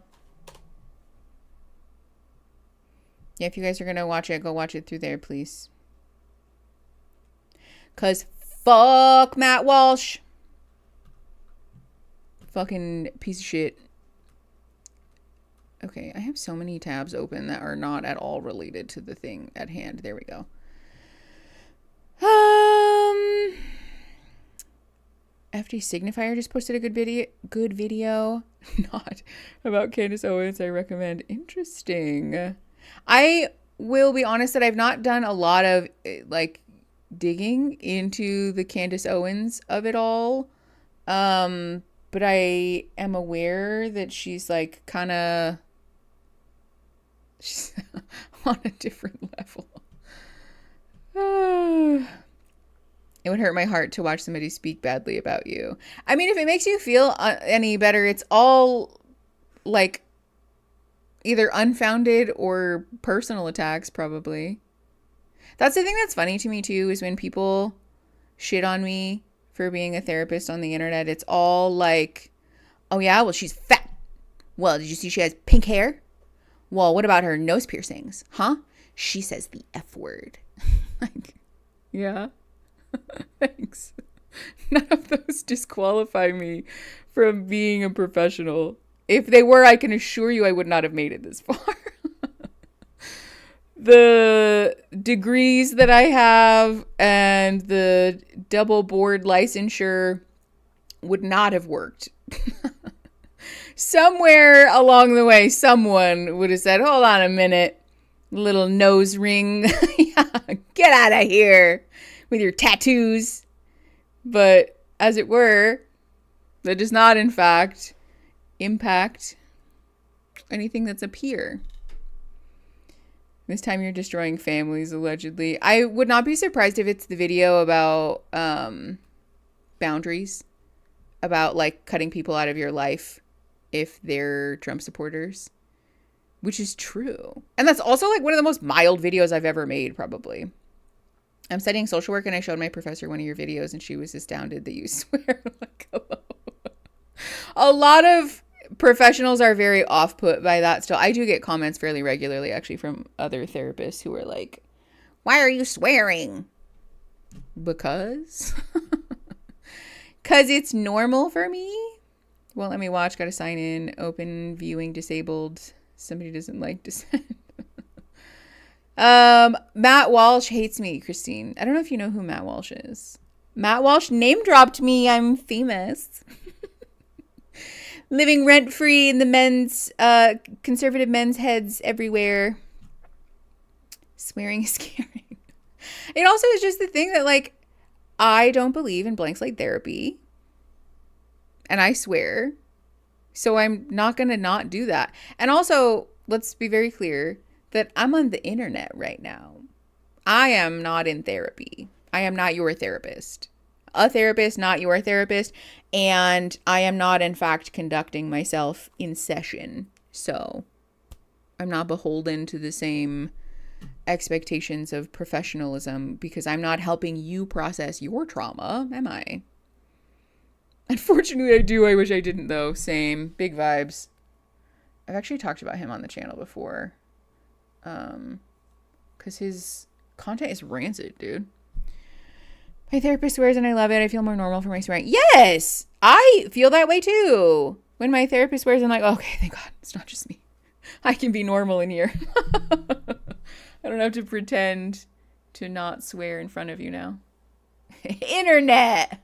Yeah, if you guys are going to watch it, go watch it through there, please. Because fuck Matt Walsh. Fucking piece of shit. Okay, I have so many tabs open that are not at all related to the thing at hand. There we go. FD Signifier just posted a good video. Not about Candace Owens, I recommend. Interesting. I will be honest that I've not done a lot of like digging into the Candace Owens of it all. But I am aware that she's like kind of she's on a different level. It would hurt my heart to watch somebody speak badly about you. I mean, if it makes you feel any better, it's all like either unfounded or personal attacks, probably. That's the thing that's funny to me too, is when people shit on me for being a therapist on the internet. It's all like, oh yeah, well, she's fat. Well, did you see she has pink hair? Well, what about her nose piercings? Huh? She says the F word. Like, yeah. Thanks. None of those disqualify me from being a professional. If they were, I can assure you I would not have made it this far. The degrees that I have and the double board licensure would not have worked. Somewhere along the way, someone would have said, hold on a minute, little nose ring. Yeah, get out of here with your tattoos. But as it were, that does not, in fact, impact anything that's up here. This time you're destroying families, allegedly. I would not be surprised if it's the video about boundaries, about like cutting people out of your life if they're Trump supporters, which is true. And that's also like one of the most mild videos I've ever made, probably. I'm studying social work and I showed my professor one of your videos and she was astounded that you swear. Like, a lot of professionals are very off-put by that still. I do get comments fairly regularly, actually, from other therapists who are like, why are you swearing? Because? Because it's normal for me. Well, let me watch. Got to sign in. Open, viewing, disabled. Somebody doesn't like dissent. Matt Walsh hates me, Christine. I don't know if you know who Matt Walsh is. Matt Walsh name dropped me. I'm famous. Living rent-free in the men's, conservative men's heads everywhere. Swearing is scary. It also is just the thing that, like, I don't believe in blank slate therapy. And I swear. So I'm not going to not do that. And also, let's be very clear that I'm on the internet right now. I am not in therapy. I am not your therapist. A therapist, not your therapist, and I am not, in fact, conducting myself in session. So I'm not beholden to the same expectations of professionalism because I'm not helping you process your trauma, am I? Unfortunately, I do. I wish I didn't, though. Same. Big vibes. I've actually talked about him on the channel before. Because his content is rancid, dude. My therapist swears and I love it. I feel more normal for my swearing. Yes! I feel that way too. When my therapist swears, I'm like, okay, thank God. It's not just me. I can be normal in here. I don't have to pretend to not swear in front of you now. Internet!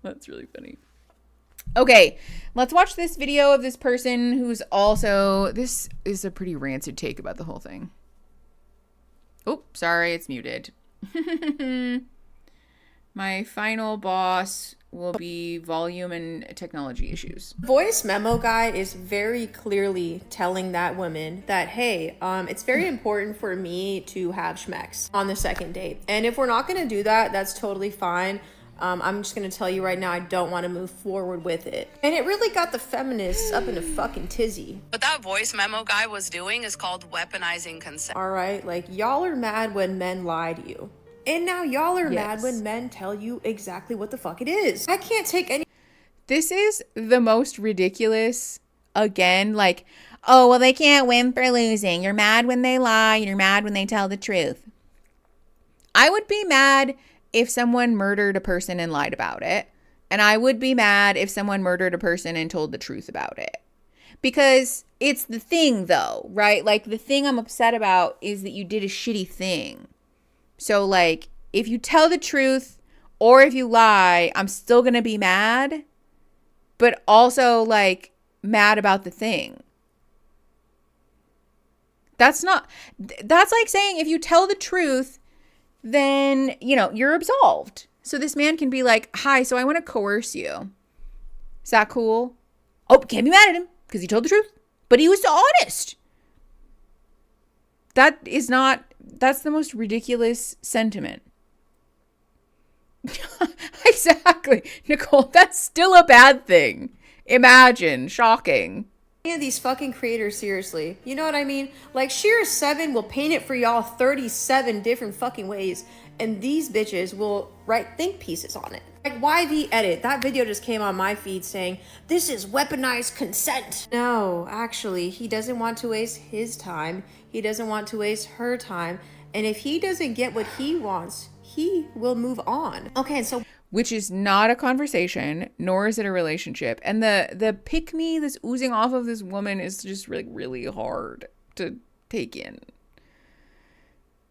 That's really funny. Okay, let's watch this video of this person who's also... This is a pretty rancid take about the whole thing. Oh, sorry, it's muted. My final boss will be volume and technology issues. Voice memo guy is very clearly telling that woman that, hey, it's very important for me to have schmex on the second date. And if we're not going to do that, that's totally fine. I'm just going to tell you right now, I don't want to move forward with it. And it really got the feminists up in a fucking tizzy. What that voice memo guy was doing is called weaponizing consent. All right, like, y'all are mad when men lie to you. And now y'all are mad when men tell you exactly what the fuck it is. I can't take any... This is the most ridiculous, again, like, oh, well, they can't win for losing. You're mad when they lie. You're mad when they tell the truth. I would be mad if someone murdered a person and lied about it. And I would be mad if someone murdered a person and told the truth about it. Because it's the thing, though, right? Like, the thing I'm upset about is that you did a shitty thing. So, like, if you tell the truth or if you lie, I'm still going to be mad, but also, like, mad about the thing. That's like saying if you tell the truth, then, you know, you're absolved. So this man can be like, hi, so I want to coerce you. Is that cool? Oh, can't be mad at him because he told the truth, but he was so honest. That's the most ridiculous sentiment. Exactly. Nicole, that's still a bad thing. Imagine. Shocking. Any of these fucking creators seriously. You know what I mean? Like, Sheer 7 will paint it for y'all 37 different fucking ways, and these bitches will write think pieces on it. Like, YV Edit, that video just came on my feed saying, this is weaponized consent. No, actually, he doesn't want to waste his time. He doesn't want to waste her time. And if he doesn't get what he wants, he will move on. Okay, so... which is not a conversation, nor is it a relationship. And the pick me that's oozing off of this woman is just really, really hard to take in.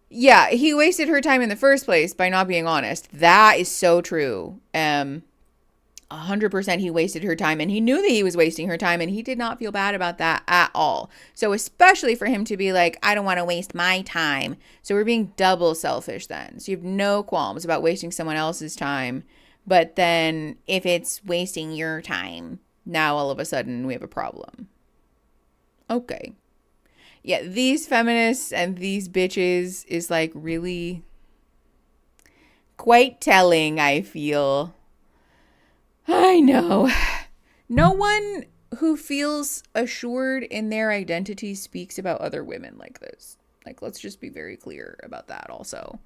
Yeah, he wasted her time in the first place by not being honest. That is so true. 100% he wasted her time, and he knew that he was wasting her time, and he did not feel bad about that at all. So especially for him to be like, I don't want to waste my time. So we're being double selfish then. So you have no qualms about wasting someone else's time. But then if it's wasting your time, now all of a sudden we have a problem. Okay. Yeah, these feminists and these bitches is like really quite telling, I feel. I know. No one who feels assured in their identity speaks about other women like this. Like, let's just be very clear about that also.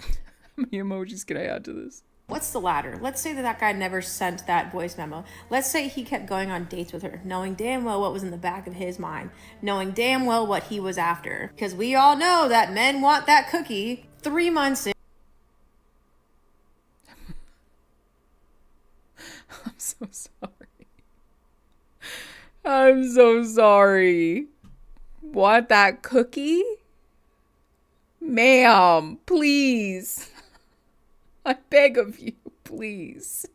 How many emojis can I add to this? What's the latter? Let's say that guy never sent that voice memo. Let's say he kept going on dates with her, knowing damn well what was in the back of his mind, knowing damn well what he was after. Because we all know that men want that cookie 3 months in. I'm so sorry. I'm so sorry. Want that cookie? Ma'am, please. I beg of you, please.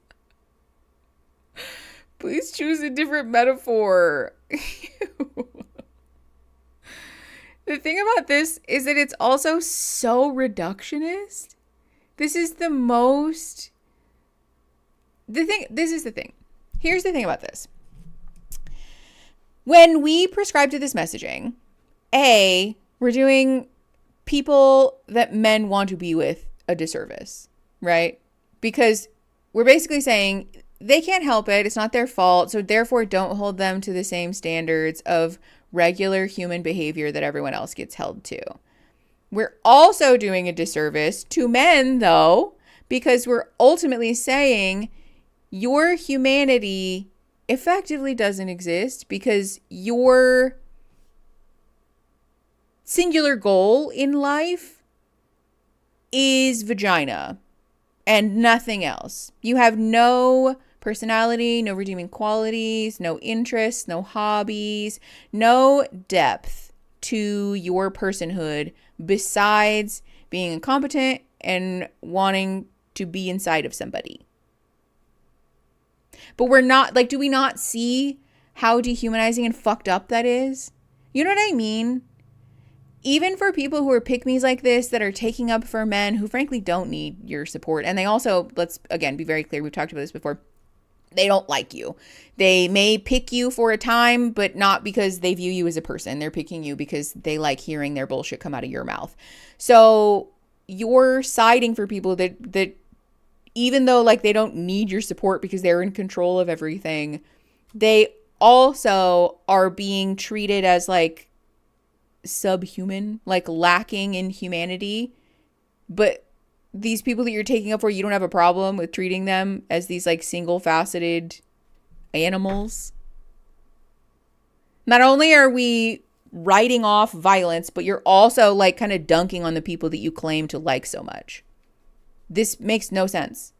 Please choose a different metaphor. The thing about this is that it's also so reductionist. This is the most... This is the thing. Here's the thing about this. When we prescribe to this messaging, we're doing people that men want to be with a disservice, right? Because we're basically saying they can't help it. It's not their fault. So therefore, don't hold them to the same standards of regular human behavior that everyone else gets held to. We're also doing a disservice to men, though, because we're ultimately saying your humanity effectively doesn't exist because your singular goal in life is vagina and nothing else. You have no personality, no redeeming qualities, no interests, no hobbies, no depth to your personhood besides being incompetent and wanting to be inside of somebody. But we're not, like, do we not see how dehumanizing and fucked up that is? You know what I mean? Even for people who are pick-me's like this that are taking up for men who frankly don't need your support. And they also, let's again be very clear, we've talked about this before, they don't like you. They may pick you for a time, but not because they view you as a person. They're picking you because they like hearing their bullshit come out of your mouth. So you're siding for people that even though like they don't need your support because they're in control of everything, they also are being treated as like subhuman, like lacking in humanity. But these people that you're taking up for, you don't have a problem with treating them as these like single faceted animals. Not only are we writing off violence, but you're also like kind of dunking on the people that you claim to like so much. This makes no sense.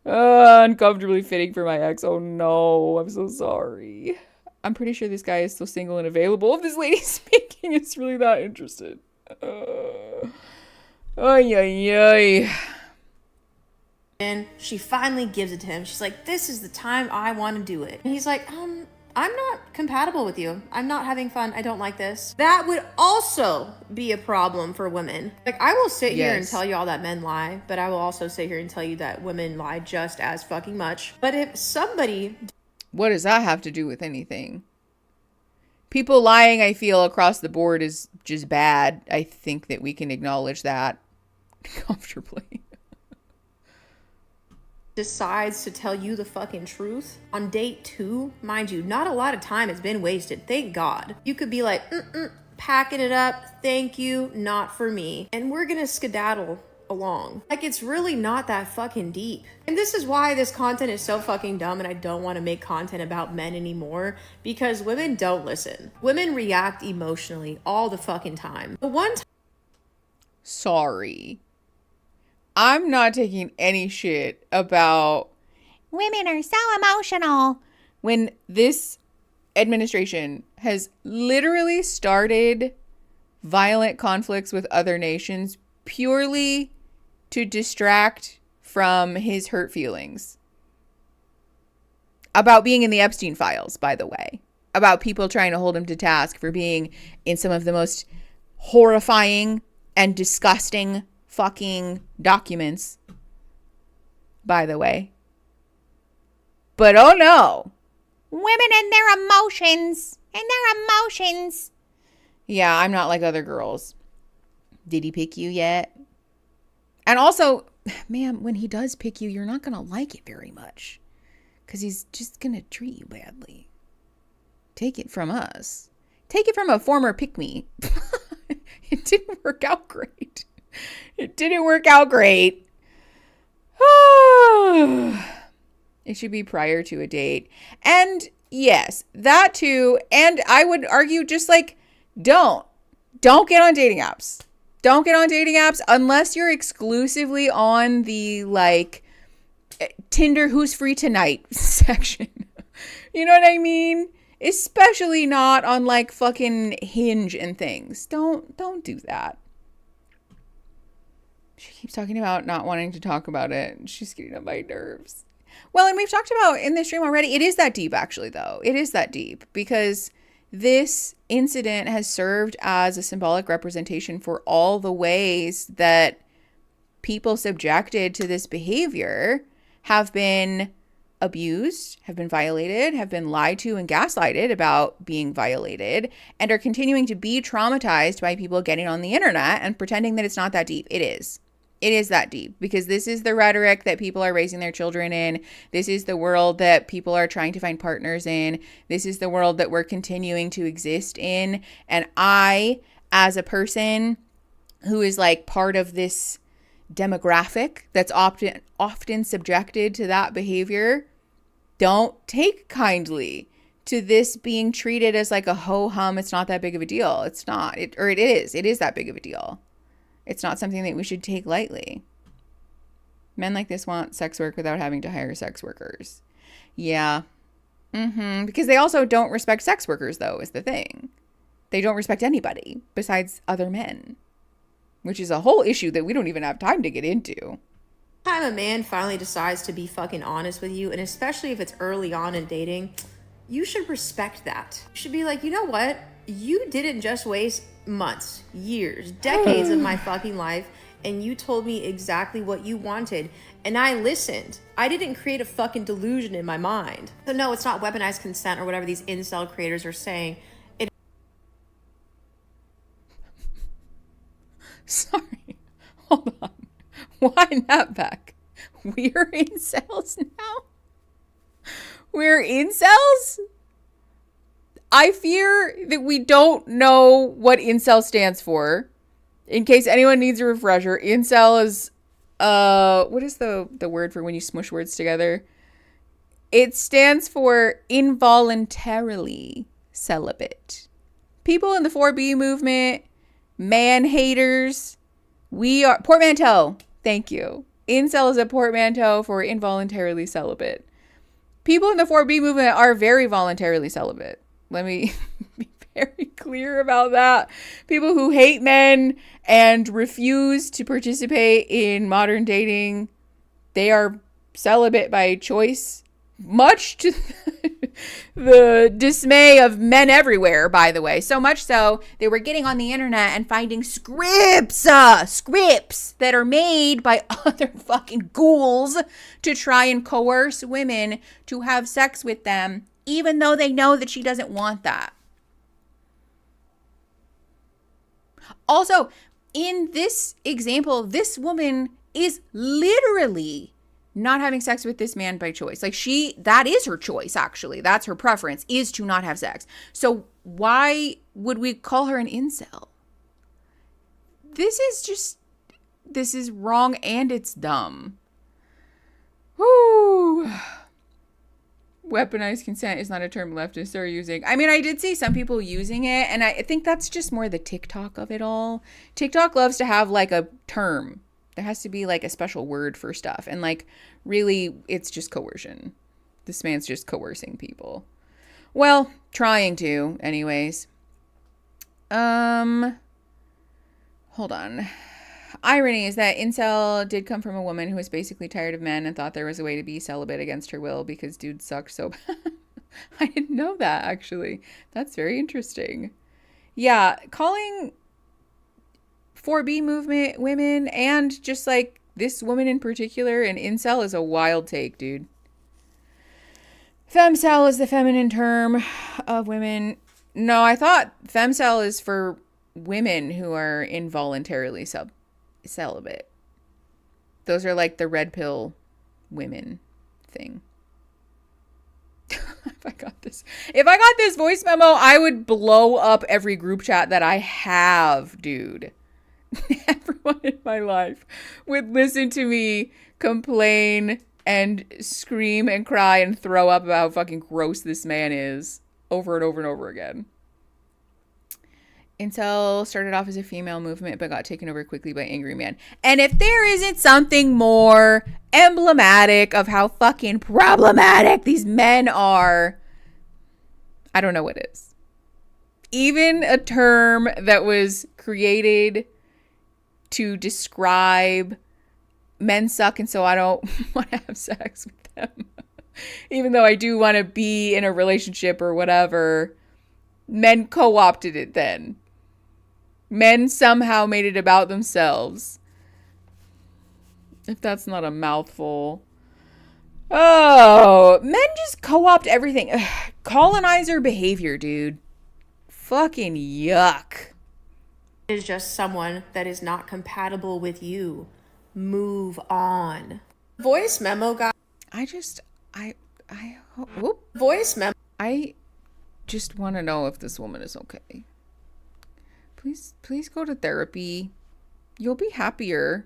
Uncomfortably fitting for my ex. Oh no, I'm so sorry. I'm pretty sure this guy is still single and available. If this lady's speaking, it's really that interested. And she finally gives it to him. She's like, this is the time I want to do it. And he's like, I'm not compatible with you. I'm not having fun. I don't like this. That would also be a problem for women. Like, I will sit here and tell you all that men lie, but I will also sit here and tell you that women lie just as fucking much. But if somebody... What does that have to do with anything? People lying, I feel, across the board is just bad. I think that we can acknowledge that comfortably. Decides to tell you the fucking truth on date 2, mind you, not a lot of time has been wasted, thank God. You could be like, packing it up, thank you, not for me, and we're gonna skedaddle along. Like, it's really not that fucking deep. And this is why this content is so fucking dumb, and I don't want to make content about men anymore, because women don't listen. Women react emotionally all the fucking time. The one time sorry. I'm not taking any shit about women are so emotional when this administration has literally started violent conflicts with other nations purely to distract from his hurt feelings. About being in the Epstein files, by the way. About people trying to hold him to task for being in some of the most horrifying and disgusting fucking documents, by the way. But oh no. Women and their emotions. Yeah, I'm not like other girls. Did he pick you yet? And also, ma'am, when he does pick you, you're not going to like it very much. Because he's just going to treat you badly. Take it from us. Take it from a former pick-me. It didn't work out great. It should be prior to a date. And yes, that too. And I would argue just like, don't get on dating apps. Don't get on dating apps unless you're exclusively on the like Tinder who's free tonight section. You know what I mean? Especially not on like fucking Hinge and things. Don't do that. She keeps talking about not wanting to talk about it. She's getting on my nerves. Well, and we've talked about in this stream already. It is that deep, actually, though. It is that deep because this incident has served as a symbolic representation for all the ways that people subjected to this behavior have been abused, have been violated, have been lied to and gaslighted about being violated, and are continuing to be traumatized by people getting on the internet and pretending that it's not that deep. It is. It is that deep because this is the rhetoric that people are raising their children in. This is the world that people are trying to find partners in. This is the world that we're continuing to exist in. And I, as a person who is like part of this demographic that's often subjected to that behavior, don't take kindly to this being treated as like a ho-hum. It's not that big of a deal. It's not. It is that big of a deal. It's not something that we should take lightly. Men like this want sex work without having to hire sex workers. Yeah. Because they also don't respect sex workers, though, is the thing. They don't respect anybody besides other men, which is a whole issue that we don't even have time to get into. Time a man finally decides to be fucking honest with you, and especially if it's early on in dating, you should respect that. You should be like, you know what? You didn't just waste months, years, decades of my fucking life, and you told me exactly what you wanted, and I listened. I didn't create a fucking delusion in my mind. So no, it's not weaponized consent or whatever these incel creators are saying. Sorry. Hold on. Wind that back. We're incels now? We're incels? I fear that we don't know what incel stands for. In case anyone needs a refresher, incel is, what is the word for when you smush words together? It stands for involuntarily celibate. People in the 4B movement, man haters, we are, portmanteau, thank you. Incel is a portmanteau for involuntarily celibate. People in the 4B movement are very voluntarily celibate. Let me be very clear about that. People who hate men and refuse to participate in modern dating, they are celibate by choice, much to the dismay of men everywhere, by the way. So much so, they were getting on the internet and finding scripts that are made by other fucking ghouls to try and coerce women to have sex with them, even though they know that she doesn't want that. Also, in this example, this woman is literally not having sex with this man by choice. Like that is her choice, actually. That's her preference, is to not have sex. So why would we call her an incel? This is wrong and it's dumb. Woo. Weaponized consent is not a term leftists are using. I mean, I did see some people using it, and I think that's just more the TikTok of it all. TikTok loves to have like a term. There has to be like a special word for stuff. And like, really, it's just coercion. This man's just coercing people. Well, trying to, anyways. Hold on. Irony is that incel did come from a woman who was basically tired of men and thought there was a way to be celibate against her will because dudes sucked so bad. I didn't know that, actually. That's very interesting. Yeah, calling 4B movement women and just like this woman in particular an incel is a wild take, dude. Femcel is the feminine term of women. No, I thought femcel is for women who are involuntarily celibate. Those are like the red pill women thing. If I got this voice memo, I would blow up every group chat that I have, dude. Everyone in my life would listen to me complain and scream and cry and throw up about how fucking gross this man is over and over and over again. Incel started off as a female movement but got taken over quickly by angry men. And if there isn't something more emblematic of how fucking problematic these men are, I don't know what is. Even a term that was created to describe men suck and so I don't want to have sex with them. Even though I do want to be in a relationship or whatever, men co-opted it then. Men somehow made it about themselves. If that's not a mouthful. Oh, men just co-opt everything. Ugh, colonizer behavior, dude. Fucking yuck. Is just someone that is not compatible with you. Move on. Voice memo guy. Voice memo. I just want to know if this woman is okay. Please go to therapy. You'll be happier.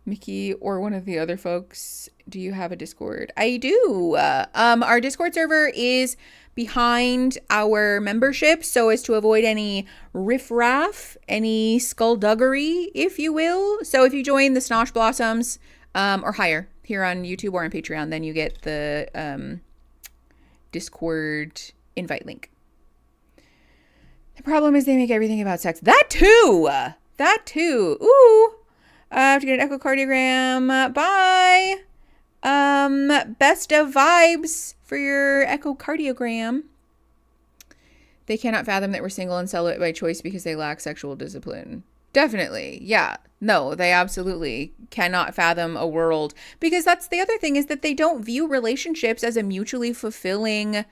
Mickey or one of the other folks, do you have a Discord? I do. Our Discord server is behind our membership so as to avoid any riffraff, any skullduggery, if you will. So if you join the Snosh Blossoms or higher here on YouTube or on Patreon, then you get the Discord invite link. The problem is they make everything about sex. That too. Ooh. I have to get an echocardiogram. Bye. Best of vibes for your echocardiogram. They cannot fathom that we're single and celibate by choice because they lack sexual discipline. Definitely. Yeah. No, they absolutely cannot fathom a world. Because that's the other thing, is that they don't view relationships as a mutually fulfilling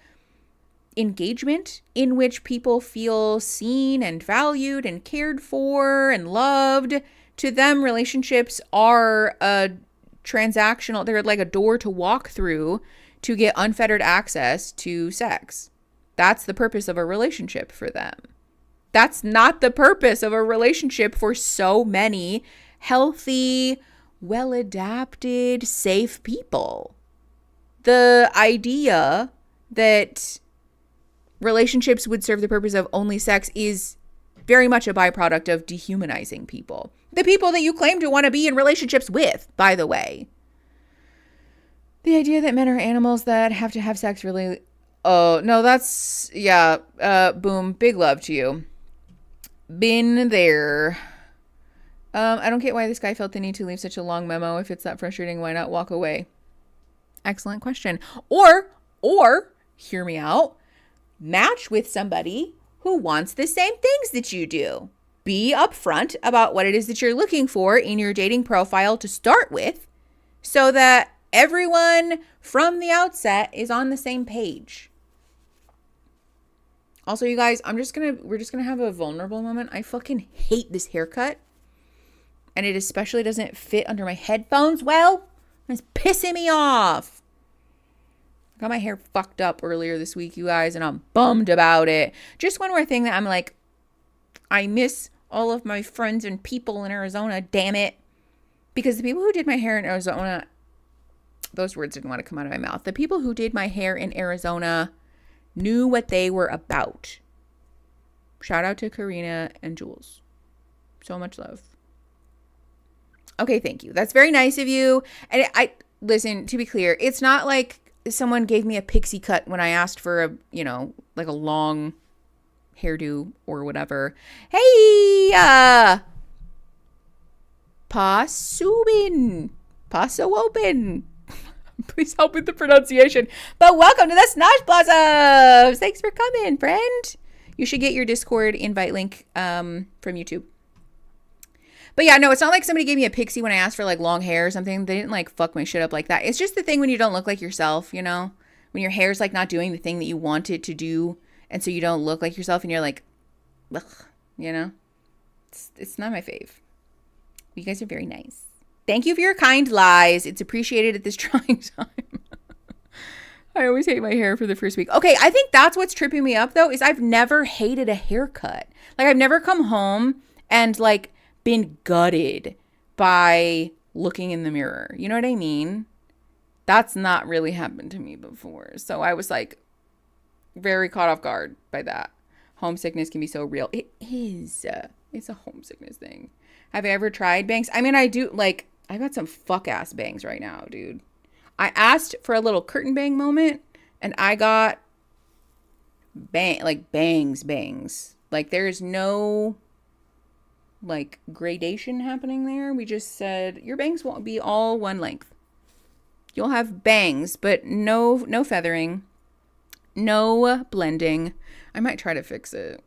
engagement in which people feel seen and valued and cared for and loved. To them, relationships are a transactional, they're like a door to walk through to get unfettered access to sex. That's the purpose of a relationship for them. That's not the purpose of a relationship for so many healthy, well-adapted, safe people. The idea that relationships would serve the purpose of only sex is very much a byproduct of dehumanizing people. The people that you claim to want to be in relationships with, by the way. The idea that men are animals that have to have sex really... Oh, no, that's... Yeah, boom, big love to you. Been there. I don't get why this guy felt the need to leave such a long memo. If it's that frustrating, why not walk away? Excellent question. Or, hear me out, match with somebody who wants the same things that you do. Be upfront about what it is that you're looking for in your dating profile to start with, so that everyone from the outset is on the same page. Also, you guys, we're just gonna have a vulnerable moment. I fucking hate this haircut. And it especially doesn't fit under my headphones well. It's pissing me off. I got my hair fucked up earlier this week, you guys, and I'm bummed about it. Just one more thing that I'm like, I miss all of my friends and people in Arizona, damn it. Because the people who did my hair in Arizona, those words didn't want to come out of my mouth. The people who did my hair in Arizona knew what they were about. Shout out to Karina and Jules. So much love. Okay, thank you. That's very nice of you. And I listen, to be clear, it's not like someone gave me a pixie cut when I asked for a, you know, like a long hairdo or whatever. Hey, paso open. Please help with the pronunciation. But welcome to the Snosh Blossoms. Thanks for coming, friend. You should get your Discord invite link from YouTube. But yeah, no, it's not like somebody gave me a pixie when I asked for like long hair or something. They didn't like fuck my shit up like that. It's just the thing when you don't look like yourself, you know? When your hair's like not doing the thing that you want it to do, and so you don't look like yourself and you're like, ugh, you know? It's not my fave. You guys are very nice. Thank you for your kind lies. It's appreciated at this trying time. I always hate my hair for the first week. Okay, I think that's what's tripping me up though, is I've never hated a haircut. Like I've never come home and like been gutted by looking in the mirror. You know what I mean? That's not really happened to me before. So I was like very caught off guard by that. Homesickness can be so real. It is. It's a homesickness thing. Have I ever tried bangs? I mean, I do. Like, I got some fuck ass bangs right now, dude. I asked for a little curtain bang moment and I got bangs. Like there's no like gradation happening there. We just said your bangs won't be all one length. You'll have bangs, but no feathering, no blending. I might try to fix it.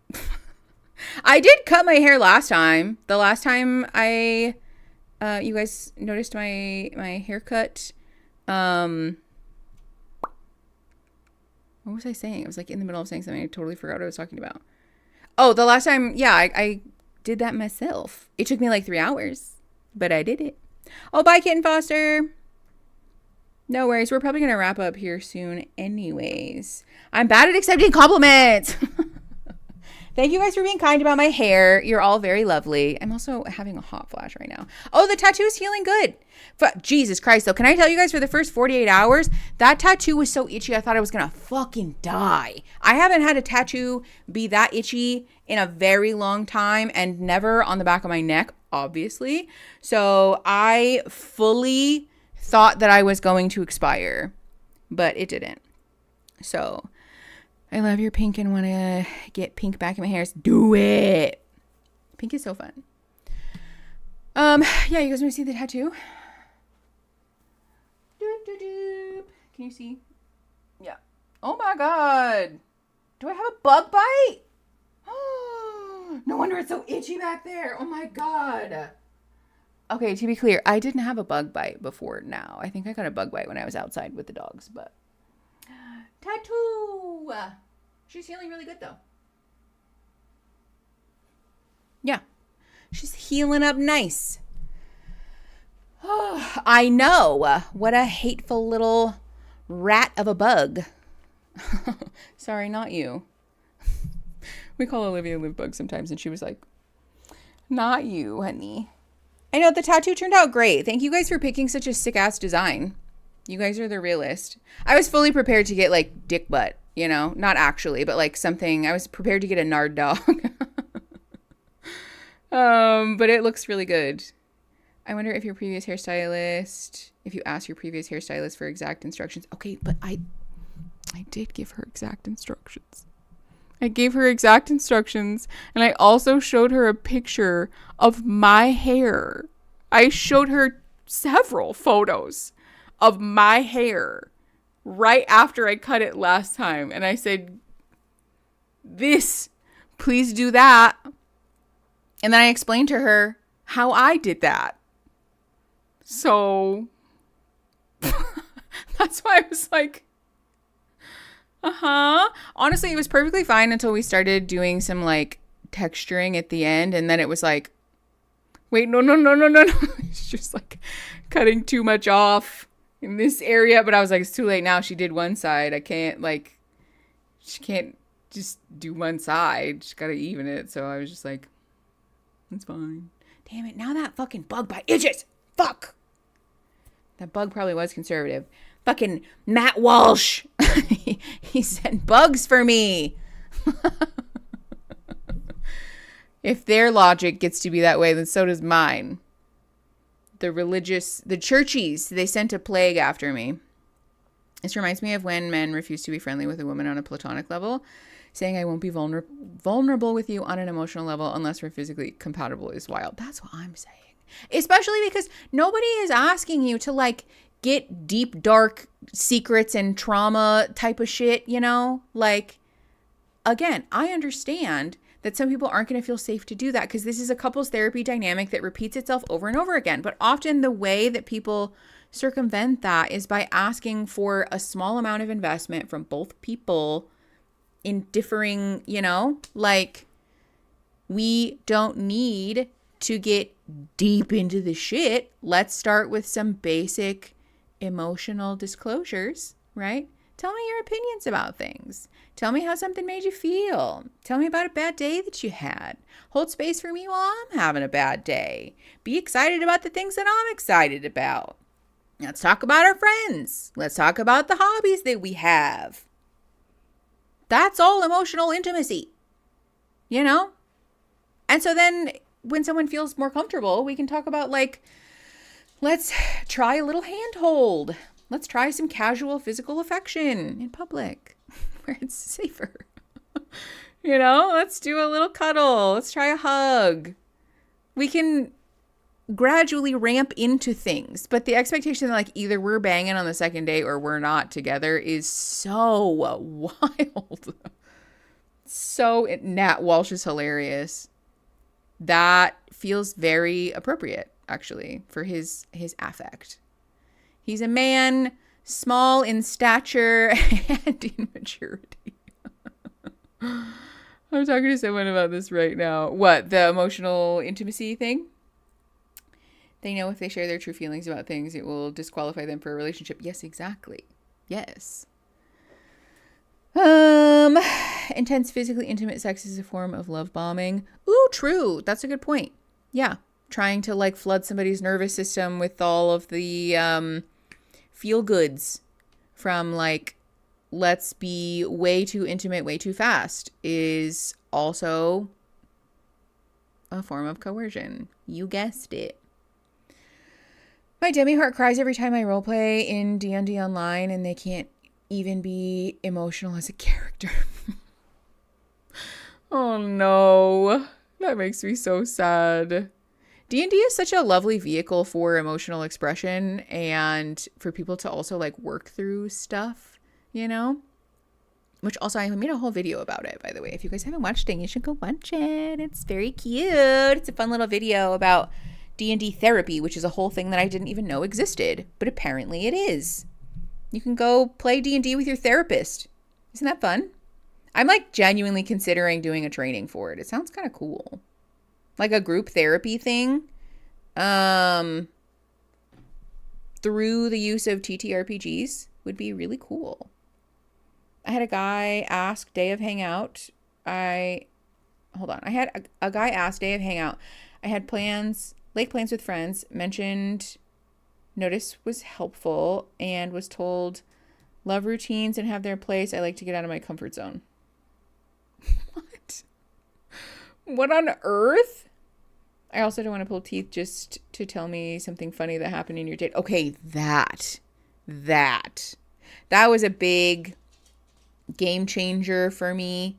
I did cut my hair last time. The last time you guys noticed my haircut. What was I saying? I was like in the middle of saying something. I totally forgot what I was talking about. Oh, the last time, yeah, I did that myself. It took me like 3 hours, but I did it. Oh, bye, Kitten Foster. No worries. We're probably going to wrap up here soon anyways. I'm bad at accepting compliments. Thank you guys for being kind about my hair. You're all very lovely. I'm also having a hot flash right now. Oh, the tattoo is healing good. Jesus Christ, though. Can I tell you guys, for the first 48 hours, that tattoo was so itchy, I thought I was going to fucking die. I haven't had a tattoo be that itchy in a very long time, and never on the back of my neck, obviously. So I fully thought that I was going to expire, but it didn't. So I love your pink and want to get pink back in my hair. Do it. Pink is so fun. Yeah, you guys want to see the tattoo? Can you see? Yeah. Oh my God. Do I have a bug bite? No wonder it's so itchy back there. Oh my God. Okay, to be clear, I didn't have a bug bite before now. I think I got a bug bite when I was outside with the dogs, but tattoo. She's feeling really good though. Yeah. She's healing up nice. Oh, I know. What a hateful little rat of a bug. Sorry, not you. We call Olivia Live Bug sometimes, and she was like, not you, honey. I know the tattoo turned out great. Thank you guys for picking such a sick ass design. You guys are the realest. I was fully prepared to get like dick butt, you know, not actually, but like something. I was prepared to get a nard dog. But it looks really good. I wonder if your previous hairstylist, if you asked your previous hairstylist for exact instructions. Okay, but I did give her exact instructions. I gave her exact instructions, and I also showed her a picture of my hair. I showed her several photos of my hair right after I cut it last time. And I said, this, please do that. And then I explained to her how I did that. So that's why I was like, honestly, it was perfectly fine until we started doing some like texturing at the end, and then it was like, wait, no. It's just like cutting too much off in this area. But I was like, it's too late now. She did one side. She can't just do one side. She's got to even it. So I was just like, it's fine. Damn it. Now that fucking bug bite itches. Fuck. That bug probably was conservative. Fucking Matt Walsh. He sent bugs for me. If their logic gets to be that way, then so does mine. The churchies, they sent a plague after me. This reminds me of when men refuse to be friendly with a woman on a platonic level, saying I won't be vulnerable with you on an emotional level unless we're physically compatible is wild. That's what I'm saying. Especially because nobody is asking you to like get deep, dark secrets and trauma type of shit, you know? Like, again, I understand that some people aren't going to feel safe to do that because this is a couples therapy dynamic that repeats itself over and over again. But often the way that people circumvent that is by asking for a small amount of investment from both people in differing, you know, like we don't need to get deep into the shit. Let's start with some basic emotional disclosures, right? Tell me your opinions about things. Tell me how something made you feel. Tell me about a bad day that you had. Hold space for me while I'm having a bad day. Be excited about the things that I'm excited about. Let's talk about our friends. Let's talk about the hobbies that we have. That's all emotional intimacy, you know? And so then when someone feels more comfortable, we can talk about like, let's try a little handhold. Let's try some casual physical affection in public where it's safer. You know, let's do a little cuddle. Let's try a hug. We can gradually ramp into things, but the expectation that like either we're banging on the second date or we're not together is so wild. So Nat Walsh is hilarious. That feels very appropriate actually for his affect. He's a man small in stature and in maturity. I'm talking to someone about this right now. What, the emotional intimacy thing? They know if they share their true feelings about things, it will disqualify them for a relationship. Yes, exactly. Yes. Intense physically intimate sex is a form of love bombing. Ooh, true. That's a good point. Yeah. Trying to like flood somebody's nervous system with all of the feel goods from like, let's be way too intimate, way too fast is also a form of coercion. You guessed it. My demi heart cries every time I roleplay in D&D online and they can't even be emotional as a character. Oh no, that makes me so sad. D&D is such a lovely vehicle for emotional expression and for people to also like work through stuff, you know? Which also, I made a whole video about it, by the way. If you guys haven't watched it, you should go watch it. It's very cute. It's a fun little video about D&D therapy, which is a whole thing that I didn't even know existed, but apparently it is. You can go play D&D with your therapist. Isn't that fun? I'm like genuinely considering doing a training for it. It sounds kind of cool. Like a group therapy thing. Through the use of TTRPGs would be really cool. I had a guy ask day of hangout. I had a guy ask day of hangout. I had plans, lake plans with friends, mentioned notice was helpful and was told love routines and have their place. I like to get out of my comfort zone. What on earth? I also don't want to pull teeth just to tell me something funny that happened in your date. Okay, that was a big game changer for me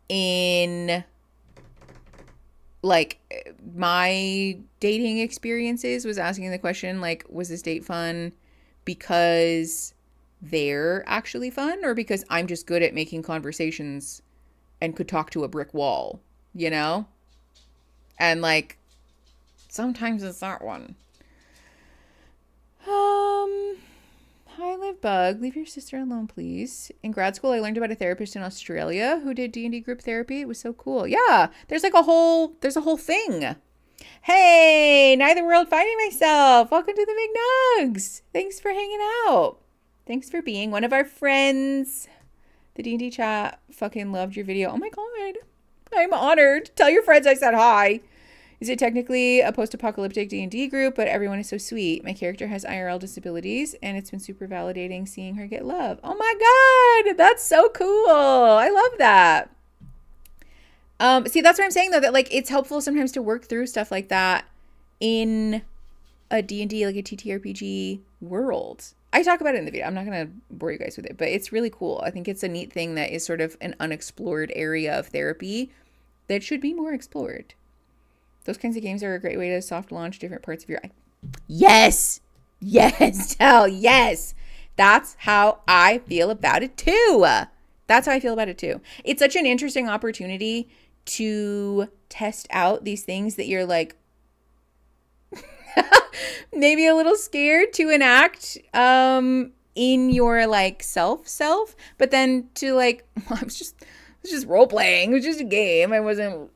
in like my dating experiences, was asking the question like, was this date fun because they're actually fun or because I'm just good at making conversations and could talk to a brick wall, you know? And like sometimes it's that one. Hi, Live Bug. Leave your sister alone, please. In grad school, I learned about a therapist in Australia who did D&D group therapy. It was so cool. Yeah, there's a whole thing. Hey, Neither World Finding Myself. Welcome to the Big Nugs. Thanks for hanging out. Thanks for being one of our friends. The D&D chat fucking loved your video. Oh my God. I'm honored. Tell your friends I said hi. Is it technically a post-apocalyptic D&D group, but everyone is so sweet? My character has IRL disabilities, and it's been super validating seeing her get love. Oh my God, that's so cool. I love that. See, that's what I'm saying, though, that, like, it's helpful sometimes to work through stuff like that in a D&D, like a TTRPG world. I talk about it in the video. I'm not going to bore you guys with it, but it's really cool. I think it's a neat thing that is sort of an unexplored area of therapy that should be more explored. Those kinds of games are a great way to soft launch different parts of your... Yes! Yes, hell yes! That's how I feel about it too. That's how I feel about it too. It's such an interesting opportunity to test out these things that you're like, maybe a little scared to enact in your like self, but then to like, well, I was just role playing. It was just a game. I wasn't,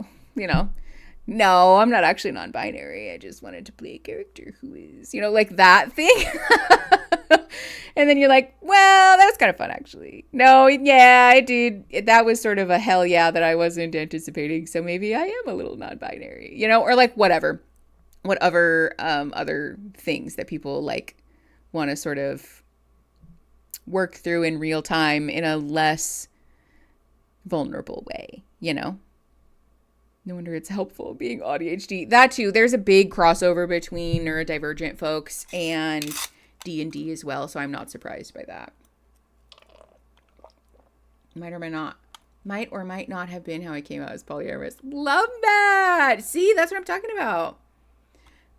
no, I'm not actually non-binary. I just wanted to play a character who is, like that thing. And then you're like, well, that was kind of fun actually. No, yeah, I did. That was sort of a hell yeah that I wasn't anticipating. So maybe I am a little non-binary, or like whatever. Whatever other things that people like want to sort of work through in real time in a less vulnerable way, No wonder it's helpful being ADHD. That too, there's a big crossover between neurodivergent folks and D&D as well, so I'm not surprised by that. Might or might not have been how I came out as polyamorous. Love that! See, that's what I'm talking about.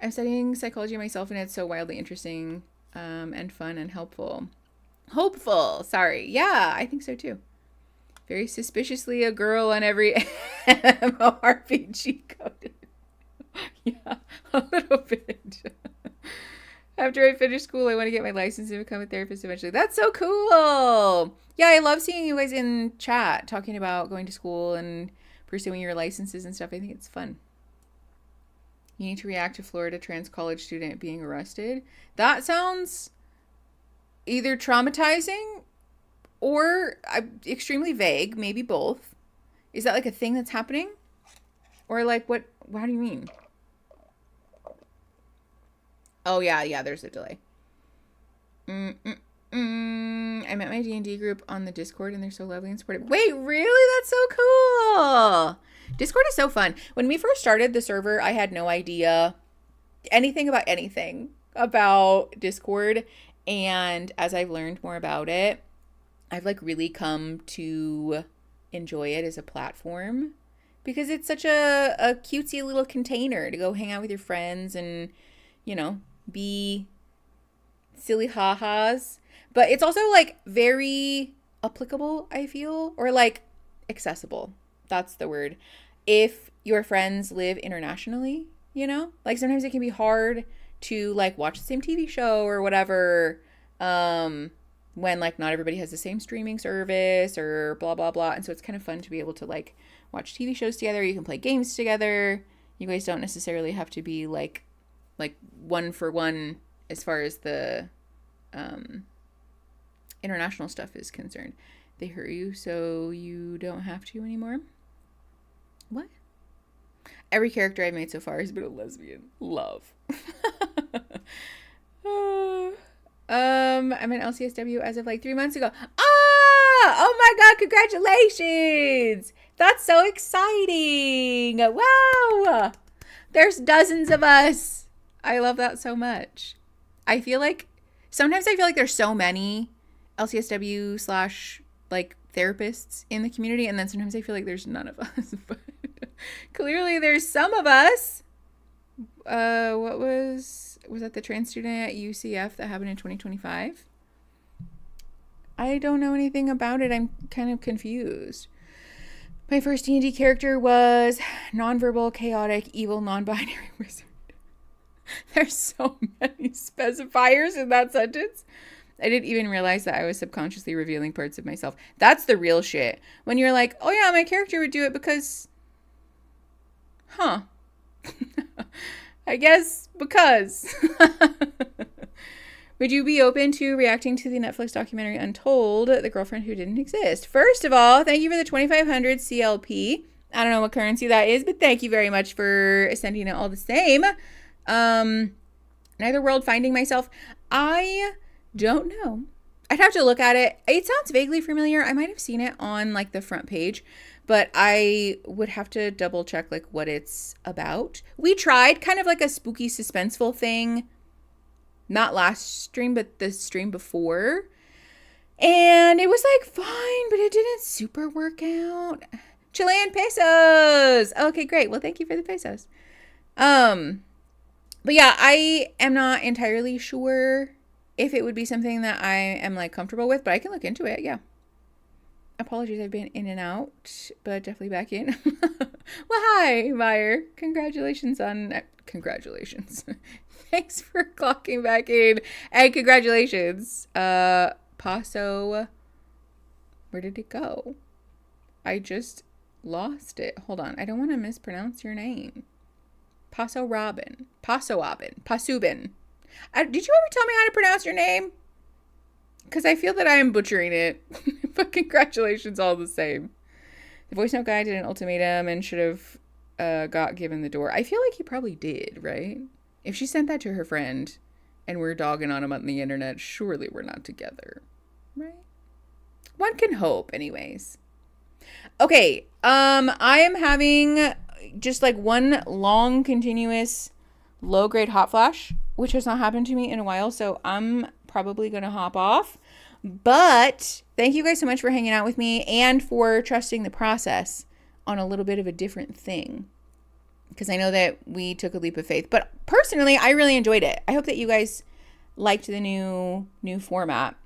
I'm studying psychology myself, and it's so wildly interesting and fun and helpful. Hopeful. Sorry. Yeah, I think so too. Very suspiciously a girl on every MMORPG coded. Yeah, a little bit. After I finish school, I want to get my license and become a therapist eventually. That's so cool. Yeah, I love seeing you guys in chat talking about going to school and pursuing your licenses and stuff. I think it's fun. You need to react to Florida trans college student being arrested. That sounds either traumatizing or extremely vague, maybe both. Is that like a thing that's happening? Or like what do you mean? Oh yeah, there's a delay. I met my D&D group on the Discord and they're so lovely and supportive. Wait, really? That's so cool. Discord is so fun. When we first started the server, I had no idea anything about Discord. And as I've learned more about it, I've like really come to enjoy it as a platform because it's such a cutesy little container to go hang out with your friends and, be silly ha-has. But it's also like very applicable, I feel, or like accessible. That's the word. If your friends live internationally, like sometimes it can be hard to like watch the same TV show or whatever when like not everybody has the same streaming service or blah, blah, blah. And so it's kind of fun to be able to like watch TV shows together. You can play games together. You guys don't necessarily have to be like one for one as far as the international stuff is concerned. They hurt you so you don't have to anymore. What? Every character I've made so far has been a lesbian. Love. I'm an LCSW as of like 3 months ago. Oh my God, congratulations. That's so exciting. Wow. There's dozens of us. I love that so much. Sometimes I feel like there's so many LCSW / like therapists in the community, and then sometimes I feel like there's none of us. But clearly there's some of us. What was that the trans student at UCF that happened in 2025? I don't know anything about it. I'm kind of confused. My first D&D character was nonverbal, chaotic, evil, non-binary wizard. There's so many specifiers in that sentence. I didn't even realize that I was subconsciously revealing parts of myself. That's the real shit. When you're like, oh yeah, my character would do it because... I guess because... Would you be open to reacting to the Netflix documentary Untold, The Girlfriend Who Didn't Exist? First of all, thank you for the 2,500 CLP. I don't know what currency that is, but thank you very much for sending it all the same. Neither world finding myself. I don't know. I'd have to look at it. It sounds vaguely familiar. I might have seen it on like the front page, but I would have to double check like what it's about. We tried kind of like a spooky suspenseful thing. Not last stream, but the stream before. And it was like fine, but it didn't super work out. Chilean pesos. Okay, great. Well, thank you for the pesos. But yeah, I am not entirely sure if it would be something that I am like comfortable with, but I can look into it. Yeah. Apologies, I've been in and out, but definitely back in. Well, hi, Meyer. Congratulations. Thanks for clocking back in. And congratulations. Paso. Where did it go? I just lost it. Hold on. I don't want to mispronounce your name. Paso Robin. Pasubin. Did you ever tell me how to pronounce your name? Because I feel that I am butchering it. But congratulations all the same. The voice note guy did an ultimatum and should have got given the door. I feel like he probably did, right? If she sent that to her friend and we're dogging on him on the internet, surely we're not together, right? One can hope, anyways. Okay, I am having just like one long continuous low grade hot flash, which has not happened to me in a while, so I'm probably gonna hop off. But thank you guys so much for hanging out with me and for trusting the process on a little bit of a different thing, because I know that we took a leap of faith. But personally, I really enjoyed it. I hope that you guys liked the new format,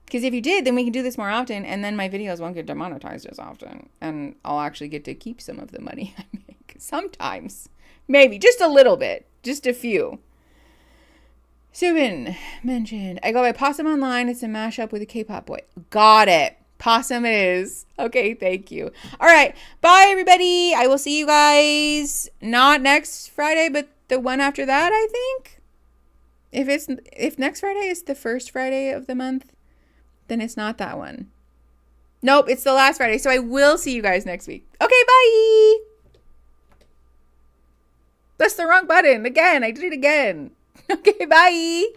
because if you did, then we can do this more often, and then my videos won't get demonetized as often, and I'll actually get to keep some of the money I make. Sometimes. Maybe. Just a little bit. Just a few. Subin mentioned, I go by Possum online. It's a mashup with a K-pop boy. Got it. Possum it is. Okay, thank you. All right. Bye, everybody. I will see you guys not next Friday, but the one after that, I think. If next Friday is the first Friday of the month, then it's not that one. Nope, it's the last Friday. So I will see you guys next week. Okay, bye. That's the wrong button. Again, I did it again. Okay, bye.